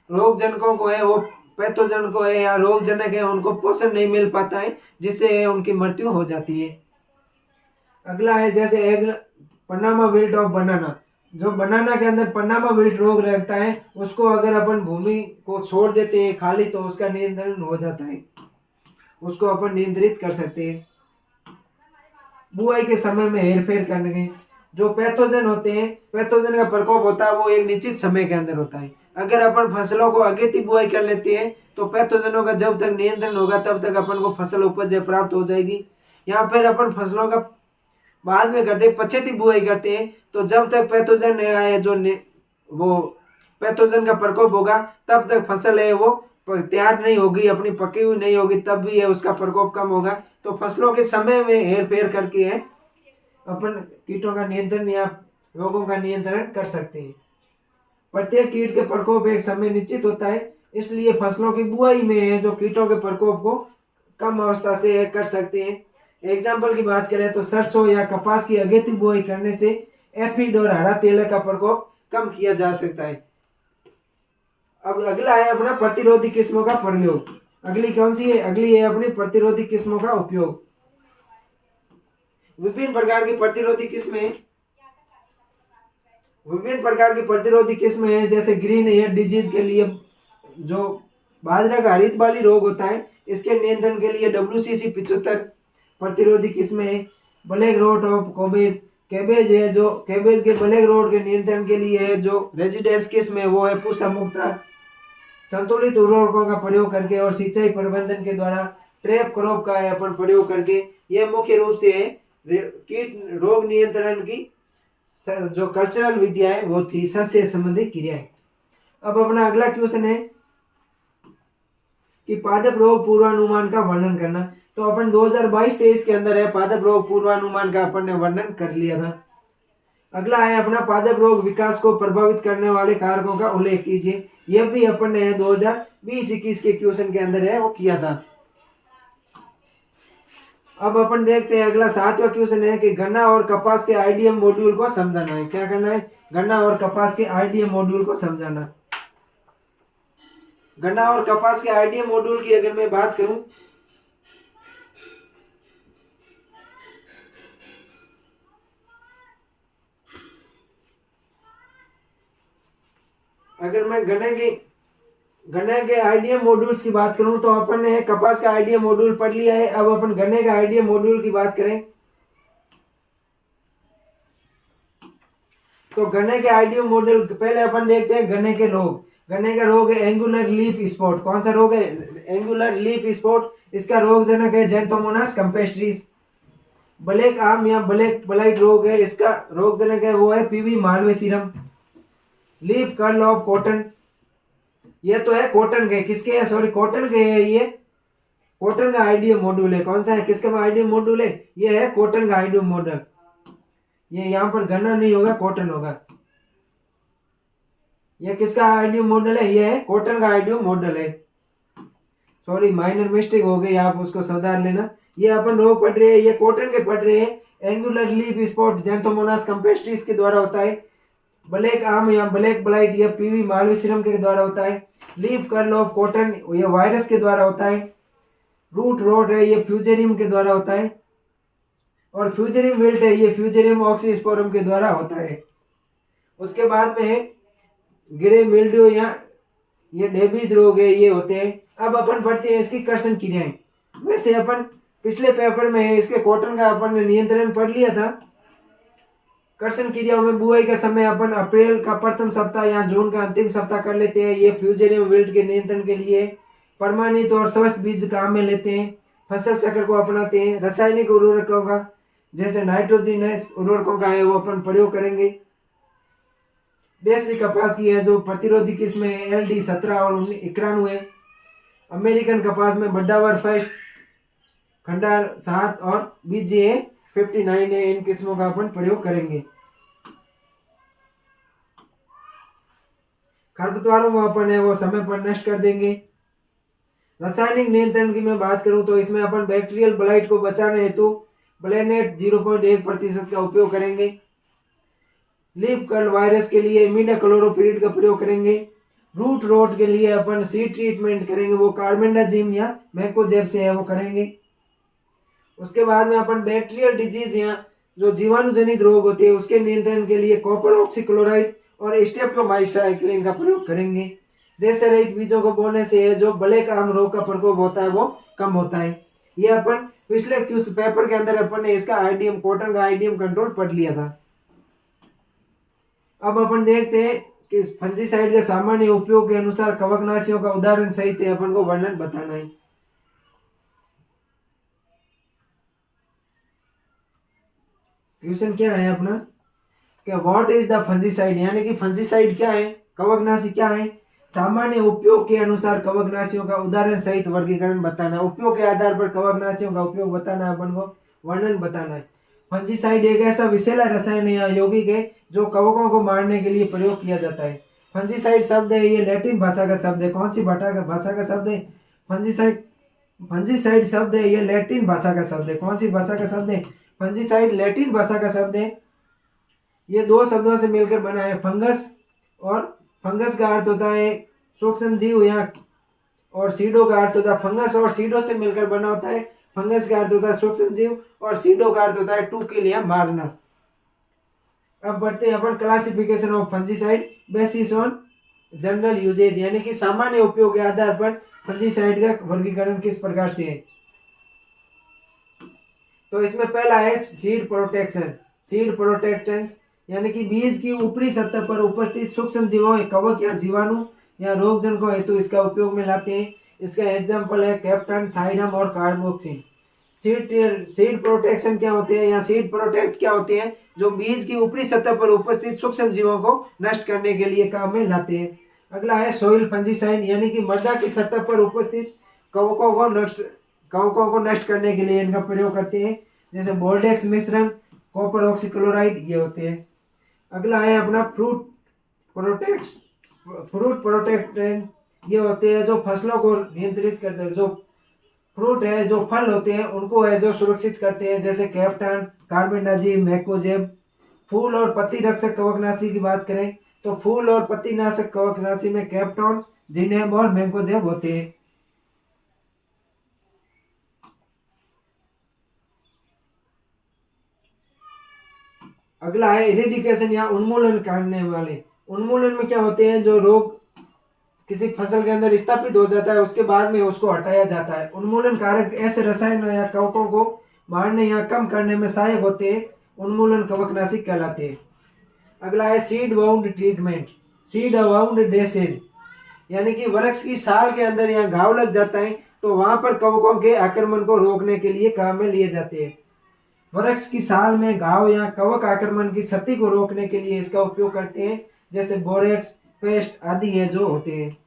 A: रोग जनकों को है वो, पैथोजन को है या रोग जनक है उनको पोषण नहीं मिल पाता है, जिससे उनकी मृत्यु हो जाती है। अगला है जैसे एग पनामा विल्ट ऑफ बनाना। जो बनाना के अंदर पनामा विल्ट रोग रहता है उसको अगर अपन भूमि को छोड़ देते हैं खाली तो उसका नियंत्रण हो जाता है, उसको अपन नियंत्रित कर सकते हैं। बुआई के समय में हेरफेर करने, जो पैथोजन होते हैं, पैथोजन का प्रकोप होता है वो एक निश्चित समय के अंदर होता है। अगर अपन फसलों को अगेती बुआई कर लेते हैं तो पैथोजनों का जब तक नियंत्रण होगा तब तक अपन को फसल उपज प्राप्त हो जाएगी। या फिर अपन फसलों का बाद में करते पछेती बुआई करते हैं तो जब तक पैथोजन है जो वो पैथोजन का प्रकोप होगा तब तक फसल है वो तैयार नहीं होगी, अपनी पकी हुई नहीं होगी, तब भी है उसका प्रकोप कम होगा। तो फसलों के समय में हेर फेर करके है अपन कीटों का नियंत्रण या रोगों का नियंत्रण कर सकते हैं। प्रत्येक कीट के प्रकोप एक समय निश्चित होता है, इसलिए फसलों की बुआई में है जो कीटों के प्रकोप को कम अवस्था से कर सकते हैं। एग्जाम्पल की बात करें तो सरसों या कपास की अगेती बुआई करने से एफिड और हरा तेलक का प्रकोप कम किया जा सकता है। अब अगला है अपना प्रतिरोधी किस्मों का प्रयोग। अगली कौन सी है? अगली है अपनी प्रतिरोधी किस्मों का उपयोग। विभिन्न प्रकार की प्रतिरोधी किस्में, विभिन्न प्रकार की प्रतिरोधी किस्में हैं जैसे ग्रीन ईयर डिजीज के लिए जो बाजरा का हरित बाली रोग होता है इसके नियंत्रण के लिए WCC 75 प्रतिरोधी किस्में है। Black rot of cabbage, cabbage है जो कैबेज के ब्लैक रोट के नियंत्रण के लिए है जो रेजिडेंस किस्म है वो है पूसा मुक्ता। संतुलित उर्वरकों का प्रयोग करके और सिंचाई प्रबंधन के द्वारा ट्रैप क्रॉप का अपन प्रयोग करके यह मुख्य रूप से कीट रोग नियंत्रण की जो कल्चरल विद्या है वो थी, सस्य संबंधी क्रियाएं। अब अपना अगला क्वेश्चन है कि पादप रोग पूर्वानुमान का वर्णन करना। तो अपन 2022-23 के अंदर है पादप रोग पूर्वानुमान का अपन ने वर्णन कर लिया था। अगला है अपना पादप रोग विकास को प्रभावित करने वाले कारकों का उल्लेख कीजिए। यह भी अपन ने 2020-21 के क्वेश्चन के अंदर है वो किया था। अब अपन देखते हैं अगला 7वां क्वेश्चन है कि गन्ना और कपास के आईडीएम मॉड्यूल को समझाना है। क्या करना है? गन्ना और कपास के आईडीएम मॉड्यूल को समझाना। गन्ना और कपास के आईडीएम मॉड्यूल की अगर मैं बात करूं अगर मैं गन्ने के आईडीएम मॉड्यूल्स की बात करूं तो अपन ने कपास का आईडीएम मॉड्यूल पढ़ लिया है। अब अपन गन्ने का आईडीएम मॉड्यूल की बात करें तो गन्ने के आईडीएम मॉड्यूल पहले अपन देखते हैं गन्ने के रोग। गन्ने का रोग है एंगुलर लीफ स्पॉट। कौन सा रोग है? Angular leaf spot. इसका रोग जनक है जैंथोमोनास कैम्पेस्ट्रिस। ब्लैक आर्म या ब्लैक ब्लाइट रोग है, इसका रोग जनक है वो है pv malvacearum. Leaf curl of cotton, ये तो है कॉटन के, किसके है? सॉरी कॉटन के है, ये कॉटन का आईडीएम मॉड्यूल है। कौन सा है? किसका आईडीएम मॉड्यूल है? ये है कॉटन का आईडीएम मॉड्यूल। ये यहाँ पर गन्ना नहीं होगा, कॉटन होगा। ये किसका आईडीएम मॉडल है? ये है कॉटन का आईडीएम मॉडल है। सॉरी माइनर मिस्टेक हो गई, आप उसको सुधार लेना। ये अपन रोग पढ़ रहे हैं, ये कॉटन के पढ़ रहे हैं। Angular leaf spot Xanthomonas campestris के द्वारा होता है। ब्लैक आर्म या ब्लैक ब्लाइट ये पीवी मालवेसीरम के द्वारा होता है। लीफ कर्ल ऑफ कॉटन ये वायरस के द्वारा होता है। रूट रोट है ये फ्यूजेरियम के द्वारा होता है। और फ्यूजेरियम विल्ट है ये फ्यूजेरियम ऑक्सीस्पोरम के द्वारा होता है। उसके बाद में है ग्रे मिल्ड्यू या ये डेबीज रोग है, ये होते हैं। अब अपन पढ़ते हैं इसकी कर्षण क्रियाएं। वैसे अपन पिछले पेपर में है इसके कॉटन का अपन ने नियंत्रण पढ़ लिया था, कर्षण क्रियाओं में बुआई का समय अपन अप्रैल का प्रथम सप्ताह या जून का अंतिम सप्ताह कर लेते हैं। ये फ्यूजेरियम विल्ट के नियंत्रण के लिए प्रमाणित और स्वस्थ बीज काम में लेते हैं। फसल चक्र को अपनाते हैं। रासायनिक उर्वरकों का जैसे नाइट्रोजनस उर्वरकों का है वो अपन प्रयोग करेंगे। देसी कपास की है जो प्रतिरोधी किस्में LD17 और 91 है। अमेरिकन कपास में बड्डावर फर्स्ट, खंडार 7 और BGA 59 है। इन किस्मों का अपन प्रयोग करेंगे। खरपतवारों को अपन है वो समय पर नष्ट कर देंगे। रासायनिक नियंत्रण की मैं बात करूं तो इसमें अपन बैक्टीरियल ब्लाइट को बचाने हेतु ब्लेनेट 0.1% का उपयोग करेंगे। लीफ कर्ल वायरस के लिए इमिडाक्लोरोपिरिड का प्रयोग करेंगे। रूट रोट के लिए अपन सीड ट्रीटमेंट करेंगे, वो कार्बेंडाजिम या मैकोजेब से है वो करेंगे। उसके बाद में अपन बैक्टीरियल डिजीज या जो जीवाणु जनित रोग होते हैं उसके नियंत्रण के लिए कॉपर ऑक्सीक्लोराइड और स्टेप्टोमाइसाइक्लिन का प्रयोग करेंगे। रेशे रहित बीजों को बोने से जो ब्लैक आर्म रोग का प्रकोप होता है वो कम होता है। ये अपन पिछले क्यूज पेपर के अंदर अपन ने इसका आईडीएम कॉटन का आईडीएम कंट्रोल पढ़ लिया था। अब अपन देखते हैं कि फंजीसाइड के सामान्य उपयोग के अनुसार कवकनाशियों का उदाहरण सहित अपन को वर्णन बताना है। क्वेश्चन क्या है अपना कि व्हाट इज द फंजीसाइड, यानी कि फंजीसाइड क्या है, कवकनाशी क्या है। सामान्य उपयोग के अनुसार कवकनाशियों का उदाहरण सहित वर्गीकरण बताना। उपयोग के आधार पर कवकनाशियों का उपयोग बताना है अपन को, वर्णन बताना है। फंजीसाइड एक ऐसा विषैला रसायन या यौगिक है जो कवकों को मारने के लिए प्रयोग किया जाता है। फंजीसाइड शब्द है ये लैटिन भाषा का शब्द है। कौन सी भाषा का शब्द है फंजीसाइड? फंजीसाइड शब्द है ये लैटिन भाषा का शब्द है। कौन सी भाषा का शब्द है? फंजीसाइड लैटिन भाषा का शब्द है। ये दो शब्दों से मिलकर बना है, फंगस, और फंगस का अर्थ होता है सूक्ष्म जीव या, और सीडो का अर्थ होता है, फंगस और सीडो से मिलकर बना होता है। फंगस का अर्थ होता है सूक्ष्म जीव और सीडो का अर्थ होता है टू किल या मारना। अब बढ़ते हैं अपन classification of fungicide basis on general usages, यानी कि सामान्य उपयोग के आधार पर फंजीसाइड का वर्गीकरण किस प्रकार से है। तो इसमें पहला है सीड प्रोटेक्शन। सीड प्रोटेक्टेंस यानी कि बीज की ऊपरी सतह पर उपस्थित सूक्ष्म जीवों, कवक या जीवाणु या रोगजनकों हेतु इसका उपयोग में लाते हैं। इसका एग्जाम्पल है कैप्टन, थाइरम और कार्बोक्सिन। सीड प्रोटेक्शन क्या होते हैं या सीड प्रोटेक्ट क्या होते हैं? जो बीज की ऊपरी सतह पर उपस्थित सूक्ष्म जीवों को नष्ट करने के लिए काम में लाते हैं। अगला है सोइल फंजीसाइड, यानी कि मृदा की सतह पर उपस्थित कवकों को नष्ट करने के लिए इनका प्रयोग करते हैं, जैसे बोल्डेक्स मिश्रण, कॉपर ऑक्सीक्लोराइड, ये होते हैं। अगला है अपना फ्रूट प्रोटेक्टेंट, ये होते हैं जो फसलों को नियंत्रित करते हैं। जो फ्रूट है, जो फल होते हैं उनको है जो सुरक्षित करते हैं, जैसे कैप्टन, कार्बेंडाजिम, मैकोजेब। फूल और पत्ती रक्षक कवकनाशी की बात करें तो फूल और पत्ती नाशक कवकनाशी में कैप्टन, जिनेब और मैकोजेब होते हैं। अगला है इरेडिकेशन या उन्मूलन करने वाले। उन्मूलन में क्या होते हैं? जो रोग किसी फसल के अंदर स्थापित हो जाता है उसके बाद में उसको हटाया जाता है। उन्मूलन कारक ऐसे रसायन या कवकों को मारने या कम करने में सहायक होते हैं, उन्मूलन कवकनाशी कहलाते हैं। अगला है seed wound treatment. Seed wound disease, यानी कि वृक्ष की साल के अंदर यहाँ घाव लग जाता है तो वहां पर कवकों के आक्रमण को रोकने के लिए काम में लिए जाते हैं। वृक्ष की साल में घाव या कवक आक्रमण की क्षति को रोकने के लिए इसका उपयोग करते हैं, जैसे बोरेक्स, पेस्ट आदि है जो होते हैं।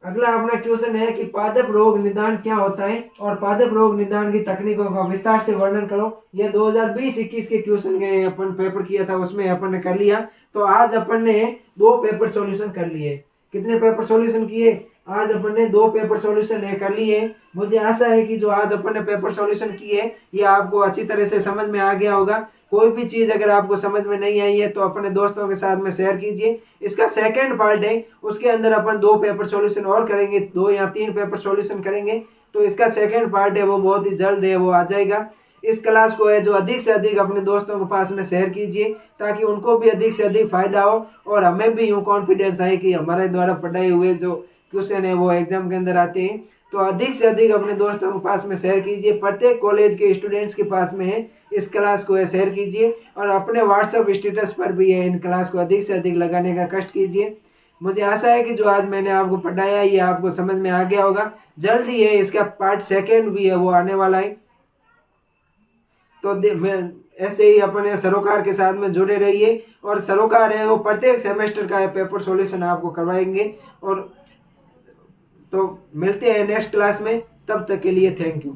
A: अगला अपना क्वेश्चन है कि पादप रोग निदान क्या होता है और पादप रोग निदान की तकनीकों का विस्तार से वर्णन करो। यह 2020-21 के क्वेश्चन के अपन पेपर किया था उसमें अपन ने कर लिया। तो आज अपन ने 2 पेपर सॉल्यूशन कर लिए। कितने पेपर सॉल्यूशन किए? आज अपन ने 2 पेपर सॉल्यूशन कर लिए। मुझे आशा है कि जो आज अपन ने पेपर सॉल्यूशन किए ये आपको अच्छी तरह से समझ में आ गया होगा। कोई भी चीज अगर आपको समझ में नहीं आई है तो अपने दोस्तों के साथ में शेयर कीजिए। इसका सेकंड पार्ट है, उसके अंदर अपन 2 पेपर सॉल्यूशन और करेंगे, 2 या 3 पेपर सॉल्यूशन करेंगे। तो इसका सेकंड पार्ट है वो बहुत ही जल्द है वो आ जाएगा। इस क्लास को है जो अधिक से अधिक अपने दोस्तों के पास में शेयर कीजिए ताकि उनको भी अधिक से अधिक फायदा हो और हमें भी यूँ कॉन्फिडेंस आए कि हमारे द्वारा पढ़ाए हुए जो क्वेश्चन है वो एग्जाम के अंदर आते हैं। तो अधिक से अधिक अपने दोस्तों के पास में शेयर कीजिए। प्रत्येक कॉलेज के स्टूडेंट्स के पास में है इस क्लास को शेयर कीजिए और अपने व्हाट्सएप स्टेटस पर भी है इन क्लास को अधिक से अधिक लगाने का कष्ट कीजिए। मुझे आशा है कि जो आज मैंने आपको पढ़ाया ये आपको समझ में आ गया होगा। जल्द ही है इसका पार्ट 2 भी है वो आने वाला है। तो मैं ऐसे ही अपने सरोकार के साथ में जुड़े रहिए और सरोकार है वो प्रत्येक सेमेस्टर का पेपर सॉल्यूशन आपको करवाएंगे। और तो मिलते हैं नेक्स्ट क्लास में, तब तक के लिए थैंक यू।